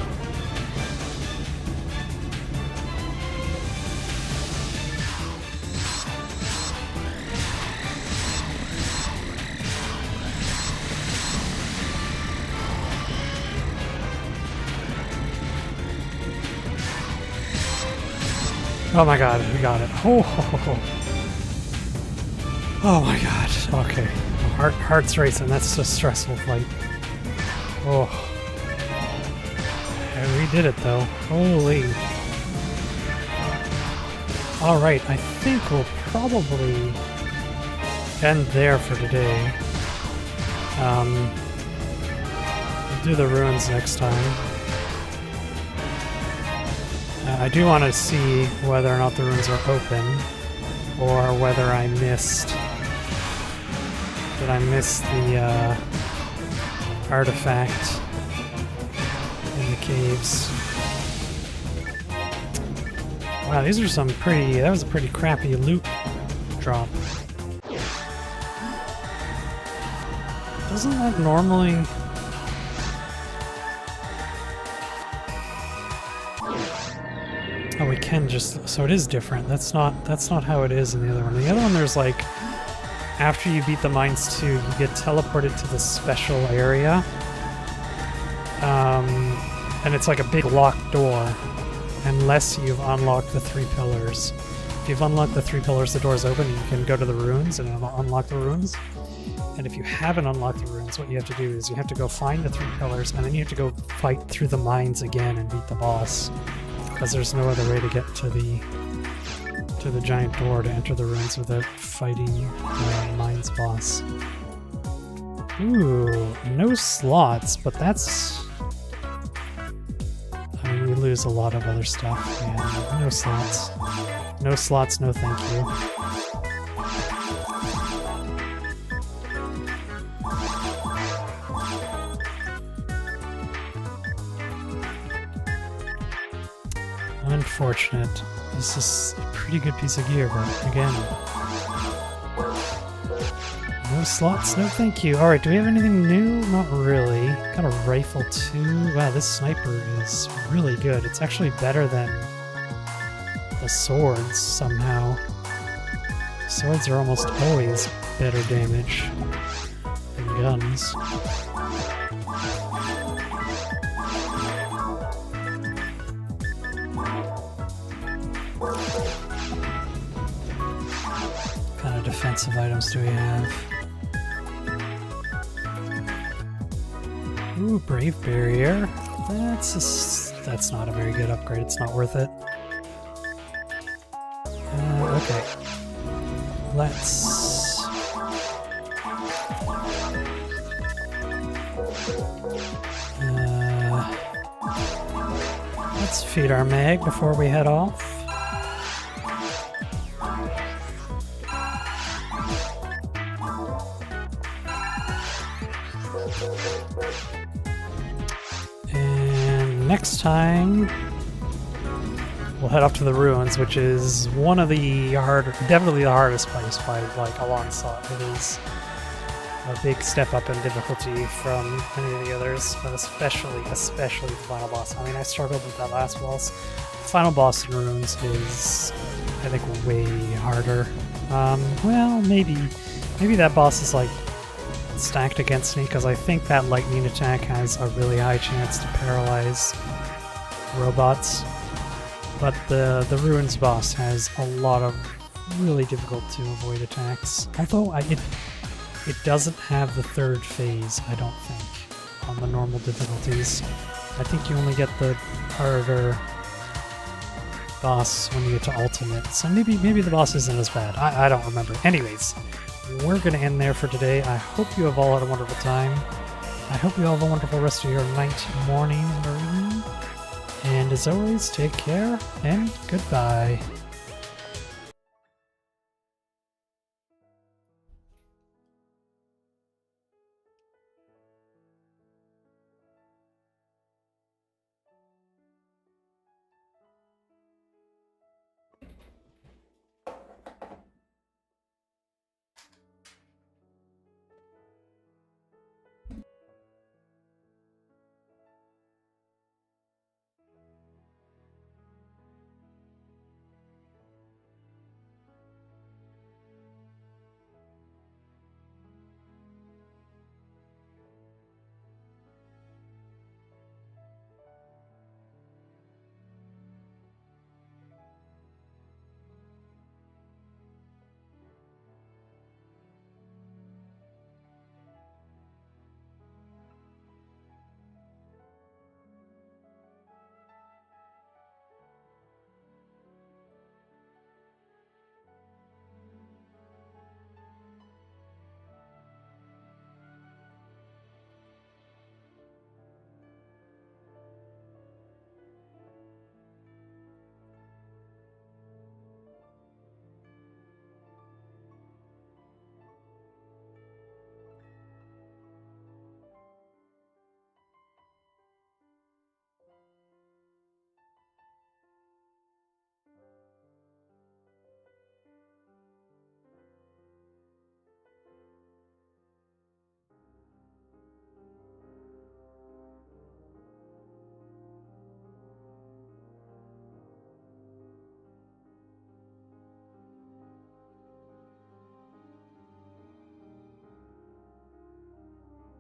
Oh my god, we got it. Oh, oh my god. Okay. Heart's racing. That's a stressful fight. Oh. And we did it though. Holy. Alright, I think we'll probably end there for today. We'll do the ruins next time. I do want to see whether or not the ruins are open, or whether I missed... Did I miss the artifact in the caves? Wow, these are some pretty... That was a pretty crappy loot drop. Doesn't that normally... Oh, we can just... So it is different. That's not how it is in the other one. The other one, there's like... After you beat the Mines 2, you get teleported to this special area. And it's like a big locked door. Unless you've unlocked the 3 pillars. If you've unlocked the 3 pillars, the door's open and you can go to the ruins and unlock the ruins. And if you haven't unlocked the ruins, what you have to do is you have to go find the 3 pillars, and then you have to go fight through the mines again and beat the boss. Because there's no other way to get to the giant door to enter the ruins without fighting the mines boss. Ooh, no slots, but that's... I mean, we lose a lot of other stuff. Yeah, no slots. No slots, no thank you. Unfortunate. This is a pretty good piece of gear, but again... No slots, no thank you. Alright, do we have anything new? Not really. Got a rifle too. Wow, this sniper is really good. It's actually better than the swords somehow. Swords are almost always better damage than guns. defensive items do we have? Ooh, Brave Barrier. That's not a very good upgrade. It's not worth it. Okay. Let's feed our mag before we head off. And next time, we'll head up to the ruins, which is one of the definitely the hardest place by like a long shot. It is a big step up in difficulty from any of the others, but especially the final boss. I mean, I struggled with that last boss. The final boss in ruins is, I think, way harder. Well, maybe that boss is like stacked against me because I think that lightning attack has a really high chance to paralyze robots. But the ruins boss has a lot of really difficult to avoid attacks. Although it doesn't have the third phase, I don't think, on the normal difficulties. I think you only get the harder boss when you get to ultimate. So maybe the boss isn't as bad. I don't remember. Anyways, we're gonna end there for today. I hope you have all had a wonderful time. I hope you all have a wonderful rest of your night, morning, or evening. And as always, take care and goodbye.